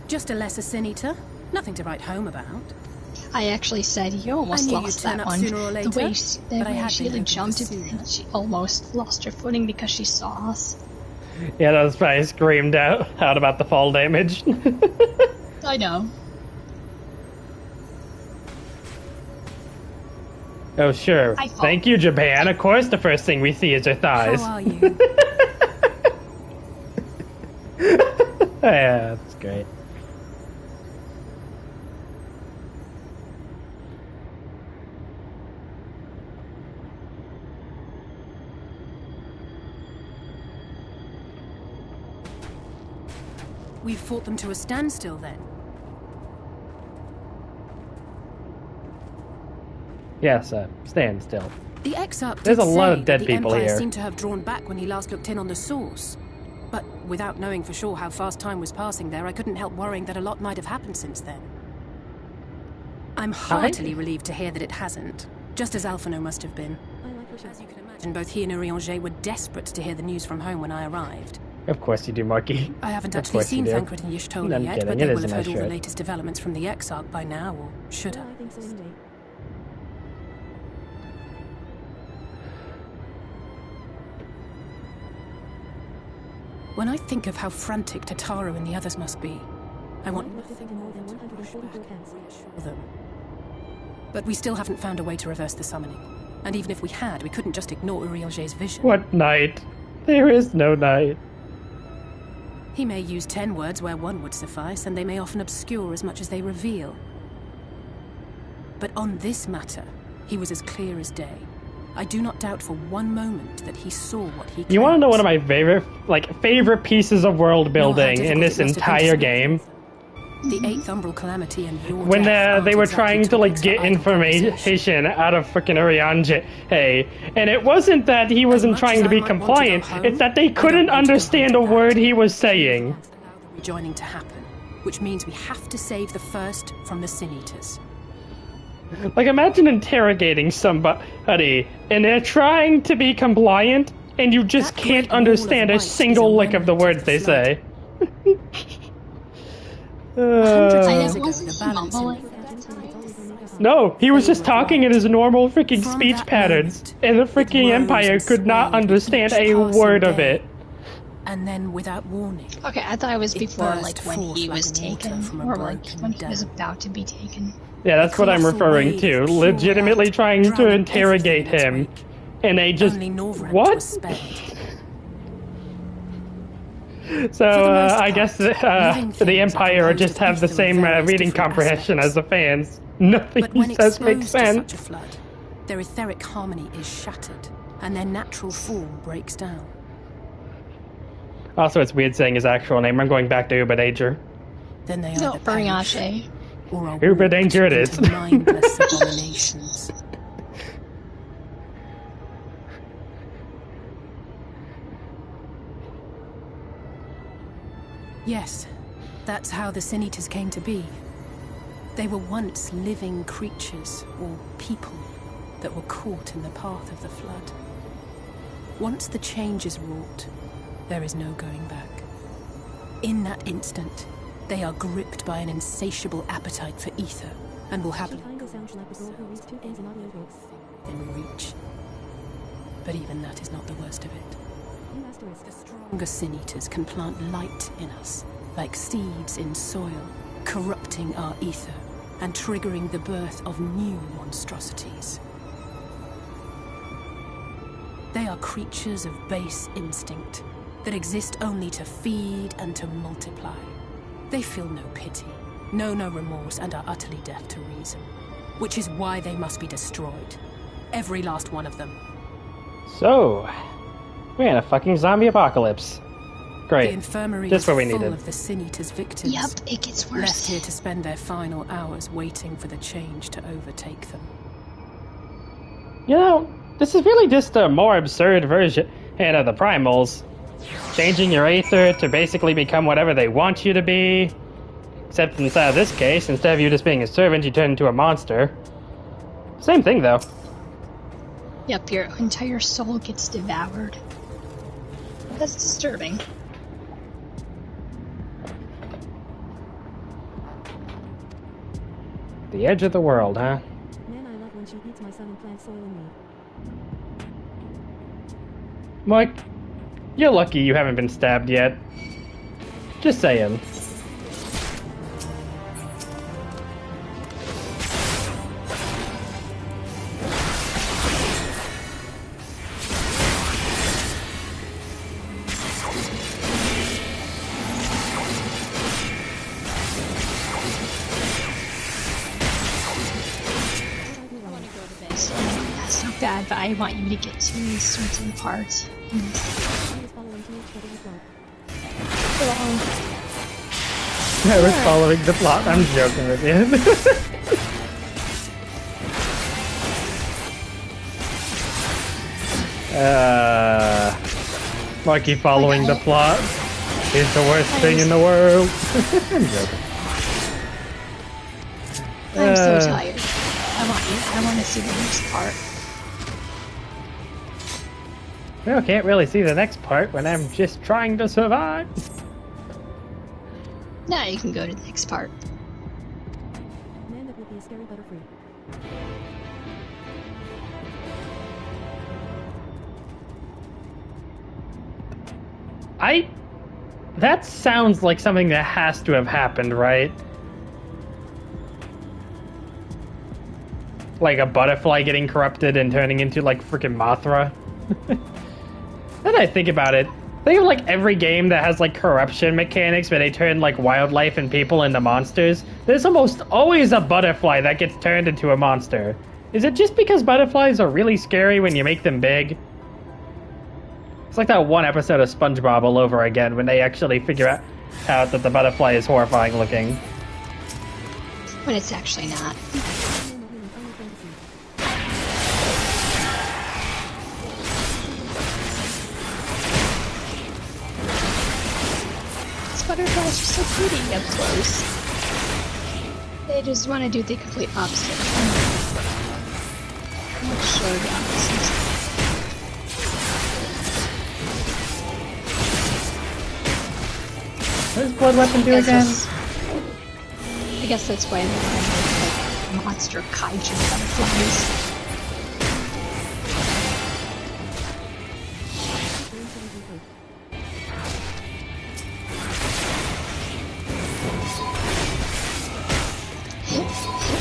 Just a lesser sin eater. Nothing to write home about. I actually said you almost lost that one. Later, the way she jumped and she almost lost her footing because she saw us. Yeah, that was why I screamed out about the fall damage. I know. Oh, sure. Thank you, Japan. Of course the first thing we see is her thighs. How are you? Yeah, that's great. We've fought them to a standstill then. Yes, stand still. The exarch There's a did lot say of dead that people the Empire here. seemed to have drawn back when he last looked in on the source. But without knowing for sure how fast time was passing there, I couldn't help worrying that a lot might have happened since then. I'm heartily relieved to hear that it hasn't, just as Alphino must have been. As you can imagine, both he and Urianger were desperate to hear the news from home when I arrived. Of course you do, Marky. I haven't Of actually course you seen do. Thancred and Y'shtola I'm yet, kidding. but It they is will a have heard nice all the shirt. latest developments from the Exarch by now, or should have. I think so anyway. When I think of how frantic Tataru and the others must be, I want nothing more than to push back and reassure them. But we still haven't found a way to reverse the summoning. And even if we had, we couldn't just ignore Urianger's vision. What night? There is no night. He may use 10 words where one would suffice, and they may often obscure as much as they reveal. But on this matter, he was as clear as day. I do not doubt for one moment that he saw what he You want to know one of claimed. my favorite pieces of world building in this entire game? The 8th Umbral Calamity and your When death aren't they were exactly trying to topics get for idle conversation. information out of frickin' Urianger, and it wasn't that he wasn't trying to be compliant, it's that they couldn't understand a word he was saying. Rejoining to happen, which means we have to save the first from the Sin Eaters. Like, imagine interrogating somebody, and they're trying to be compliant, and you just can't understand a single lick of the words they say. No, he was just talking in his normal freaking speech patterns, and the freaking Empire could not understand a word of it. And then, without warning... Okay, I thought it was before, burst like, when forth he like was water taken, from a or, like, broken when he dam. was about to be taken. Yeah, that's what I'm referring to. Legitimately trying to interrogate him, and they just... What? So, I guess the Empire just have the same reading comprehension as the fans. Nothing he says makes sense. Such a flood, their etheric harmony is shattered, and their natural form breaks down. Also, it's weird saying his actual name. I'm going back to Ubadanger. Then they No, either perish Urianger. or are Ubadanger it is. into mindless abominations. Yes, that's how the Sin Eaters came to be. They were once living creatures, or people, that were caught in the path of the flood. Once the change is wrought, there is no going back. In that instant, they are gripped by an insatiable appetite for ether, and will happily in reach. But even that is not the worst of it. The stronger Sin Eaters can plant light in us, like seeds in soil, corrupting our ether and triggering the birth of new monstrosities. They are creatures of base instinct that exist only to feed and to multiply. They feel no pity, know no remorse, and are utterly deaf to reason, which is why they must be destroyed. Every last one of them. So, we're in a fucking zombie apocalypse. Great. The infirmary Just is what we full needed. of the Sin Eaters' victims. Yep, it gets worse. Left here to spend their final hours waiting for the change to overtake them. You know, this is really just a more absurd version of the primals. Changing your aether to basically become whatever they want you to be. Except inside of this case, instead of you just being a servant, you turn into a monster. Same thing, though. Yep, your entire soul gets devoured. That's disturbing. The edge of the world, huh? Man, I love when she eats my son and plants soil in me. Mike, you're lucky you haven't been stabbed yet. Just saying. So that's not bad, but I want you to get to a certain part. I was following the plot. I'm joking with you. Lucky following the plot is the worst thing in the world. I'm joking. I'm so tired. I want to see the next part. Well, can't really see the next part when I'm just trying to survive. Now you can go to the next part. Man, that would be a scary butterfree. That sounds like something that has to have happened, right? Like a butterfly getting corrupted and turning into like freaking Mothra. Then I think about it. Think of like every game that has like corruption mechanics where they turn like wildlife and people into monsters. There's almost always a butterfly that gets turned into a monster. Is it just because butterflies are really scary when you make them big? It's like that one episode of SpongeBob all over again when they actually figure out that the butterfly is horrifying looking. When it's actually not. These butterflies are so pretty up close. They just want to do the complete opposite. Let's show the opposite. What does Blood Weapon do again? I guess that's why they're like monster kaiju butterflies.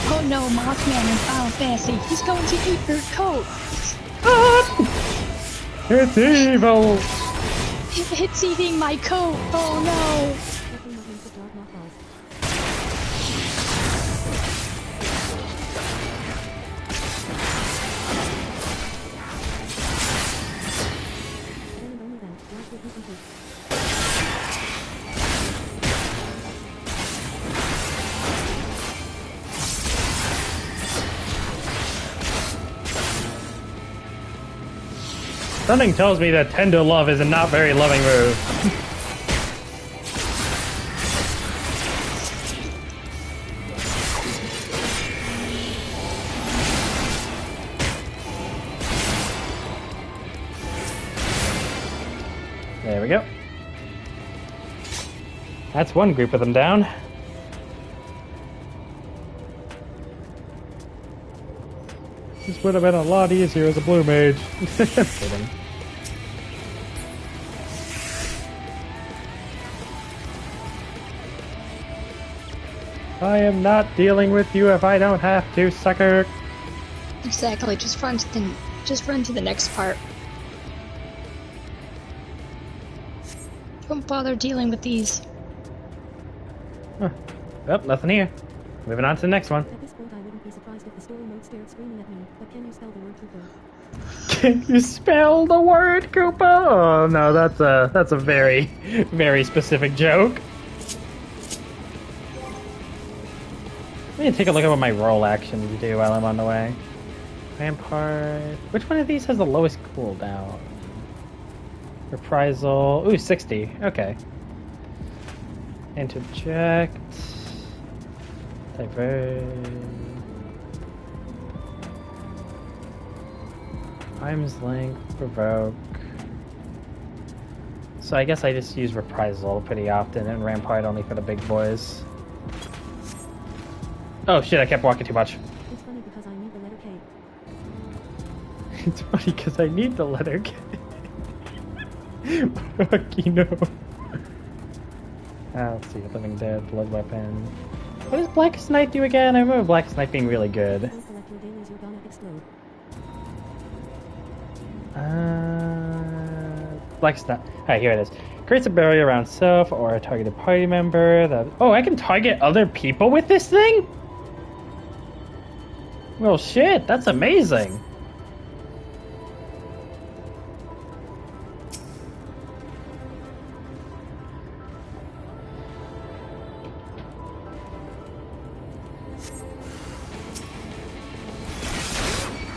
Oh no, Mothman in Final Fantasy. He's going to eat your coat. It's evil. It's eating my coat! Oh no! Something tells me that tender love is a not very loving move. There we go. That's one group of them down. This would have been a lot easier as a blue mage. I'm kidding. I am not dealing with you if I don't have to, sucker. Exactly. Just run to the next part. Don't bother dealing with these. Huh. Well, nothing here. Moving on to the next one. At this point, I wouldn't be surprised if the story mode stared screaming at me. But can you spell the word Cooper? Can you spell the word Koopa? Oh no, that's a very, very specific joke. Let me take a look at what my roll actions do while I'm on the way. Rampart. Which one of these has the lowest cooldown? Reprisal. Ooh, 60. Okay. Interject. Divert. Times length. Provoke. So I guess I just use Reprisal pretty often and Rampart only for the big boys. Oh shit, I kept walking too much. It's funny because I need the letter K. It's funny because I need the letter K. Fuck, you know. Let's see, Living Dead, Blood Weapon. What does Blackest Night do again? I remember Blackest Night being really good. Blackest Night. Alright, here it is. Creates a barrier around self or a targeted party member. Oh, I can target other people with this thing? Well, shit, that's amazing.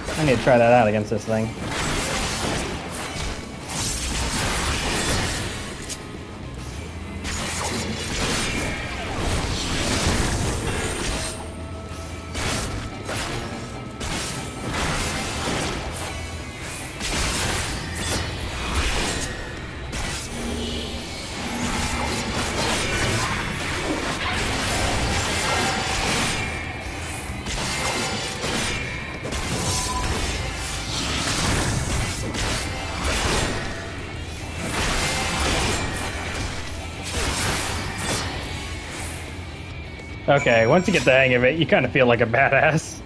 I need to try that out against this thing. Okay, once you get the hang of it, you kind of feel like a badass.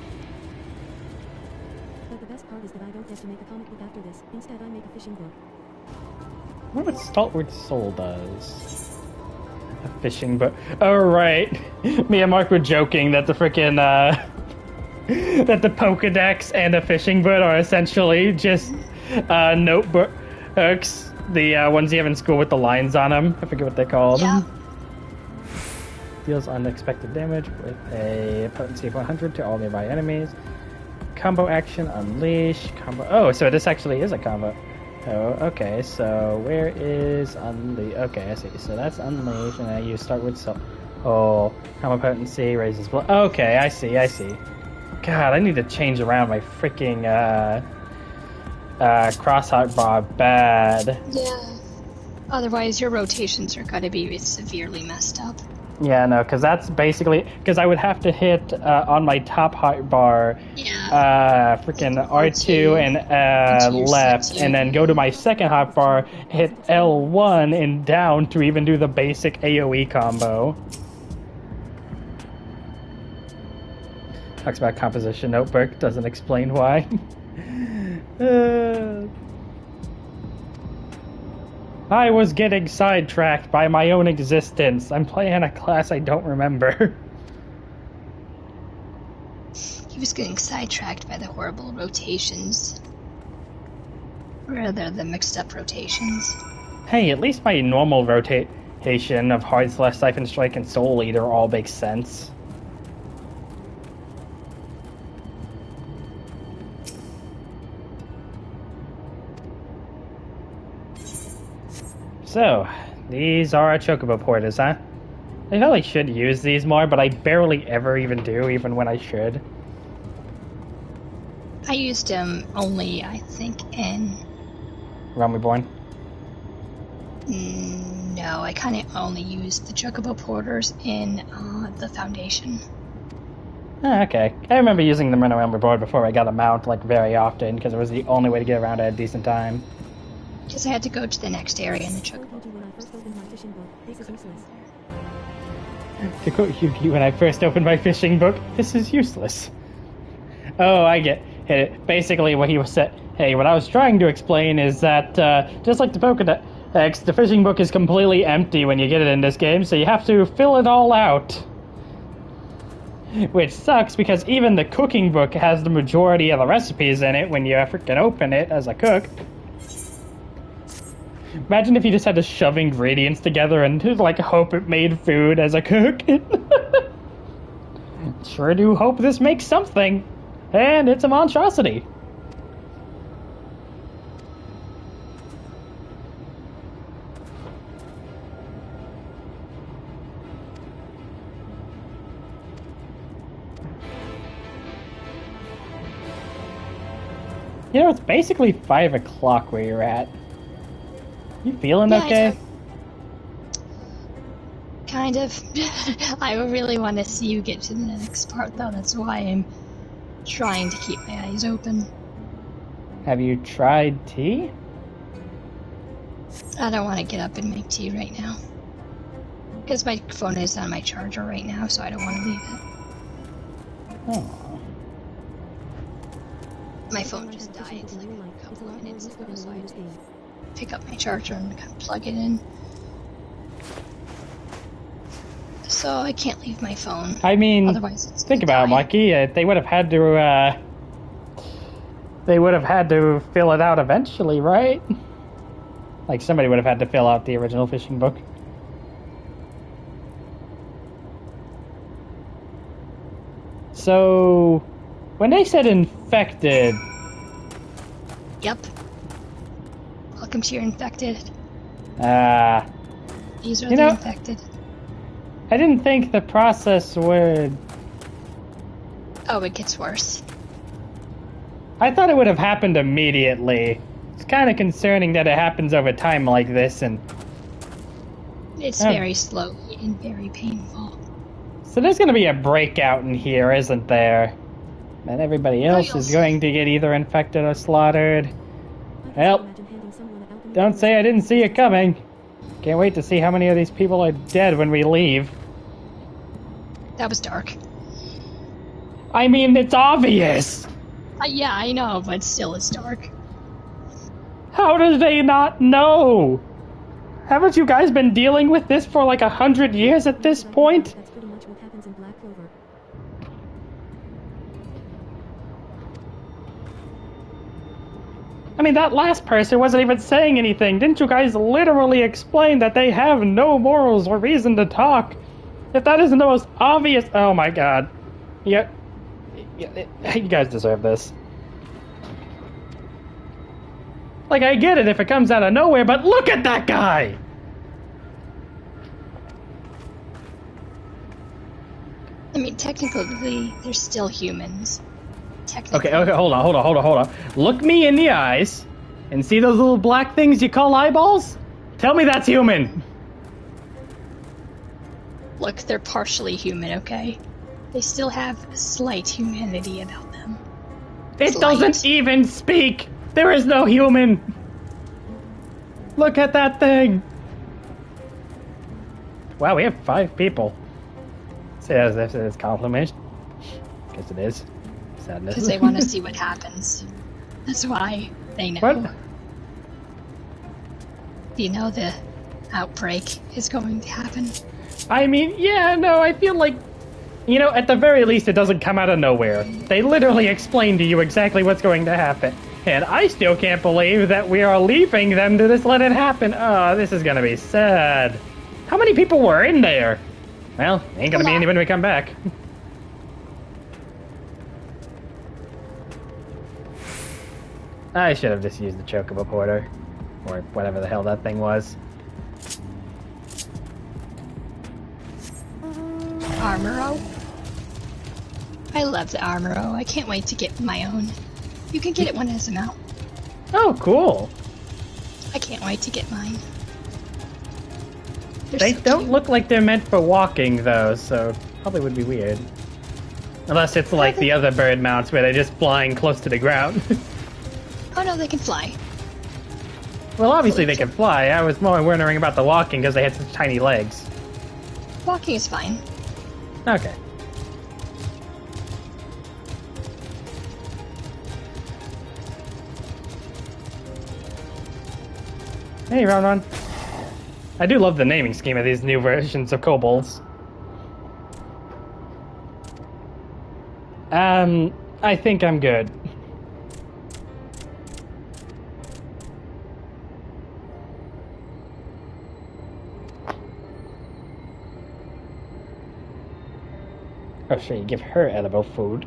But the best part is that I don't get to make a comic book after this. Instead, I make a fishing book. I wonder what Stalwart Soul does. A fishing book. Oh, right. Me and Mark were joking that the frickin', that the Pokedex and a fishing book are essentially just, notebooks. The, ones you have in school with the lines on them. I forget what they're called. Yeah. Deals unexpected damage with a potency of 100 to all nearby enemies. Combo action, unleash. Combo. Oh, so this actually is a combo. Oh, okay. So where is unleash? Okay, I see. So that's unleash, and then you start with oh, combo potency raises blood. Okay, I see. God, I need to change around my freaking cross-heart bar bad. Yeah. Otherwise, your rotations are going to be severely messed up. Yeah, no, because that's basically... Because I would have to hit on my top heart bar, freaking R2 and left, and then go to my second heart bar, hit L1 and down to even do the basic AoE combo. Talks about composition notebook, doesn't explain why. I was getting sidetracked by my own existence. I'm playing a class I don't remember. He was getting sidetracked by the horrible rotations. Rather than mixed up rotations. Hey, at least my normal rotation of Hard Slash, Siphon Strike, and Soul Eater all makes sense. So, these are our Chocobo porters, huh? I probably should use these more, but I barely ever even do, even when I should. I used them only, I think, in... Realm Reborn? No, I kind of only used the Chocobo porters in the Foundation. Oh, okay. I remember using them in Realm Reborn before I got a mount, like, very often, because it was the only way to get around at a decent time. Because I had to go to the next area in the Chocobo. To quote Yuki when I first opened my fishing book, this is useless. Oh, I get it. Basically, what he was said. Hey, what I was trying to explain is that just like the Pokedex, the fishing book is completely empty when you get it in this game, so you have to fill it all out. Which sucks because even the cooking book has the majority of the recipes in it when you freaking open it as a cook. Imagine if you just had to shove ingredients together and like hope it made food as a cook. Sure do hope this makes something. And it's a monstrosity. You know, it's basically 5 o'clock where you're at. You feeling okay? Kind of. I really want to see you get to the next part, though. That's why I'm trying to keep my eyes open. Have you tried tea? I don't want to get up and make tea right now. Because my phone is on my charger right now, so I don't want to leave it. Oh. My phone just died like a couple of minutes ago, so I had to pick up my charger and kind of plug it in. so I can't leave my phone. I mean, otherwise it's think about it, Lucky. They would have had to. They would have had to fill it out eventually, right? Like somebody would have had to fill out the original fishing book. So, when they said infected... Yep. Welcome to your infected. These are the infected. I didn't think the process would... Oh, it gets worse. I thought it would have happened immediately. It's kind of concerning that it happens over time like this, and... It's very slow and very painful. So there's going to be a breakout in here, isn't there? And everybody else is going to get either infected or slaughtered. Well, don't say I didn't see it coming. Can't wait to see how many of these people are dead when we leave. That was dark. I mean, it's obvious! Yeah, I know, but still it's dark. How do they not know? Haven't you guys been dealing with this for like 100 years at this point? That's pretty much what happens in Black Clover. I mean, that last person wasn't even saying anything. Didn't you guys literally explain that they have no morals or reason to talk? If that isn't the most obvious... Oh my god. Yeah, you guys deserve this. Like, I get it if it comes out of nowhere, but look at that guy! I mean, technically, they're still humans. Technically. Okay, hold on. Look me in the eyes, and see those little black things you call eyeballs? Tell me that's human! Look, they're partially human, okay? They still have slight humanity about them. It doesn't even speak! There is no human! Look at that thing! Wow, we have 5 people. Say that as if it's a compliment. Guess it is. Sadness. Because they want to see what happens. That's why they know. What? You know the outbreak is going to happen. I mean, yeah, no, I feel like... You know, at the very least, it doesn't come out of nowhere. They literally explain to you exactly what's going to happen. And I still can't believe that we are leaving them to just let it happen. Oh, this is gonna be sad. How many people were in there? Well, ain't gonna be any when we come back. I should have just used the Chocobo Porter. Or whatever the hell that thing was. Armoro? I love the Armoro. I can't wait to get my own. You can get it when it's out. Oh, cool. I can't wait to get mine. They don't look like they're meant for walking, though, so probably would be weird. Unless it's like the other bird mounts where they're just flying close to the ground. Oh no, they can fly. Well, obviously they can fly. I was more wondering about the walking because they had such tiny legs. Walking is fine. Okay. Hey, Ron. I do love the naming scheme of these new versions of kobolds. I think I'm good. Oh shit, you give her edible food.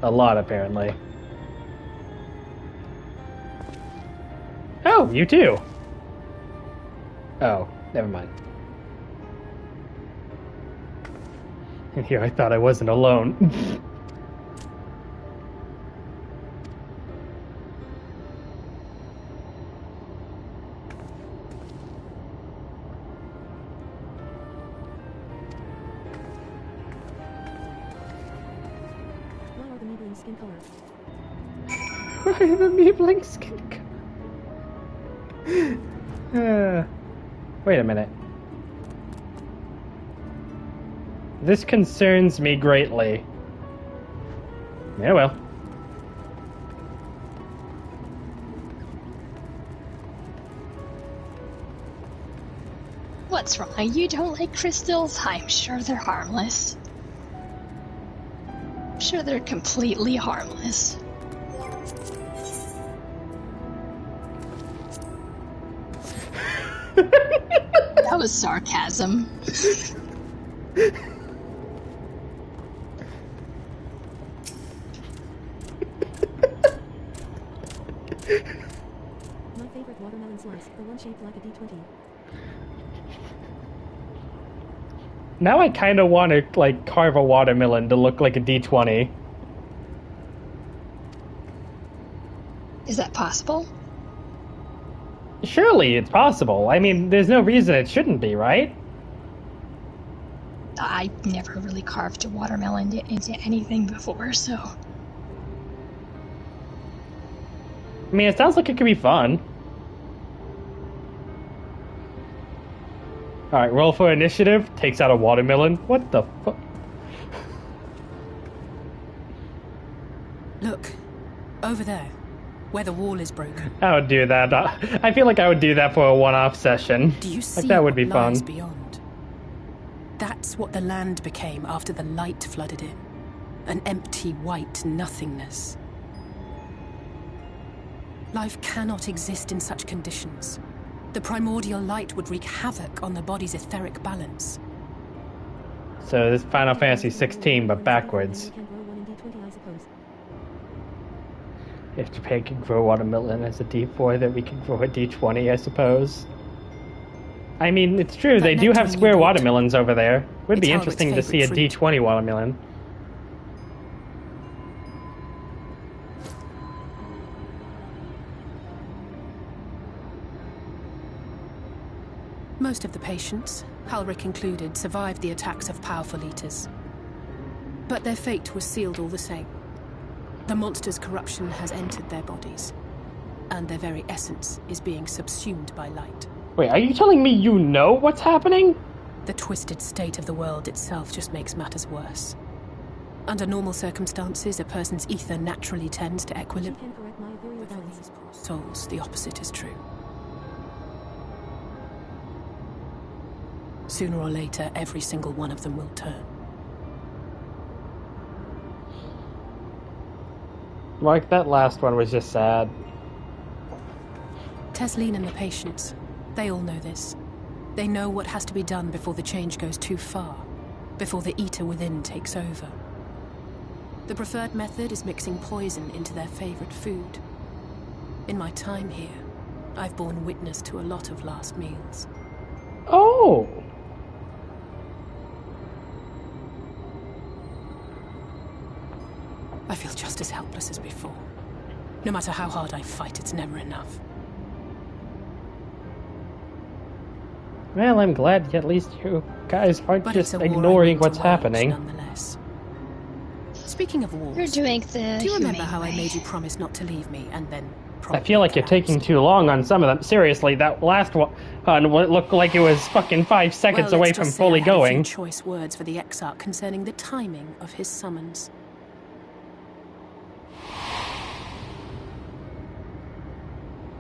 A lot, apparently. Oh, you too! Oh, never mind. And here I thought I wasn't alone. Skin color. I have a meebling skin color. Wait a minute. This concerns me greatly. Yeah, well. What's wrong? You don't like crystals? I'm sure they're harmless. I'm sure they're completely harmless. That was sarcasm. My favorite watermelon slice, the one shaped like a D20. Now I kind of want to, like, carve a watermelon to look like a D20. Is that possible? Surely it's possible. I mean, there's no reason it shouldn't be, right? I never really carved a watermelon into anything before, so... I mean, it sounds like it could be fun. Alright, roll for initiative. Takes out a watermelon. What the fuck? Look, over there, where the wall is broken. I would do that. I feel like I would do that for a one-off session. Do you see like, that would be what fun. lies beyond? That's what the land became after the light flooded in. An empty white nothingness. Life cannot exist in such conditions. The primordial light would wreak havoc on the body's etheric balance. So this is Final Fantasy 16, but backwards. If Japan can grow watermelon as a D4, then we can grow a D20, I suppose. I mean, it's true, they do have square watermelons over there. Would be interesting to see a D20 watermelon. Most of the patients, Halric included, survived the attacks of powerful eaters. But their fate was sealed all the same. The monster's corruption has entered their bodies, and their very essence is being subsumed by light. Wait, are you telling me you know what's happening? The twisted state of the world itself just makes matters worse. Under normal circumstances, a person's ether naturally tends to equilibrium. But for these poor souls, the opposite is true. Sooner or later, every single one of them will turn. Like, that last one was just sad. Tesleen and the patients, they all know this. They know what has to be done before the change goes too far, before the eater within takes over. The preferred method is mixing poison into their favorite food. In my time here, I've borne witness to a lot of last meals. Oh! I feel just as helpless as before. No matter how hard I fight, it's never enough. Well, I'm glad at least you guys aren't just ignoring what's happening. Nonetheless. Speaking of wars, You're doing the do you remember how I made you promise not to leave me and then I feel like you're taking too long on some of them. Seriously, that last one looked like it was fucking 5 seconds away from fully going. A few choice words for the Exarch concerning the timing of his summons.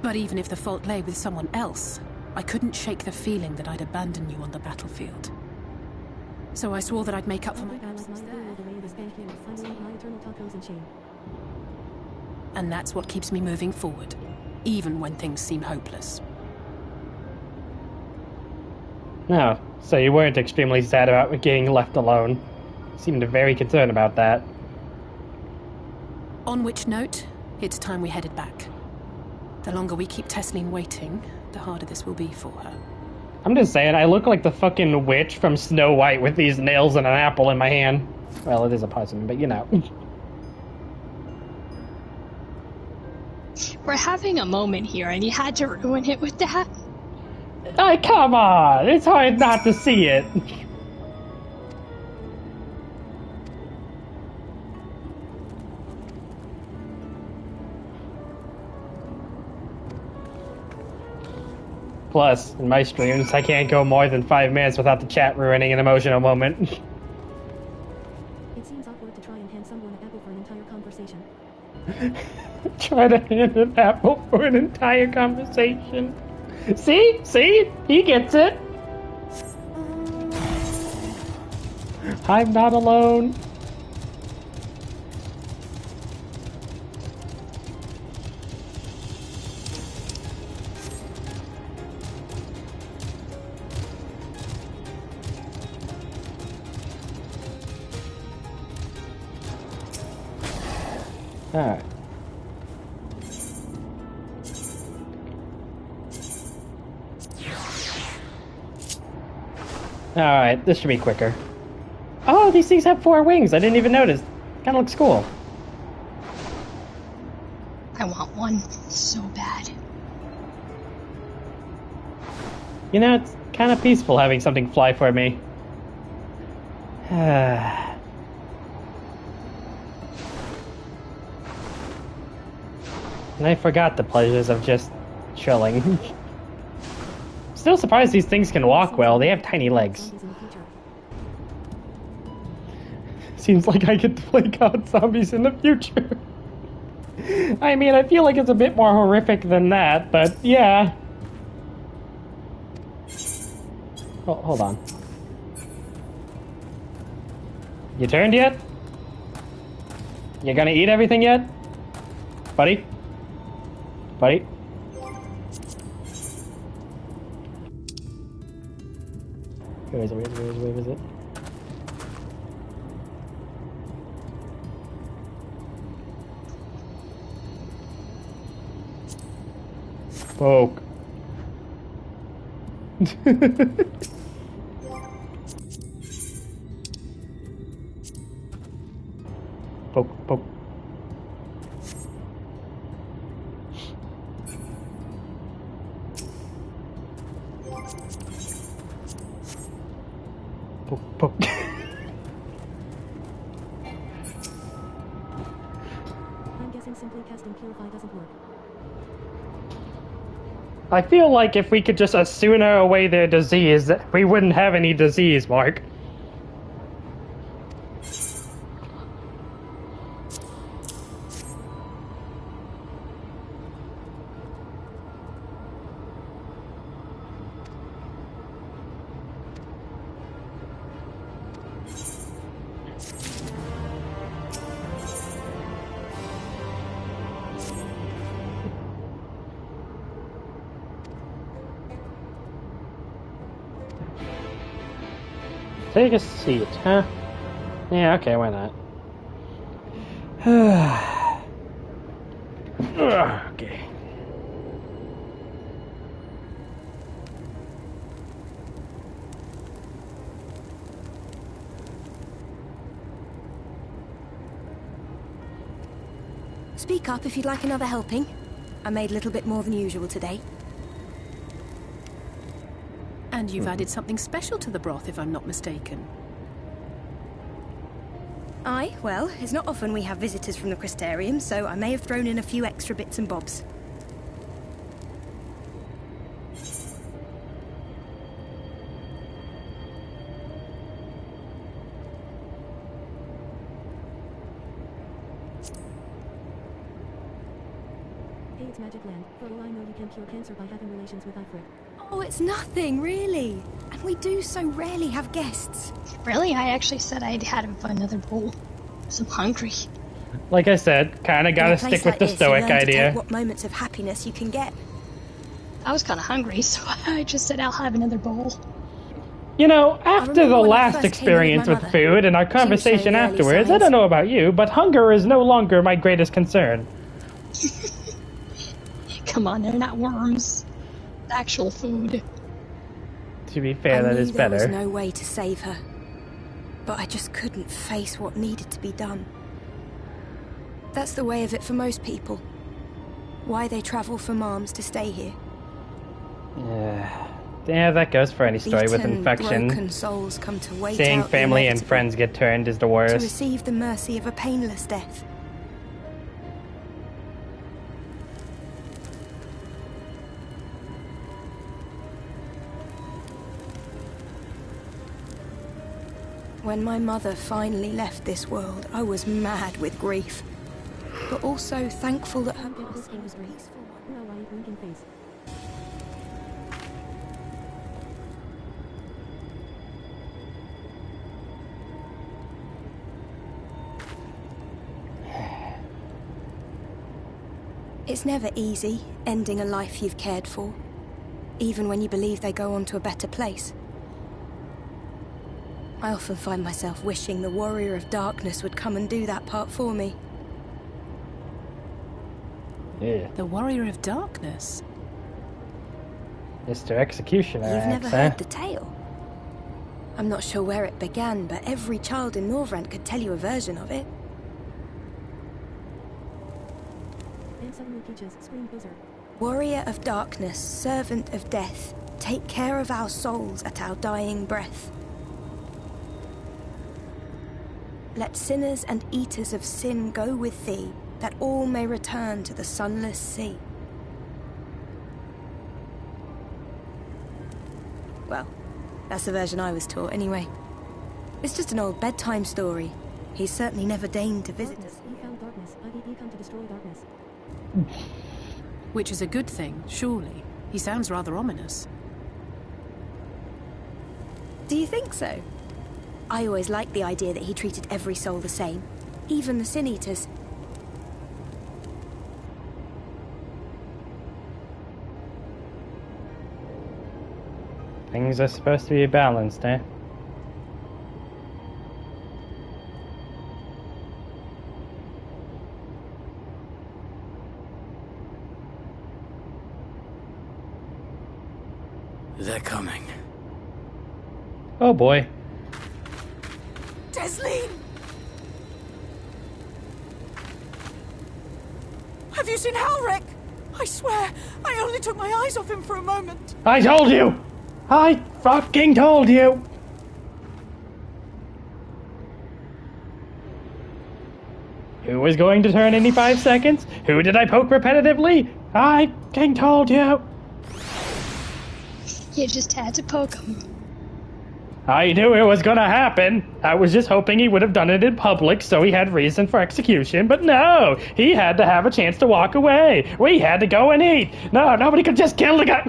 But even if the fault lay with someone else, I couldn't shake the feeling that I'd abandon you on the battlefield. So I swore that I'd make up for my absence there. And that's what keeps me moving forward, even when things seem hopeless. No, so you weren't extremely sad about getting left alone. You seemed very concerned about that. On which note, it's time we headed back. The longer we keep Tesleen waiting, the harder this will be for her. I'm just saying, I look like the fucking witch from Snow White with these nails and an apple in my hand. Well, it is a poison, but you know. We're having a moment here, and you had to ruin it with that? Oh, come on! It's hard not to see it. Plus, in my streams, I can't go more than 5 minutes without the chat ruining an emotional moment. It seems awkward to try and hand someone an apple for an entire conversation. Try to hand an apple for an entire conversation. See? See? He gets it. I'm not alone. Alright. Alright, this should be quicker. Oh, these things have 4 wings. I didn't even notice. Kinda looks cool. I want one so bad. You know, it's kind of peaceful having something fly for me. And I forgot the pleasures of just chilling. Still surprised these things can walk well. They have tiny legs. Seems like I get to play God Zombies in the future. I mean, I feel like it's a bit more horrific than that, but yeah. Oh, hold on. You turned yet? You gonna eat everything yet? Buddy? Buddy? Where is it? Poke. Poke, poke. Poke, poke. I'm guessing simply casting Purify doesn't work. I feel like if we could just Asuna away their disease, we wouldn't have any disease, Mark. Take a seat, huh? Yeah, okay, why not? Okay. Speak up if you'd like another helping. I made a little bit more than usual today. And you've added something special to the broth, if I'm not mistaken. Aye, well, it's not often we have visitors from the Crystarium, so I may have thrown in a few extra bits and bobs. Hey, it's Magic Land. For all I know, you can cure cancer by having relations with Ifrit. Oh, it's nothing, really. And we do so rarely have guests. Really? I actually said I'd had him for another bowl. So I'm hungry. Like I said, kinda gotta stick with the stoic idea. What moments of happiness you can get. I was kinda hungry, so I just said I'll have another bowl. You know, after the last experience with food and our conversation afterwards, I don't know about you, but hunger is no longer my greatest concern. Come on, they're not worms. Actual food. To be fair, that is better. There was no way to save her. But I just couldn't face what needed to be done. That's the way of it for most people. Why they travel from arms to stay here. Yeah, that goes for any story with infection. Broken souls come to wait Seeing out family and friends get turned is the worst. to receive the mercy of a painless death. When my mother finally left this world, I was mad with grief, but also thankful that her passing was peaceful. It's never easy, ending a life you've cared for, even when you believe they go on to a better place. I often find myself wishing the Warrior of Darkness would come and do that part for me. Yeah. The Warrior of Darkness? Mr. Executioner. You've never heard the tale? I'm not sure where it began, but every child in Norvrent could tell you a version of it. And suddenly Peaches, scream closer. Warrior of Darkness, servant of death, take care of our souls at our dying breath. Let sinners and eaters of sin go with thee, that all may return to the sunless sea. Well, that's the version I was taught anyway. It's just an old bedtime story. He's certainly never deigned to visit us. He found darkness, i.e. come to destroy darkness. Which is a good thing, surely. He sounds rather ominous. Do you think so? I always liked the idea that he treated every soul the same, even the Sin Eaters. Things are supposed to be balanced, eh? They're coming. Oh boy. Desleen! Have you seen Halric? I swear, I only took my eyes off him for a moment. I told you! I fucking told you! Who was going to turn any 5 seconds? Who did I poke repetitively? I fucking told you! You just had to poke him. I knew it was gonna happen. I was just hoping he would have done it in public so he had reason for execution, but no! He had to have a chance to walk away. We had to go and eat. No, nobody could just kill the guy.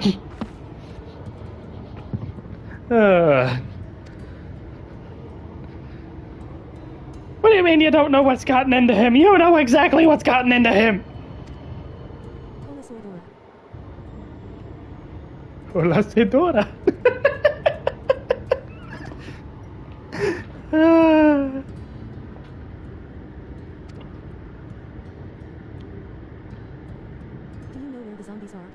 What do you mean you don't know what's gotten into him? You know exactly what's gotten into him. Hola, Sedora. Do you know where the zombies are?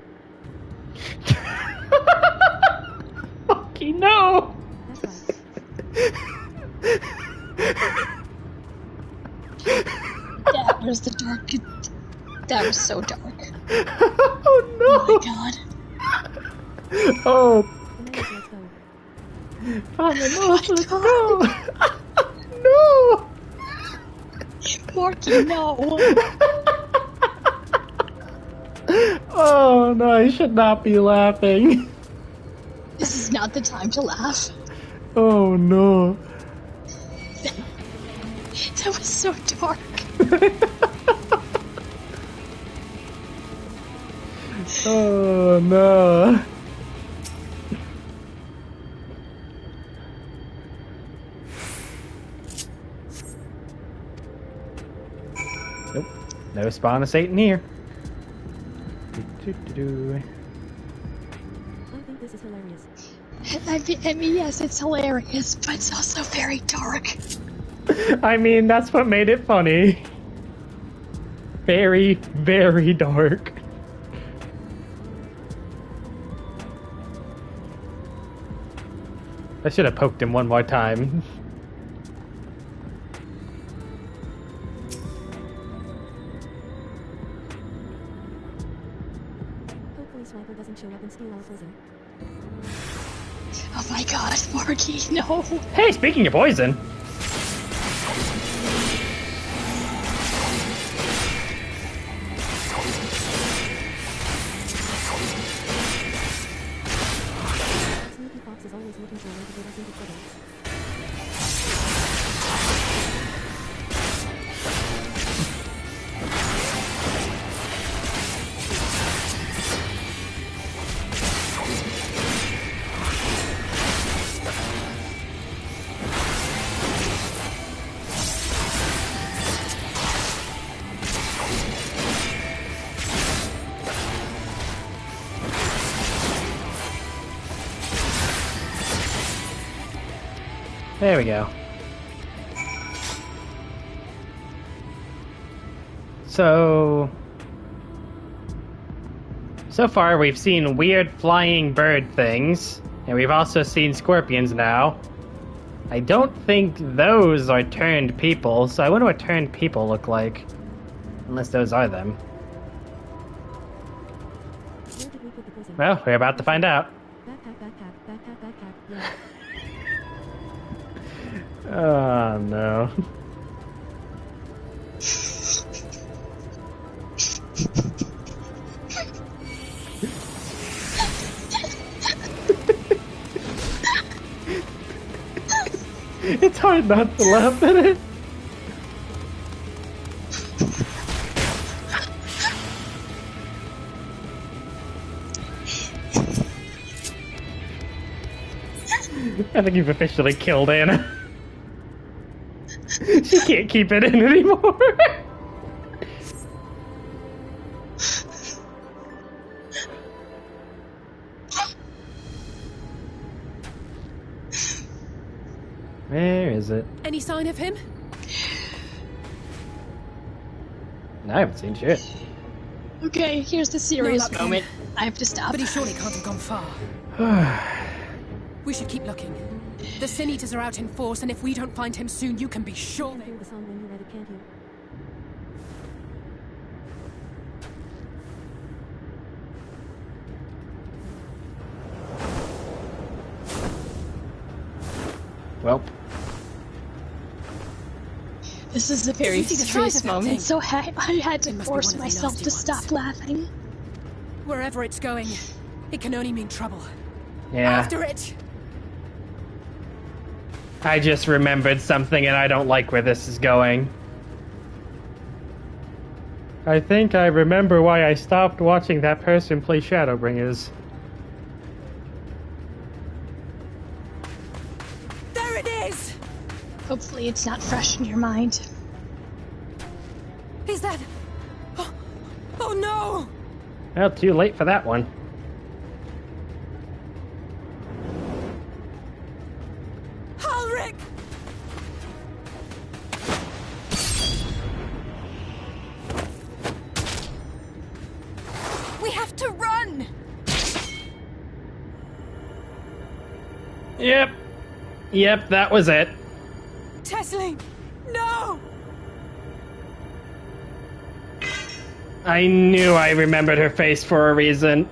Fucking no! That's That was the dark. That was so dark. Oh no! Oh my god. Oh. Let's go. Let's go! No! Marky, no! Oh no, I should not be laughing. This is not the time to laugh. Oh no. That was so dark. Oh no. Nope. No spawn of Satan here. I think this is hilarious. I mean, yes, it's hilarious, but it's also very dark. I mean, that's what made it funny. Very, very dark. I should have poked him one more time. Hopefully Swiper doesn't show up and steal our prison. Oh my god, Marky, no! Hey, speaking of poison. Sneaky Fox is always looking for a way to get us into trouble. There we go. So far we've seen weird flying bird things, and we've also seen scorpions now. I don't think those are turned people, so I wonder what turned people look like. Unless those are them. Well, we're about to find out. Yeah. Oh no. It's hard not to laugh at it. I think you've officially killed Anna. She can't keep it in anymore. Where is it? Any sign of him? No, I haven't seen shit. Okay, here's the serious No, moment. I have to stop. But he surely can't have gone far. We should keep looking. The Sin Eaters are out in force, and if we don't find him soon, you can be sure they... The song when you read it, can't you? Well. This is a very serious moment, so I had to It must be force one of the myself nasty to ones. stop laughing. Wherever it's going, it can only mean trouble. Yeah. After it! I just remembered something and I don't like where this is going. I think I remember why I stopped watching that person play Shadowbringers. There it is! Hopefully it's not fresh in your mind. Is that... Oh no! Well, too late for that one. Ulrich! We have to run! Yep, that was it. Tesling! No! I knew I remembered her face for a reason.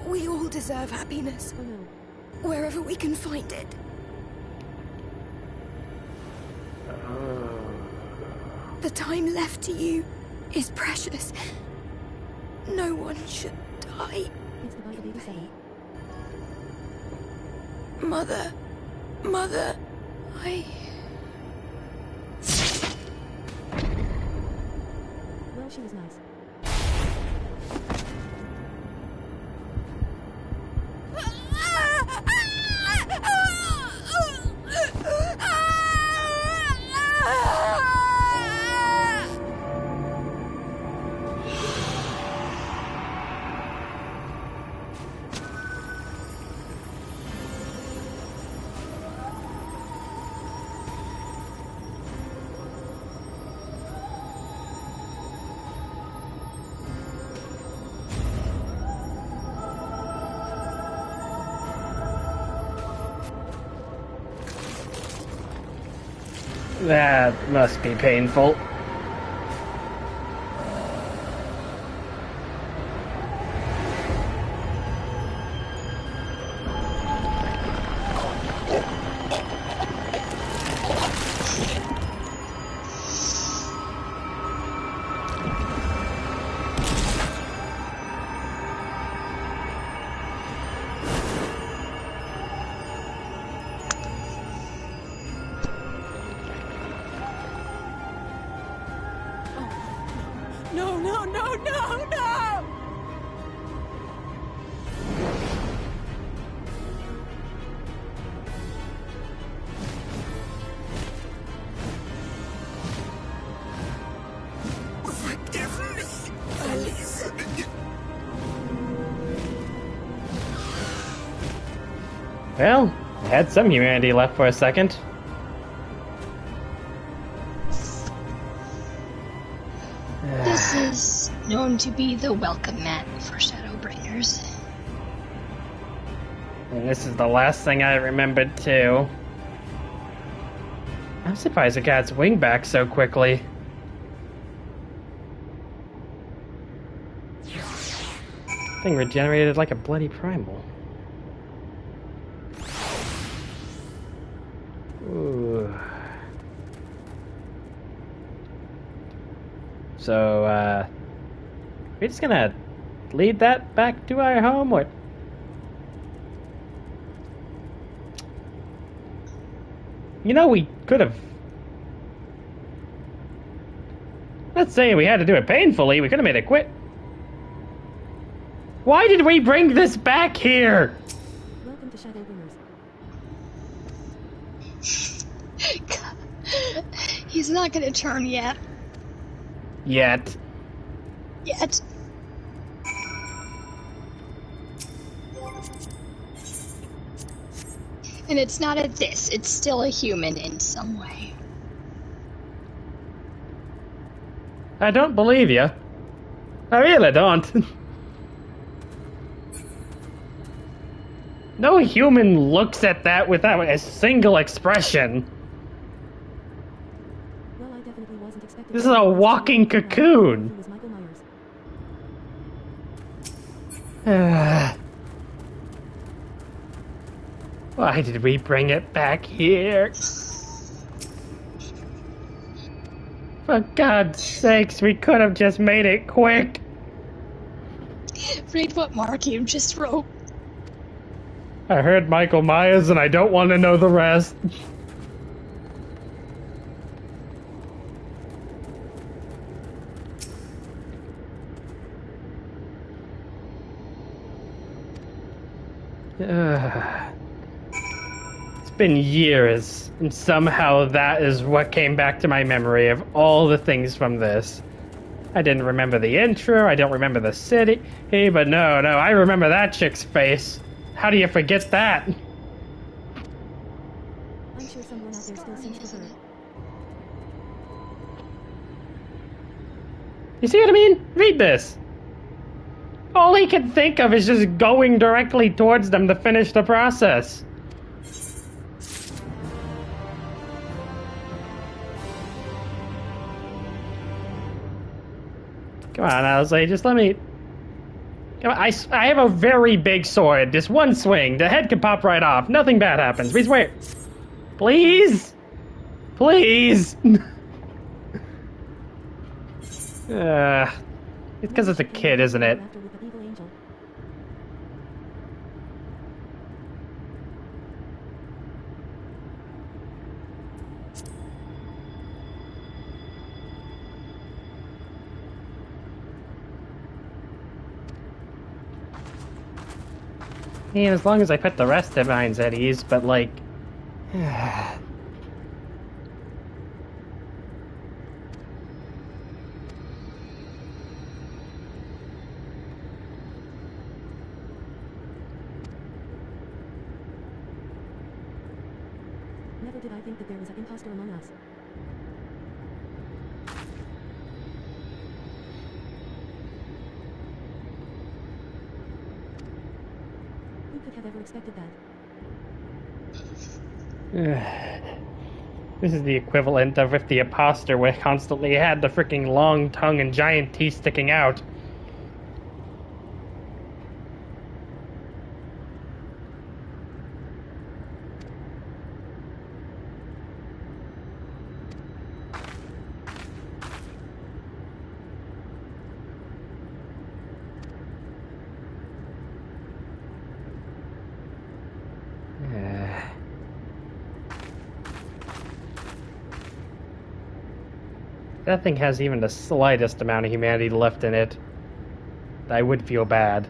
We all deserve happiness. Oh no. Wherever we can find it. The time left to you is precious. No one should die. It's the Bible 87. Mother, Well, she was nice. That must be painful. No, no, no, no, no! Well, I had some humanity left for a second. This is known to be the welcome mat for Shadowbringers. And this is the last thing I remembered too. I'm surprised it got its wing back so quickly. Thing regenerated like a bloody primal. Ooh. So, we're just gonna lead that back to our home, or... You know, we could have... Let's say we had to do it painfully, we could have made it quick. Why did we bring this back here? Welcome to Shadowbringers. He's not gonna turn yet. Yet. And it's not a this, it's still a human in some way. I don't believe you. I really don't. No human looks at that without a single expression. Well, I definitely wasn't expecting. This is a walking cocoon. He was Michael Myers. Why did we bring it back here? For God's sakes, we could have just made it quick. Read what Mark you just wrote. I heard Michael Myers and I don't want to know the rest. It's been years, and somehow that is what came back to my memory of all the things from this. I didn't remember the intro, I don't remember the city, but no, I remember that chick's face. How do you forget that? I'm sure someone out there still sings for her. You see what I mean? Read this. All he can think of is just going directly towards them to finish the process. Come on, Owsley, just let me... Come on, I have a very big sword. Just one swing. The head can pop right off. Nothing bad happens. We swear. Please? Please? It's because it's a kid, isn't it? I mean, as long as I put the rest of mine at ease, but like... Never did I think that there was an imposter among us. Who could have ever expected that? This is the equivalent of if the imposter would constantly had the freaking long tongue and giant teeth sticking out. That thing has even the slightest amount of humanity left in it. I would feel bad.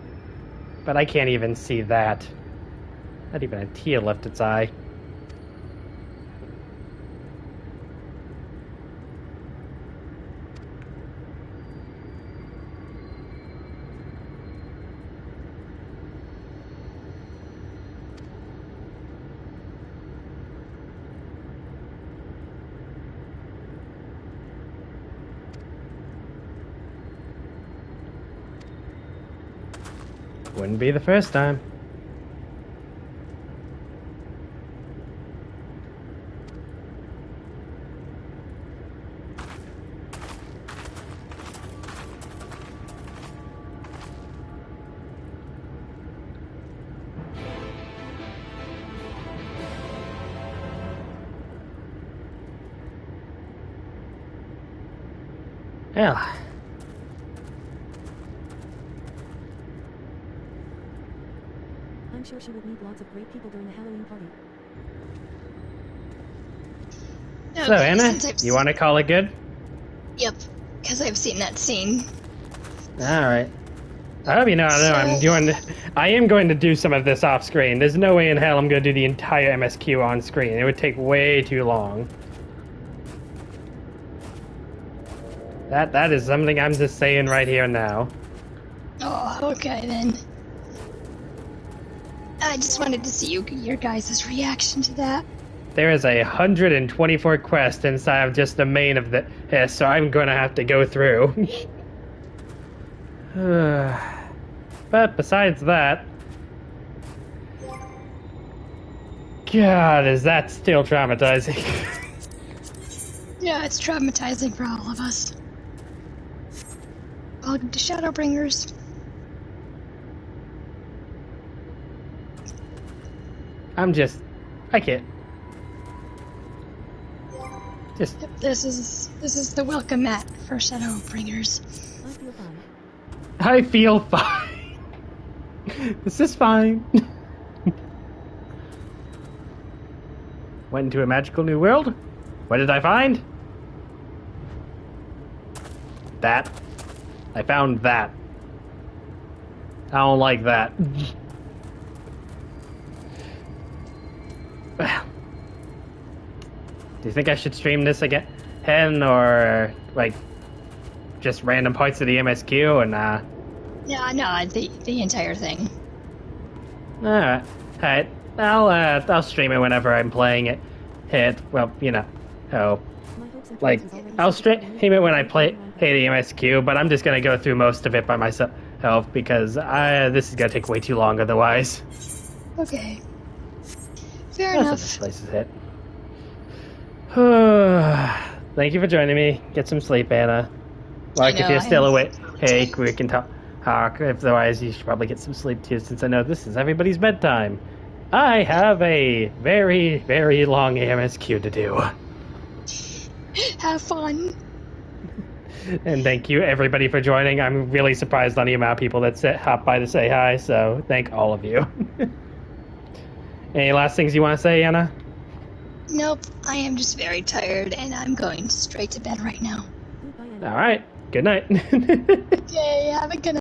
But I can't even see that. Not even a tear left its eye. Wouldn't be the first time. Yeah. I'm sure she would meet lots of great people during the Halloween party. So, Anna, you want to call it good? Yep, because I've seen that scene. Alright. I hope you know, I am going to do some of this off screen. There's no way in hell I'm going to do the entire MSQ on screen. It would take way too long. That is something I'm just saying right here and now. Oh, okay then. I just wanted to see your guys' reaction to that. There is 124 quests inside of just the main of the so I'm going to have to go through. But besides that, God, is that still traumatizing? Yeah, it's traumatizing for all of us. Welcome to Shadowbringers. I can't. Just. This is the welcome mat for Shadowbringers. I feel fine. This is fine. Went into a magical new world. What did I find? That. I found that. I don't like that. Well, do you think I should stream this again, or like just random parts of the MSQ, or nah? No, the entire thing. Alright. I'll stream it whenever I'm playing it. Well, you know. Like, I'll stream it when I play the MSQ, but I'm just gonna go through most of it by myself because this is gonna take way too long otherwise. Okay. Fair enough. This place is hit. Thank you for joining me. Get some sleep, Anna. Like, if you're still awake, hey, we can talk. Otherwise, you should probably get some sleep too, since I know this is everybody's bedtime. I have a very, very long MSQ to do. Have fun. And thank you, everybody, for joining. I'm really surprised on the amount of people that hop by to say hi, so thank all of you. Any last things you want to say, Anna? Nope, I am just very tired, and I'm going straight to bed right now. All right. Good night. Okay, have a good night.